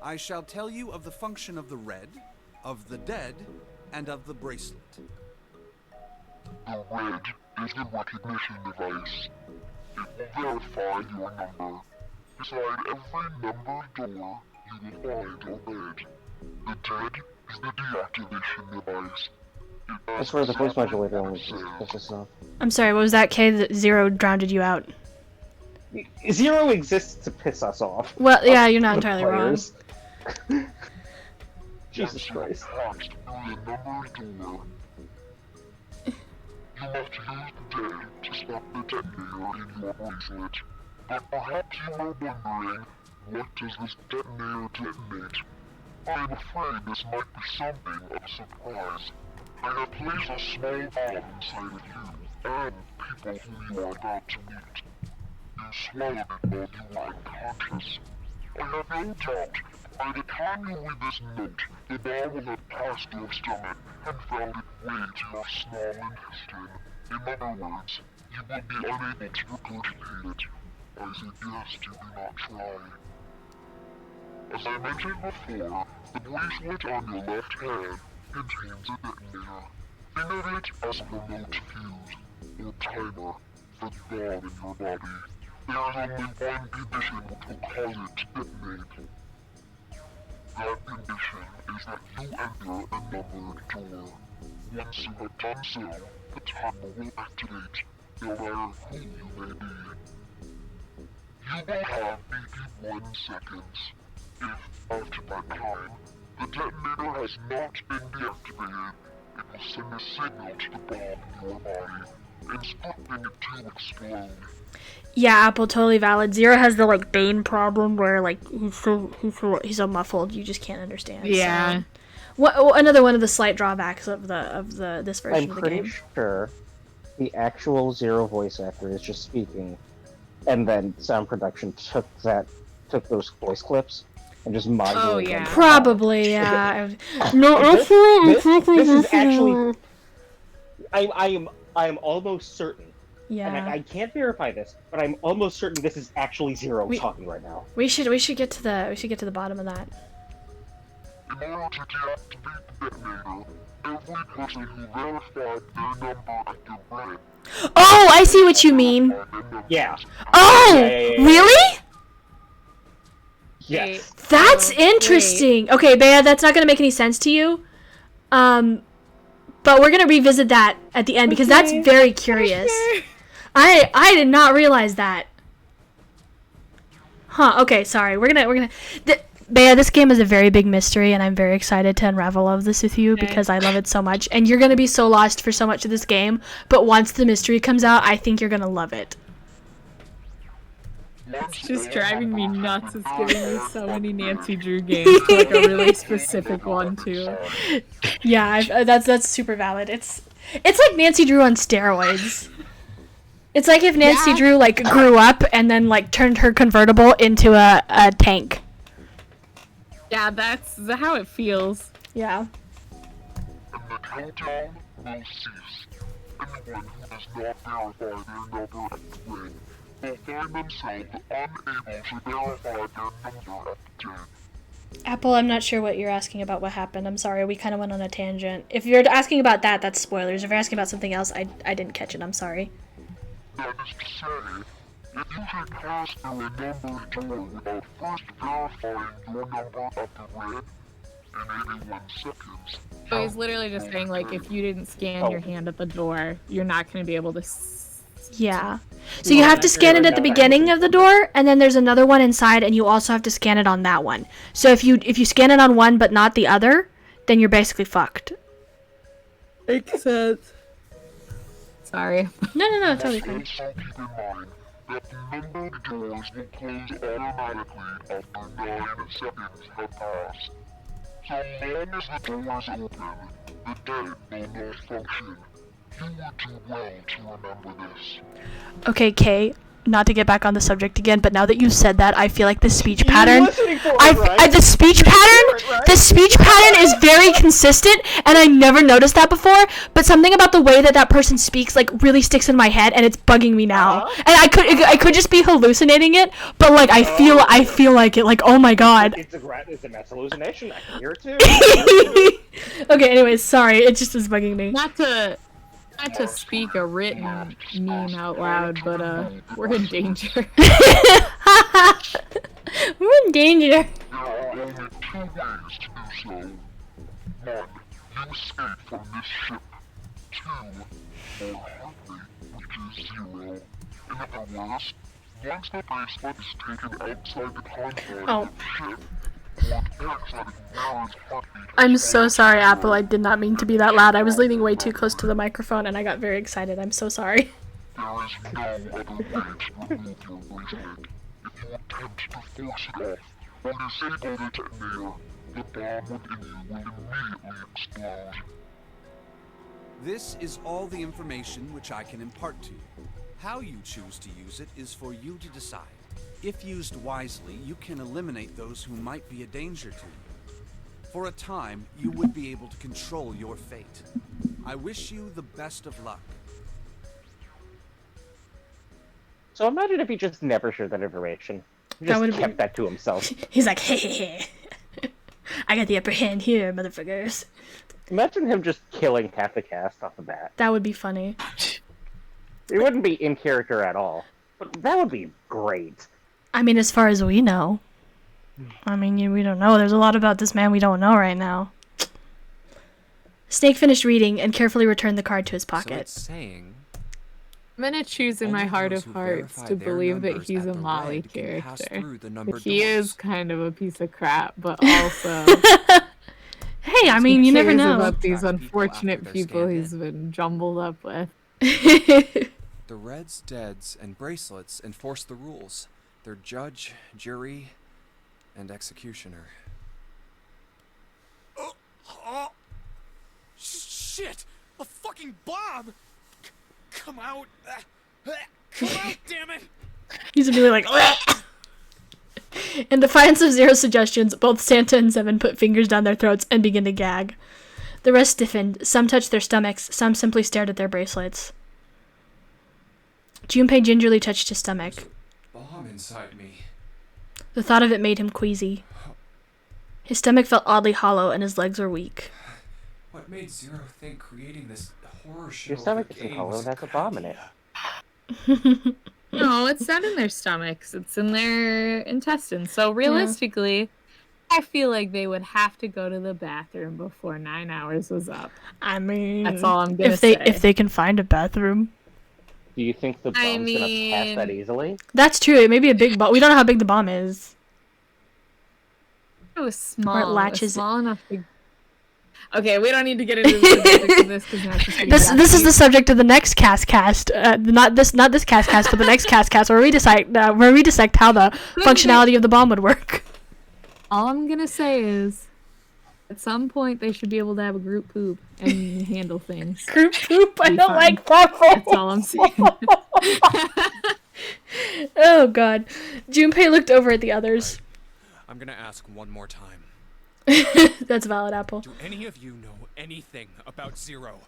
I shall tell you of the function of the red, of the dead, and of the bracelet. The red is the recognition device. It will verify your number. Beside every numbered door, you will find your bed. The dead is the deactivation device. That's where the voice modulator only does this stuff. I'm sorry, what was that, Kay? That Zero drowned you out. Zero exists to piss us off. Well, yeah, you're not The entirely players. wrong. Jesus Christ. Passed through the numbered door. You must use the dead to stop the detonator in your bracelet. But perhaps you are wondering, what does this detonator detonate? I am afraid this might be something of a surprise. I have placed a small bomb inside of you, and people whom you are about to meet. You swallowed it while you were unconscious. I have no doubt, by the time you read this note, the bomb will have passed your stomach and found its way to your small intestine. In other words, you will be unable to regurgitate it. I suggest you do not try. As I mentioned before, the bracelet on your left hand contains a detonator. Think of it as a remote fuse, or timer, for the bomb in your body. There is only one condition which will cause it to detonate. That condition is that you enter a numbered door. Once you have done so, the timer will activate, no matter who you may be. You will have 81 seconds. If, after that time, the detonator has not been deactivated, it will send a signal to the bomb in your body, instructing it to explode. Yeah, Apple, totally valid. Zero has the Bane problem where he's so muffled you just can't understand. Yeah. So. Another one of the slight drawbacks of this version I'm of the pretty game. sure the actual Zero voice actor is just speaking, and then sound production took those voice clips and just modulated them. Probably, yeah. This is actually. I am almost certain. Yeah. And I can't verify this, but I'm almost certain this is actually Zero talking right now. We should get to the bottom of that. In order to deactivate the detonator, every person who verified their number at the red. Oh, I see what you mean. Yeah. Oh, Yeah. really? Yes. That's interesting. Okay, Bea, that's not gonna make any sense to you. But we're gonna revisit that at the end because that's very curious. I did not realize that. Huh, okay, sorry. We're gonna Bea, this game is a very big mystery and I'm very excited to unravel all of this with you because I love it so much. And you're gonna be so lost for so much of this game, but once the mystery comes out, I think you're gonna love it. It's just driving me nuts. It's giving me so many Nancy Drew games, like a really specific one too. Yeah, that's super valid. It's like Nancy Drew on steroids. It's like if Nancy Drew like grew up and then like turned her convertible into a tank. Yeah, that's how it feels. Yeah. And the countdown will cease. Anyone who does not verify their number at the red will find themselves unable to verify their number at the 10. Apple, I'm not sure what you're asking about what happened. I'm sorry, we kind of went on a tangent. If you're asking about that, that's spoilers. If you're asking about something else, I didn't catch it. I'm sorry. That is to say, if you had passed through a numbered door without first verifying your number at the red in 81 seconds. So he's literally just saying, like, if you didn't scan your hand at the door, you're not going to be able to... Yeah. So you have to scan it at the beginning of the door, and then there's another one inside, and you also have to scan it on that one. So if you scan it on one but not the other, then you're basically fucked. Makes sense. Sorry. No, totally fine. Also keep in mind that the numbered doors will close automatically after 9 seconds have passed. So long as the door is open, the dead will not function. You would do well to remember this. Okay, Kay, not to get back on the subject again, but now that you said that, I feel like the speech pattern... The speech pattern is very consistent, and I never noticed that before, but something about the way that person speaks, like, really sticks in my head, and it's bugging me now. And I could just be hallucinating it, but, like, I feel like it, like, oh my god. It's a mass hallucination. I can hear it too. Okay, anyways, sorry, it just is bugging me. Not to speak a written meme out loud, but we're in danger. We're in danger. There are only 2 ways to do so. 1. You escape from this ship. 2. Or Hartley, which is 0. In other words, once the bracelet is taken outside the confines of the ship, I'm so sorry, Apple. I did not mean to be that loud. I was leaning way too close to the microphone and I got very excited. I'm so sorry. There is no other way to remove your bracelet. If you attempt to force it off or disable the detonator, the bomb within you will immediately explode. This is all the information which I can impart to you. How you choose to use it is for you to decide. If used wisely, you can eliminate those who might be a danger to you. For a time, you would be able to control your fate. I wish you the best of luck. So imagine if he just never shared that information. He just kept that to himself. He's like, hey, I got the upper hand here, motherfuckers. Imagine him just killing half the cast off the bat. That would be funny. It wouldn't be in character at all, but that would be great. I mean, as far as we know. I mean, we don't know. There's a lot about this man we don't know right now. Snake finished reading and carefully returned the card to his pocket. So it's saying... I'm gonna choose in my heart of hearts to believe that he's a Molly character. He is kind of a piece of crap, but also... Hey, I mean, you never know. About these unfortunate people he's been jumbled up with. The Reds, Deads, and Bracelets enforce the rules. They're judge, jury, and executioner. Oh! Shit! A fucking bomb! Come out! Come out, damn it! He's really like. In defiance of Zero's suggestions, both Santa and Seven put fingers down their throats and began to gag. The rest stiffened. Some touched their stomachs. Some simply stared at their bracelets. Junpei gingerly touched his stomach. Bomb inside me. The thought of it made him queasy. His stomach felt oddly hollow and his legs were weak. What made Zero think creating this horror show? Your stomach isn't hollow, that's a bomb in it. No, it's not in their stomachs. It's in their intestines. So realistically, I feel like they would have to go to the bathroom before 9 hours was up. I mean, that's all I'm gonna say. If they can find a bathroom. Do you think the bomb's gonna pass that easily? That's true. It may be a big bomb. We don't know how big the bomb is. It was small. Or it latches. Small enough to... Okay, we don't need to get into the specifics of this because this is the subject of the next cast. Not this cast, but the next cast where we dissect how the functionality of the bomb would work. All I'm gonna say is, at some point they should be able to have a group poop and handle things. Group poop? I don't like that. That's all I'm saying. Oh god. Junpei looked over at the others. I'm gonna ask one more time. That's valid, Apple. Do any of you know anything about Zero?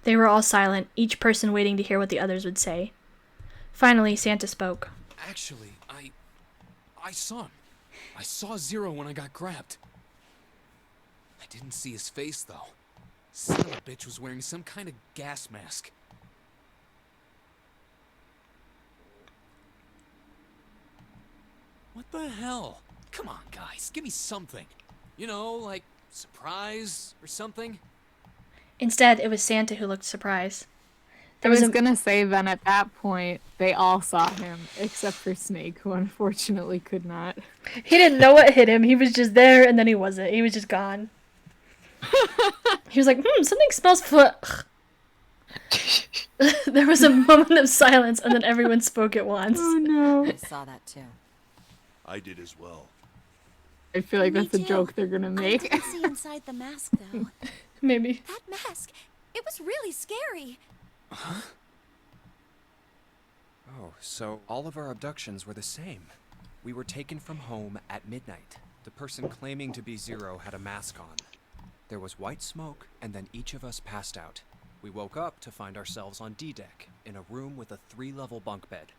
They were all silent, each person waiting to hear what the others would say. Finally, Santa spoke. Actually, I saw him. I saw Zero when I got grabbed. I didn't see his face, though. Son of a bitch was wearing some kind of gas mask. What the hell? Come on, guys, give me something. You know, like surprise or something? Instead, it was Santa who looked surprised. I was gonna say then at that point, they all saw him, except for Snake, who unfortunately could not. He didn't know what hit him. He was just there, and then he wasn't. He was just gone. He was like, something smells There was a moment of silence, and then everyone spoke at once. Oh no. I saw that too. I did as well. I feel like Me that's a too. joke they're gonna I make. didn't see inside the mask, though. Maybe. That mask, it was really scary. Huh? Oh, so all of our abductions were the same. We were taken from home at midnight. The person claiming to be Zero had a mask on. There was white smoke, and then each of us passed out. We woke up to find ourselves on D-Deck, in a room with a 3-level bunk bed.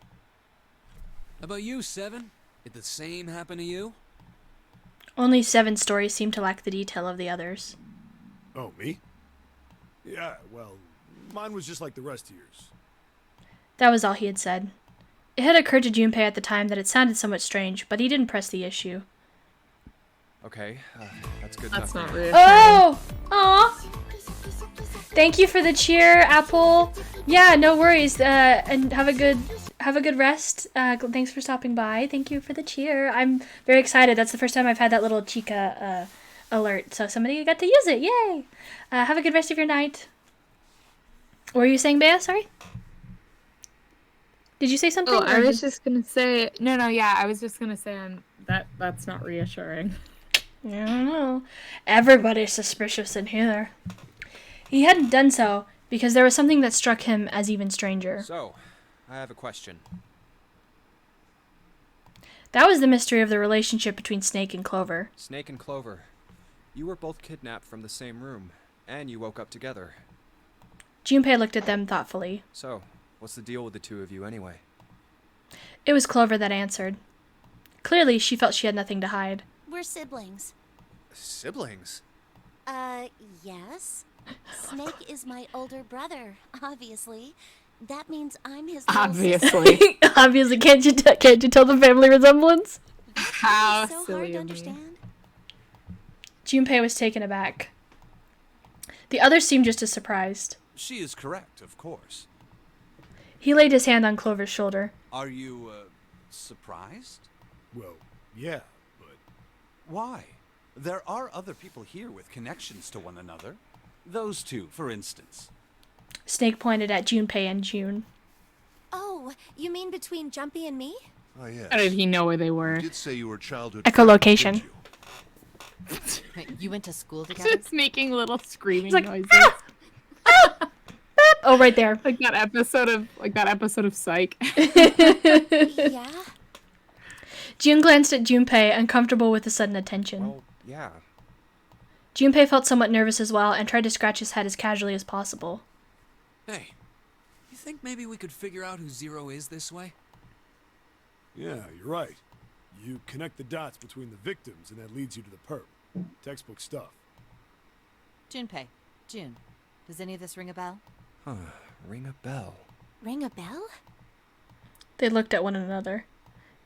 How about you, Seven? Did the same happen to you? Only Seven's story seemed to lack the detail of the others. Oh, me? Yeah, well, mine was just like the rest of yours. That was all he had said. It had occurred to Junpei at the time that it sounded somewhat strange, but he didn't press the issue. Okay, that's good That's enough. not rude. Oh! Aw! Thank you for the cheer, Apple. Yeah, no worries. And have a good rest. Thanks for stopping by. Thank you for the cheer. I'm very excited. That's the first time I've had that little Chica alert, so somebody got to use it. Yay! Have a good rest of your night. What were you saying, Bea? Sorry? Did you say something? Oh, I or was did- just gonna say I was just gonna say that's not reassuring. I don't know. Everybody's suspicious in here. He hadn't done so because there was something that struck him as even stranger. So, I have a question. That was the mystery of the relationship between Snake and Clover. Snake and Clover, you were both kidnapped from the same room, and you woke up together. Junpei looked at them thoughtfully. So, what's the deal with the two of you anyway? It was Clover that answered. Clearly, she felt she had nothing to hide. We're siblings. Siblings? Yes. Snake is my older brother, obviously. That means I'm his Obviously. Obviously, can't you tell the family resemblance? How so silly hard to of me. understand. Junpei was taken aback. The others seemed just as surprised. She is correct, of course. He laid his hand on Clover's shoulder. Are you, surprised? Well, yeah, but... Why? There are other people here with connections to one another. Those two, for instance. Snake pointed at Junpei and June. Oh, Oh, you mean between Jumpy and me? Oh, yes. How did he know where they were? You did say you were childhood Echolocation. friends, didn't Wait, you went to school together? Just making little screaming like, noises. Oh, right there. Like that episode of Psych. Yeah? June glanced at Junpei, uncomfortable with the sudden attention. Well, yeah. Junpei felt somewhat nervous as well and tried to scratch his head as casually as possible. Hey, you think maybe we could figure out who Zero is this way? Yeah, you're right. You connect the dots between the victims, and that leads you to the perp. Textbook stuff. Junpei. June. Does any of this ring a bell? Huh. Ring a bell. Ring a bell? They looked at one another.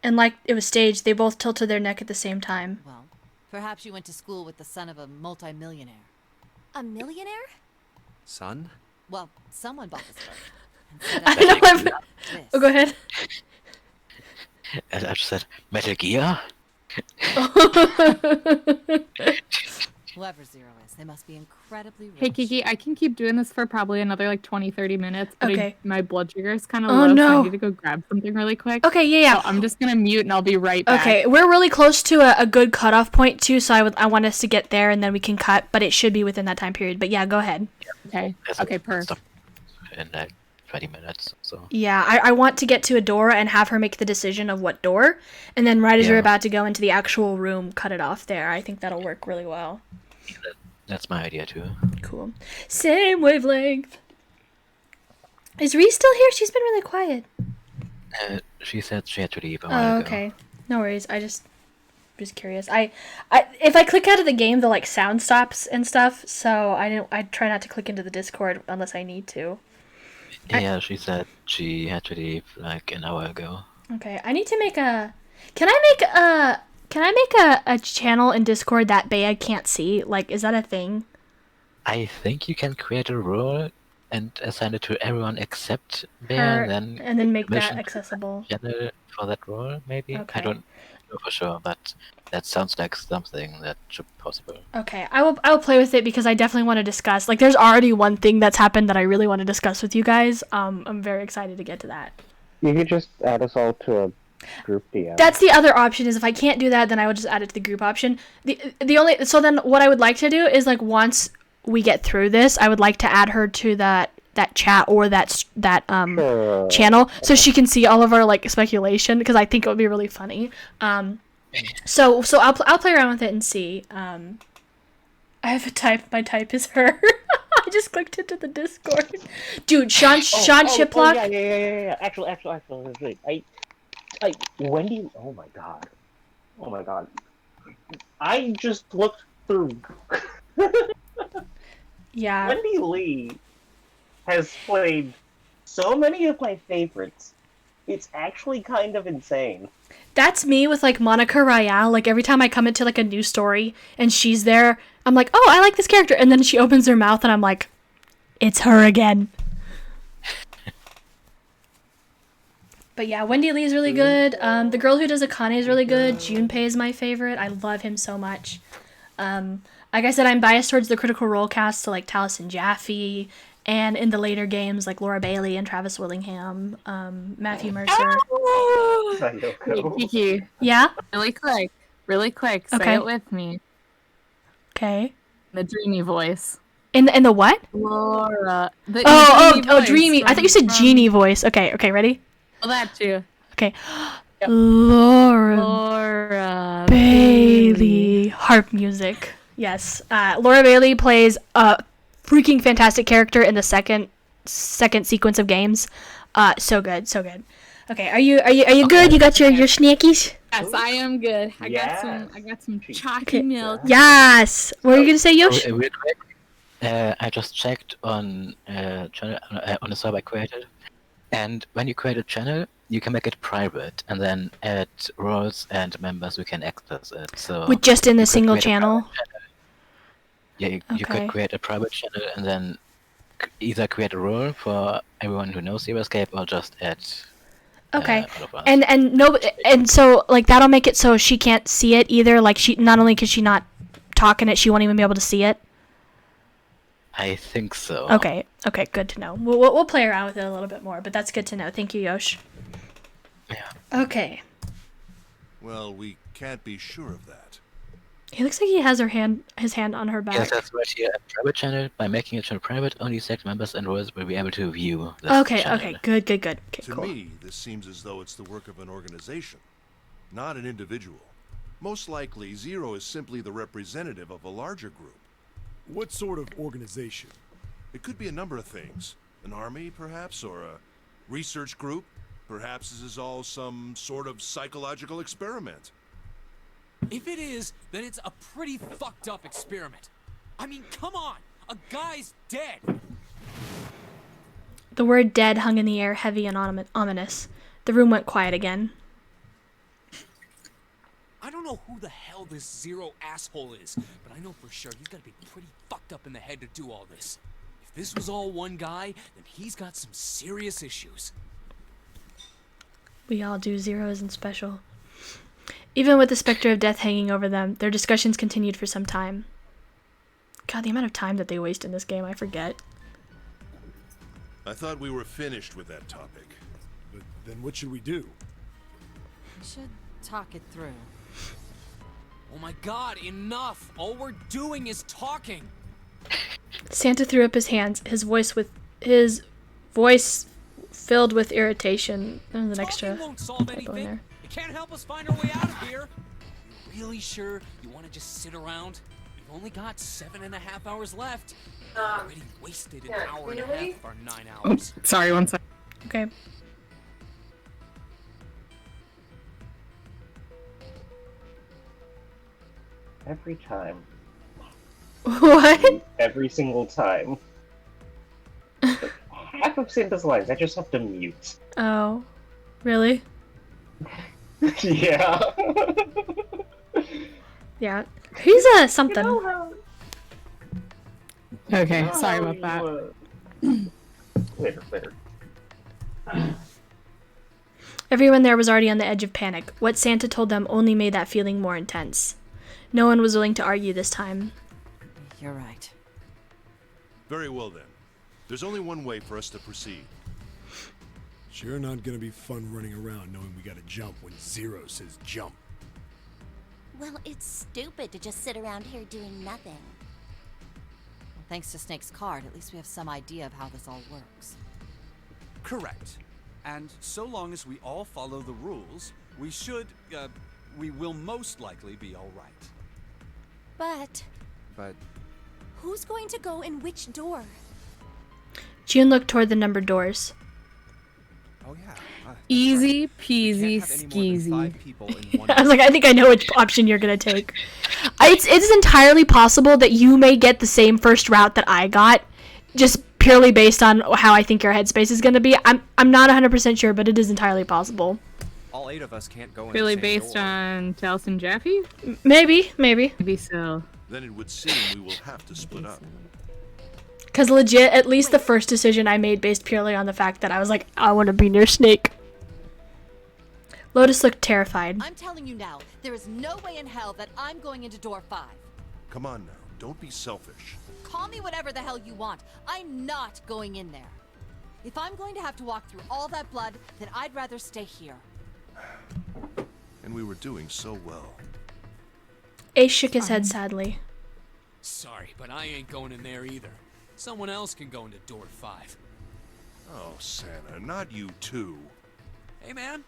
And like it was staged, they both tilted their neck at the same time. Well, perhaps you went to school with the son of a multimillionaire. A millionaire? Son? Well, someone bought this book. I know I'm... Oh, go ahead. As I just said, Metal Gear? Whoever Zero is, they must be incredibly rich. Hey Kiki, I can keep doing this for probably another like 20-30 minutes, but Okay. my blood sugar is kind of Oh, low, so no. I need to go grab something really quick. Okay, yeah. So I'm just gonna mute and I'll be right back. Okay, we're really close to a good cutoff point too, so I want us to get there and then we can cut, but it should be within that time period. But yeah, go ahead. Okay. Okay, perfect. In like 20 minutes, so. Yeah, I want to get to a door and have her make the decision of what door, and then right as you're Yeah. about to go into the actual room, cut it off there. I think that'll work really well. That's my idea too. Cool. Same wavelength. Is Ree still here? She's been really quiet. She said she had to leave a Oh, while ago. okay. No worries. I just curious. I if I click out of the game, the like sound stops and stuff. So I try not to click into the Discord unless I need to. Yeah, she said she had to leave like an hour ago. Okay, I need to make a. Can I make a channel in Discord that Bea can't see? Like, is that a thing? I think you can create a role and assign it to everyone except Bear, Her- and and then make that mission accessible. channel for that role, maybe? Okay. I don't know for sure, but that sounds like something that should be possible. Okay, I will play with it because I definitely want to discuss. Like, there's already one thing that's happened that I really want to discuss with you guys. I'm very excited to get to that. You could just add us all to a group DM. That's the other option. Is if I can't do that, then I would just add it to the group option. The only so then what I would like to do is like once we get through this, I would like to add her to that chat or that channel so she can see all of our like speculation because I think it would be really funny. So I'll play around with it and see. I have a type. My type is her. I just clicked into the Discord. Dude, Sean Chiplock. Yeah. Actually, Wendy. Oh my god. I just looked through. Yeah. Wendy Lee has played so many of my favorites. It's actually kind of insane. That's me with like Monica Royale. Like every time I come into like a new story and she's there, I'm like, oh, I like this character, and then she opens her mouth and I'm like, it's her again. But yeah, Wendy Lee is really good. The girl who does Akane is really good. Junpei is my favorite. I love him so much. Like I said, I'm biased towards the Critical Role cast, so like Taliesin Jaffe, and in the later games like Laura Bailey and Travis Willingham, Matthew Mercer. Hey, Kiki. Yeah? Really quick. Say Okay. it with me. Okay. The dreamy voice. In the what? Laura. The Oh, voice dreamy. I thought you said from- genie voice. Okay, ready? Well, that too. Okay. Laura Laura Bailey. Harp music. Yes. Laura Bailey plays a freaking fantastic character in the second sequence of games. So good. Okay, are you good? You got your snackies? Yes, I am good. I got some chalky milk. Yes. What were you gonna say, Yosh? Real quick, I just checked on channel on the server I created, and when you create a channel, you can make it private and then add roles and members who can access it. So With just in the you could single create a channel? private channel. Yeah, you Okay. could create a private channel and then either create a role for everyone who knows Zero Escape or just add. Okay. all of us. And so like that'll make it so she can't see it either. Like she not only could she not talk in it, she won't even be able to see it. I think so. Okay, good to know. We'll play around with it a little bit more, but that's good to know. Thank you, Yosh. Okay. Well, we can't be sure of that. He looks like he has his hand on her back. Yes, that's right here. A private channel. By making a channel private, only select members and roles will be able to view this Okay, channel. okay, good. Okay, To cool. me, this seems as though it's the work of an organization, not an individual. Most likely, Zero is simply the representative of a larger group. What sort of organization? It could be a number of things. An army, perhaps, or a research group. Perhaps this is all some sort of psychological experiment. If it is, then it's a pretty fucked up experiment. I mean, come on! A guy's dead! The word dead hung in the air, heavy and ominous. The room went quiet again. I don't know who the hell this Zero asshole is, but I know for sure he's gotta be pretty fucked up in the head to do all this. If this was all one guy, then he's got some serious issues. We all do. Zero isn't special. Even with the specter of death hanging over them, their discussions continued for some time. God, the amount of time that they waste in this game, I forget. I thought we were finished with that topic. But then what should we do? We should talk it through. Oh my god, enough! All we're doing is talking! Santa threw up his hands, his voice filled with irritation. There's an extra Won't solve typo in anything. there. It can't help us find our way out of here. You're really sure you want to just sit around? We've only got 7.5 hours left. We've already wasted an hour and a half of our 9 hours. Sorry, one sec. Okay. Every time. What? Every single time. Half of Santa's lines I just have to mute. Oh, really? Yeah. Yeah. He's something. Okay, sorry about that. Later. Everyone there was already on the edge of panic. What Santa told them only made that feeling more intense. No one was willing to argue this time. You're right. Very well then. There's only one way for us to proceed. Sure not gonna be fun running around knowing we gotta jump when Zero says jump. Well, it's stupid to just sit around here doing nothing. Thanks to Snake's card, at least we have some idea of how this all works. Correct. And so long as we all follow the rules, we will most likely be all right. But who's going to go in which door? June looked toward the numbered doors. Oh yeah. Easy peasy skeezy. I was like, I think I know which option you're gonna take. It's entirely possible that you may get the same first route that I got, just purely based on how I think your headspace is gonna be. I'm not 100% sure, but it is entirely possible. All 8 of us can't go in Really the same based door. on Taliesin Jaffe? Maybe. Maybe so. Then it would seem we will have to split up. Because legit, at least the first decision I made based purely on the fact that I was like, I want to be near Snake. Lotus looked terrified. I'm telling you now, there is no way in hell that I'm going into door 5. Come on now, don't be selfish. Call me whatever the hell you want. I'm not going in there. If I'm going to have to walk through all that blood, then I'd rather stay here. And we were doing so well. Ace shook his head sadly. Sorry, but I ain't going in there either. Someone else can go into door 5. Oh, Santa, not you too. Hey man,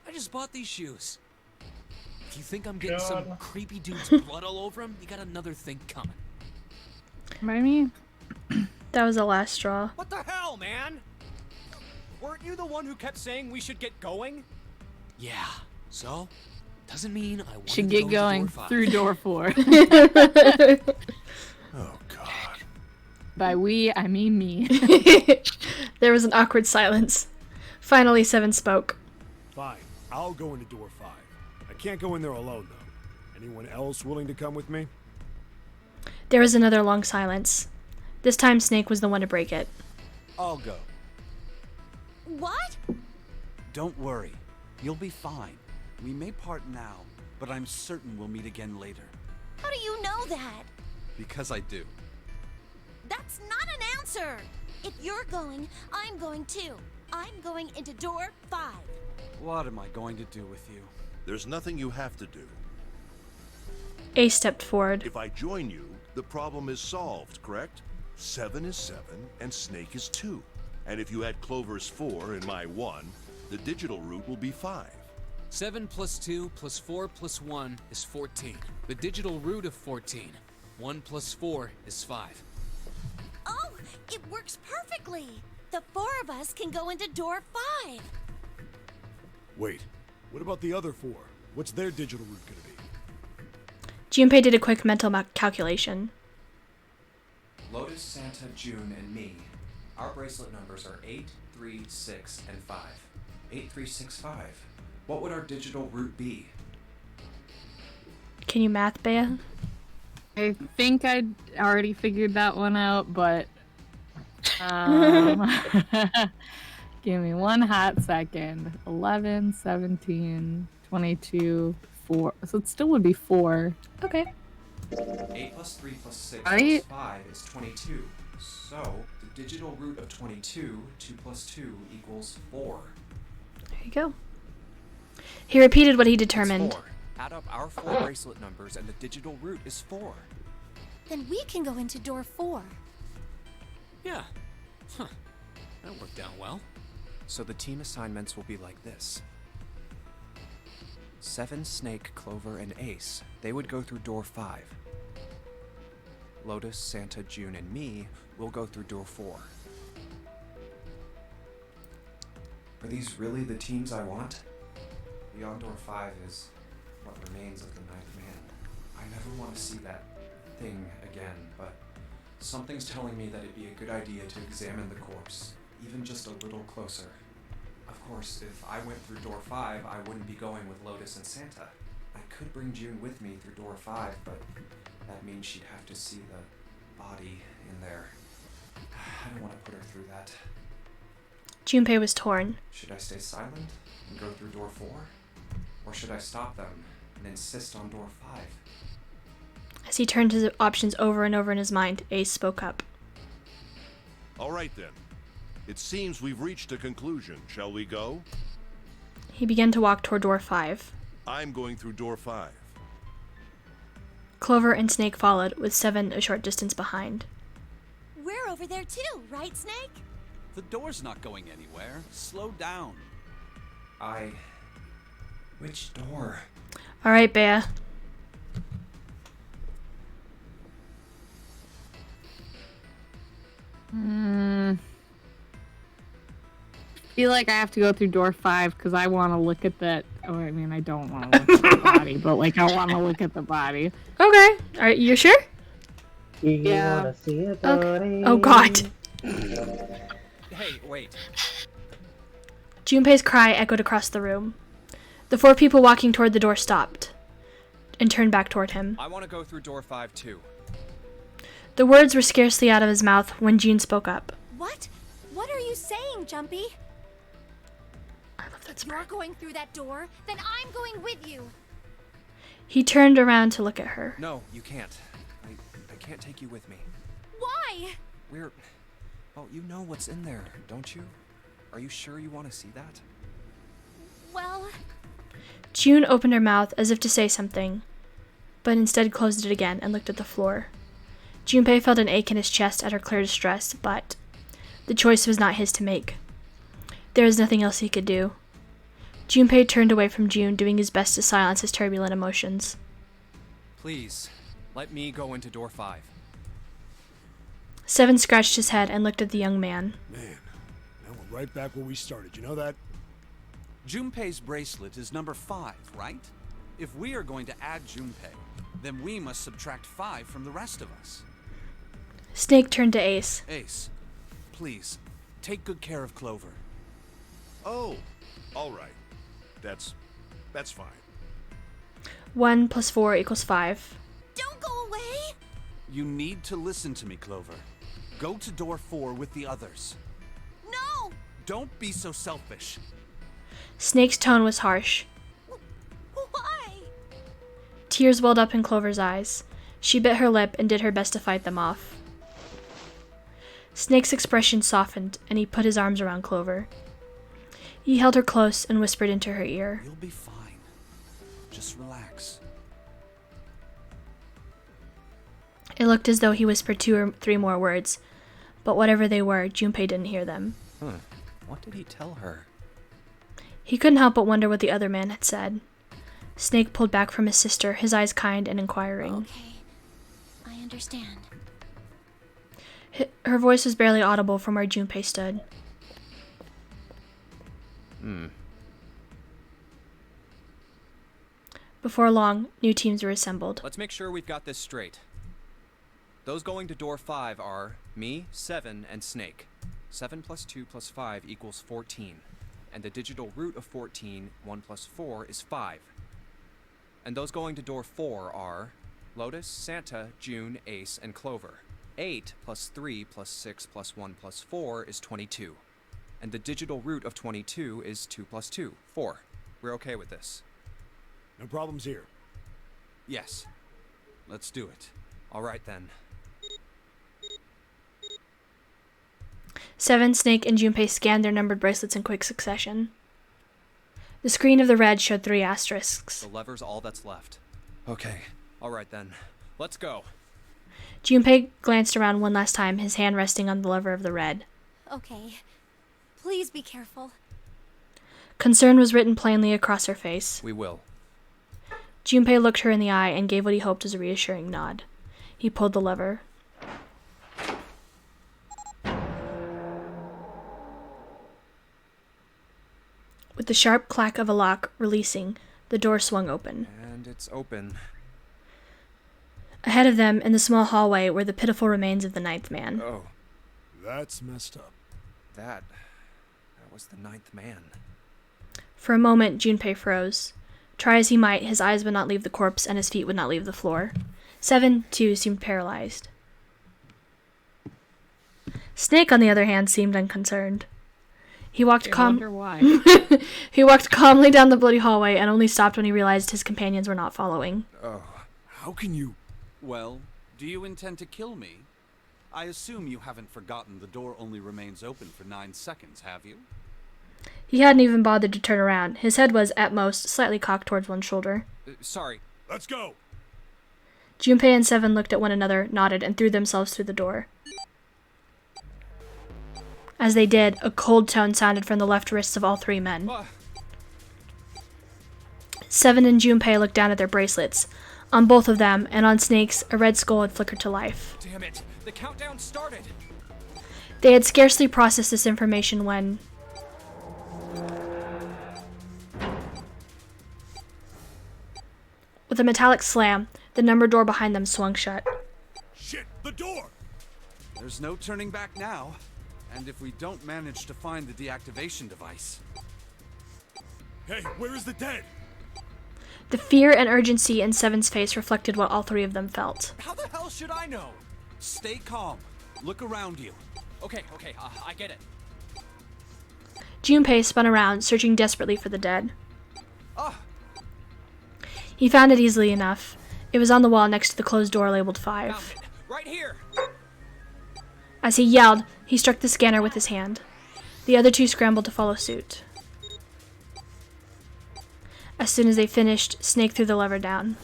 I just bought these shoes. If you think I'm getting some creepy dude's blood all over him, you got another thing coming. Remind me? That was the last straw. What the hell, man? Weren't you the one who kept saying we should get going? Yeah, so? Doesn't mean I want Should to get go going into door 5. through door 4. Oh, God. By we, I mean me. There was an awkward silence. Finally, Seven spoke. Fine, I'll go into door 5. I can't go in there alone, though. Anyone else willing to come with me? There was another long silence. This time, Snake was the one to break it. I'll go. What? Don't worry. You'll be fine. We may part now, but I'm certain we'll meet again later. How do you know that? Because I do. That's not an answer! If you're going, I'm going too. I'm going into door 5. What am I going to do with you? There's nothing you have to do. Ace stepped forward. If I join you, the problem is solved, correct? 7 is 7, and Snake is 2. And if you add Clover's 4 and my 1, the digital root will be 5. 7 plus 2 plus 4 plus 1 is 14. The digital root of 14. 1 plus 4 is 5. Oh, it works perfectly. The 4 of us can go into door 5. Wait, what about the other 4? What's their digital root gonna be? Junpei did a quick mental calculation. Lotus, Santa, June, and me. Our bracelet numbers are 8, 3, 6, and 5. 8, 3, 6, 5. What would our digital root be? Can you math, Bea? I think I'd already figured that one out, but give me one hot second. 11, 17, 22, 4. So it still would be 4. Okay. 8 plus 3 plus 6 Right? plus 5 is 22. So, the digital root of 22, 2 plus 2 equals 4. There you go. He repeated what he It's determined. 4. Add up our 4 bracelet numbers and the digital root is 4. Then we can go into door 4. Yeah. Huh. That worked out well. So the team assignments will be like this. 7, Snake, Clover, and Ace. They would go through door 5. Lotus, Santa, June, and me will go through door 4. Are these really the teams I want? Beyond door 5 is what remains of the Ninth Man. I never want to see that thing again, but something's telling me that it'd be a good idea to examine the corpse, even just a little closer. Of course, if I went through door 5, I wouldn't be going with Lotus and Santa. I could bring June with me through door 5, but that means she'd have to see the body in there. I don't want to put her through that. Junpei was torn. Should I stay silent and go through door 4? Or should I stop them and insist on door 5? As he turned his options over and over in his mind, Ace spoke up. All right then. It seems we've reached a conclusion. Shall we go? He began to walk toward door 5. I'm going through door 5. Clover and Snake followed, with 7 a short distance behind. We're over there too, right, Snake? The door's not going anywhere. Slow down. Which door? All right, Bea. Feel like I have to go through door 5 because I want to look at that. Oh, I mean, I don't want to look at the body, but like I want to look at the body. Okay. All right, you sure? Yeah. Wanna see it, Okay. buddy? Oh God. Hey, wait. Junpei's cry echoed across the room. The 4 people walking toward the door stopped and turned back toward him. I want to go through door 5 too. The words were scarcely out of his mouth when June spoke up. What? What are you saying, Jumpy? I love that If you're going through that door, then I'm going with you. He turned around to look at her. No, you can't. I can't take you with me. Why? Well, you know what's in there, don't you? Are you sure you want to see that? Well, June opened her mouth as if to say something, but instead closed it again and looked at the floor. Junpei felt an ache in his chest at her clear distress, but the choice was not his to make. There was nothing else he could do. Junpei turned away from June, doing his best to silence his turbulent emotions. Please, let me go into door 5. 7 scratched his head and looked at the young man. Man, now we're right back where we started. You know that? Junpei's bracelet is number 5, right? If we are going to add Junpei, then we must subtract 5 from the rest of us. Snake turned to Ace. Ace, please, take good care of Clover. Oh, all right. That's fine. 1 plus 4 equals 5. Don't go away! You need to listen to me, Clover. Go to door 4 with the others. No! Don't be so selfish. Snake's tone was harsh. Why? Tears welled up in Clover's eyes. She bit her lip and did her best to fight them off. Snake's expression softened, and he put his arms around Clover. He held her close and whispered into her ear. You'll be fine. Just relax. It looked as though he whispered 2 or 3 more words, but whatever they were, Junpei didn't hear them. What did he tell her? He couldn't help but wonder what the other man had said. Snake pulled back from his sister, his eyes kind and inquiring. Okay, I understand. Her voice was barely audible from where Junpei stood. Before long, new teams were assembled. Let's make sure we've got this straight. Those going to door 5 are me, 7, and Snake. 7 plus 2 plus 5 equals 14. And the digital root of 14, 1 plus 4, is 5. And those going to door 4 are Lotus, Santa, June, Ace, and Clover. 8 plus 3 plus 6 plus 1 plus 4 is 22. And the digital root of 22 is 2 plus 2, 4. We're okay with this. No problems here. Yes. Let's do it. All right then. 7, Snake, and Junpei scanned their numbered bracelets in quick succession. The screen of the red showed 3 asterisks. The lever's all that's left. Okay. All right then. Let's go. Junpei glanced around one last time, his hand resting on the lever of the red. Okay. Please be careful. Concern was written plainly across her face. We will. Junpei looked her in the eye and gave what he hoped was a reassuring nod. He pulled the lever. With the sharp clack of a lock releasing, the door swung open. And it's open. Ahead of them, in the small hallway, were the pitiful remains of the 9th man. Oh. That's messed up. That was the 9th man. For a moment, Junpei froze. Try as he might, his eyes would not leave the corpse and his feet would not leave the floor. 7, too, seemed paralyzed. Snake, on the other hand, seemed unconcerned. He walked He walked calmly down the bloody hallway and only stopped when he realized his companions were not following. Oh, how can you? Well, do you intend to kill me? I assume you haven't forgotten the door only remains open for 9 seconds, have you? He hadn't even bothered to turn around. His head was, at most, slightly cocked towards one shoulder. Sorry. Let's go. Junpei and 7 looked at one another, nodded, and threw themselves through the door. As they did, a cold tone sounded from the left wrists of all 3 men. 7 and Junpei looked down at their bracelets. On both of them, and on Snake's, a red skull had flickered to life. Damn it! The countdown started! They had scarcely processed this information when... With a metallic slam, the number door behind them swung shut. Shit! The door! There's no turning back now. And if we don't manage to find the deactivation device... Hey, where is the dead? The fear and urgency in 7's face reflected what all 3 of them felt. How the hell should I know? Stay calm. Look around you. Okay, I get it. Junpei spun around, searching desperately for the dead. Ah! He found it easily enough. It was on the wall next to the closed door labeled 5. Right here! As he yelled, he struck the scanner with his hand. The other 2 scrambled to follow suit. As soon as they finished, Snake threw the lever down.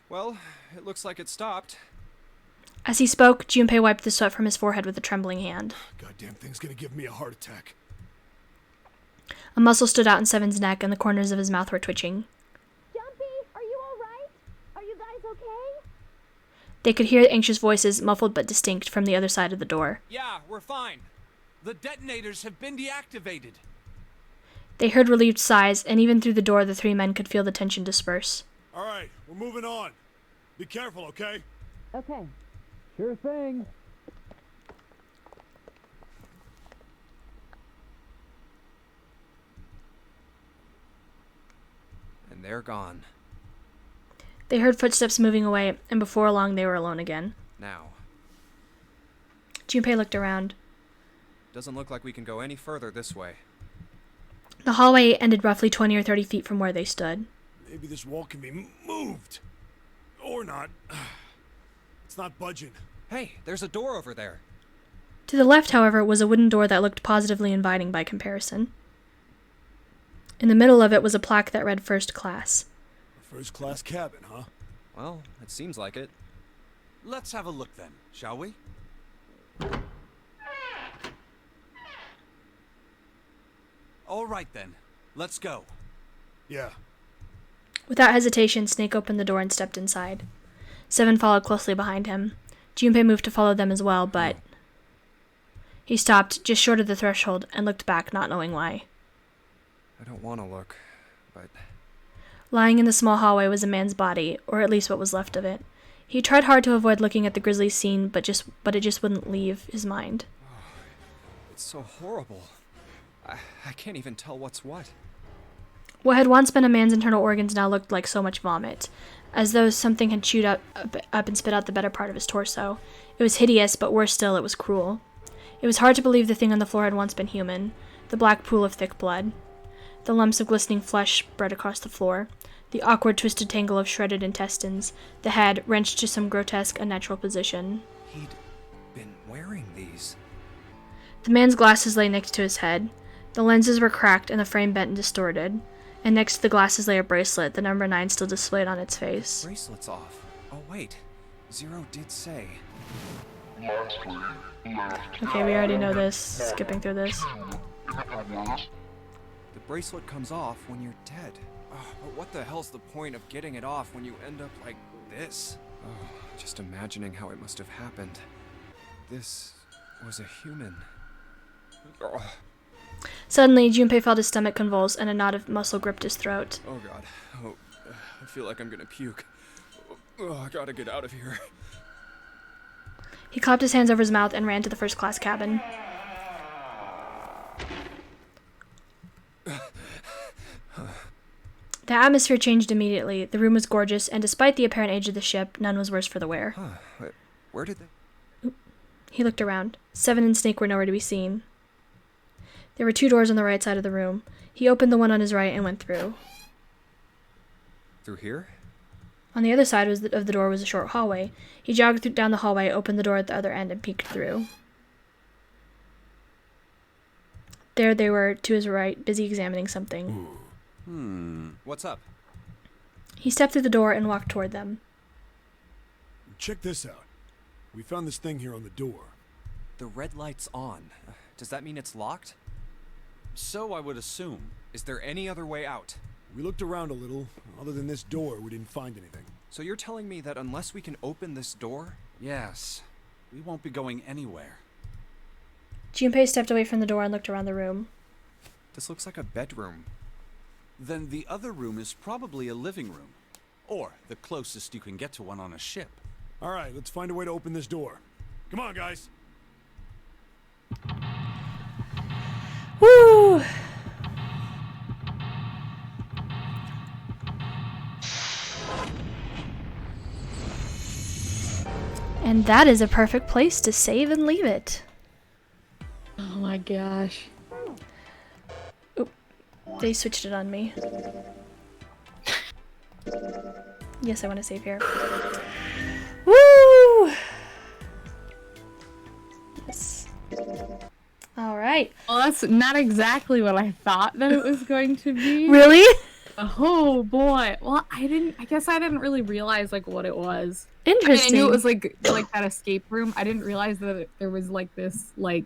Well, it looks like it stopped. As he spoke, Junpei wiped the sweat from his forehead with a trembling hand. Goddamn thing's gonna give me a heart attack. A muscle stood out in 7's neck and the corners of his mouth were twitching. Jumpy, are you alright? Are you guys okay? They could hear anxious voices, muffled but distinct, from the other side of the door. Yeah, we're fine. The detonators have been deactivated. They heard relieved sighs, and even through the door the 3 men could feel the tension disperse. Alright, we're moving on. Be careful, okay? Okay. Sure thing. And they're gone. They heard footsteps moving away, and before long they were alone again. Now. Junpei looked around. Doesn't look like we can go any further this way. The hallway ended roughly 20 or 30 feet from where they stood. Maybe this wall can be moved. Or not. It's not budging. Hey, there's a door over there. To the left, however, was a wooden door that looked positively inviting by comparison. In the middle of it was a plaque that read First Class. A first-class cabin, huh? Well, it seems like it. Let's have a look then, shall we? All right then, let's go. Yeah. Without hesitation, Snake opened the door and stepped inside. Seven followed closely behind him. Junpei moved to follow them as well, but he stopped just short of the threshold and looked back, not knowing why. I don't want to look, but... Lying in the small hallway was a man's body, or at least what was left of it. He tried hard to avoid looking at the grisly scene, but it just wouldn't leave his mind. It's so horrible. I can't even tell what's what. What had once been a man's internal organs now looked like so much vomit, as though something had chewed up and spit out the better part of his torso. It was hideous, but worse still, it was cruel. It was hard to believe the thing on the floor had once been human, the black pool of thick blood. The lumps of glistening flesh spread across the floor, the awkward twisted tangle of shredded intestines, the head wrenched to some grotesque, unnatural position. He'd been wearing these. The man's glasses lay next to his head. The lenses were cracked and the frame bent and distorted, and next to the glasses lay a bracelet, the number 9 still displayed on its face. Bracelet's off. Oh wait, Zero did say. Okay, we already know this. Skipping through this. The bracelet comes off when you're dead. Oh, but what the hell's the point of getting it off when you end up like this? Oh, just imagining how it must have happened. This was a human. Oh. Suddenly, Junpei felt his stomach convulse and a knot of muscle gripped his throat. Oh god. Oh, I feel like I'm gonna puke. Oh, I gotta get out of here. He clapped his hands over his mouth and ran to the first-class cabin. The atmosphere changed immediately. The room was gorgeous, and despite the apparent age of the ship, none was worse for the wear. Where did they... He looked around. Seven and Snake were nowhere to be seen. There were 2 doors on the right side of the room. He opened the one on his right and went through. Through here? On the other side of the door was a short hallway. He jogged down the hallway, opened the door at the other end, and peeked through. There they were, to his right, busy examining something. What's up? He stepped through the door and walked toward them. Check this out. We found this thing here on the door. The red light's on. Does that mean it's locked? So I would assume. Is there any other way out? We looked around a little. Other than this door, we didn't find anything. So you're telling me that unless we can open this door? Yes. We won't be going anywhere. Junpei stepped away from the door and looked around the room. This looks like a bedroom. Then the other room is probably a living room. Or the closest you can get to one on a ship. All right, let's find a way to open this door. Come on, guys. Woo! And that is a perfect place to save and leave it. Oh my gosh. Oop. They switched it on me. Yes, I want to save here. Woo! Yes. Alright. Well, that's not exactly what I thought that it was going to be. Really? Oh boy. Well, I guess I didn't really realize like what it was. Interesting. I knew it was like that escape room. I didn't realize that there was like this like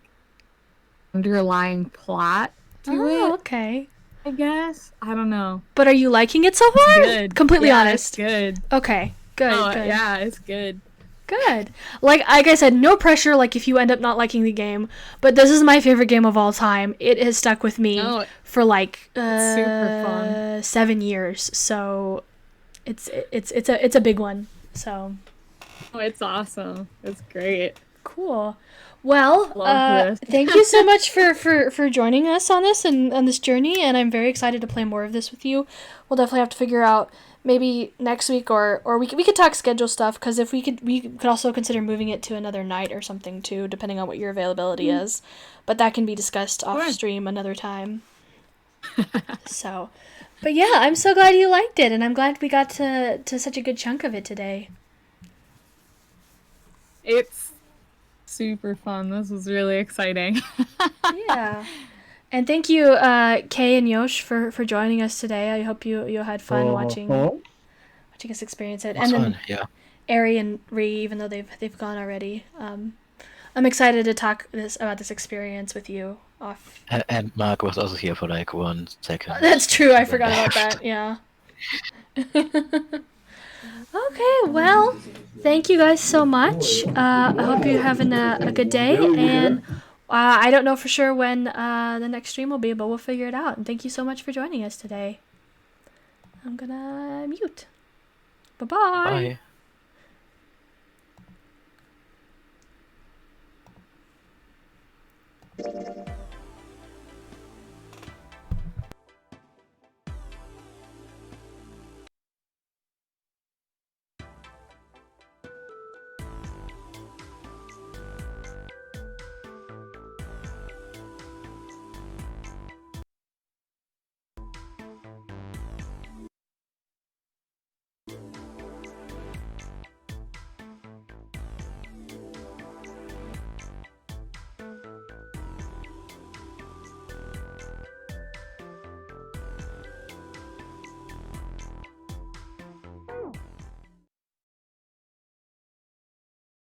underlying plot to it. Okay. I guess. I don't know. But are you liking it so far? Good. Completely Yeah, honest. It's good. Okay. Good. Oh, good. yeah, it's good. Good. Like I said, no pressure. Like if you end up not liking the game, but this is my favorite game of all time. It has stuck with me for like super fun. 7 years. So it's a big one. So. Oh, it's awesome. It's great. Cool. Well, Love this. thank you so much for joining us on this and on this journey, and I'm very excited to play more of this with you. We'll definitely have to figure out maybe next week or we could talk schedule stuff, because if we could also consider moving it to another night or something too, depending on what your availability is. But that can be discussed off stream another time. So, but yeah, I'm so glad you liked it, and I'm glad we got to such a good chunk of it today. It's super fun. This was really exciting. Yeah. And thank you, Kay and Yosh, for joining us today. I hope you had fun watching us experience it. It was And then fun, yeah. Ari and Ree, even though they've gone already. I'm excited to talk about this experience with you off. And Mark was also here for like 1 second. That's true. I forgot about that. Yeah. Okay. Well, thank you guys so much. I hope you're having a good day. And I don't know for sure when the next stream will be, but we'll figure it out. And thank you so much for joining us today. I'm gonna mute. Bye-bye. Bye.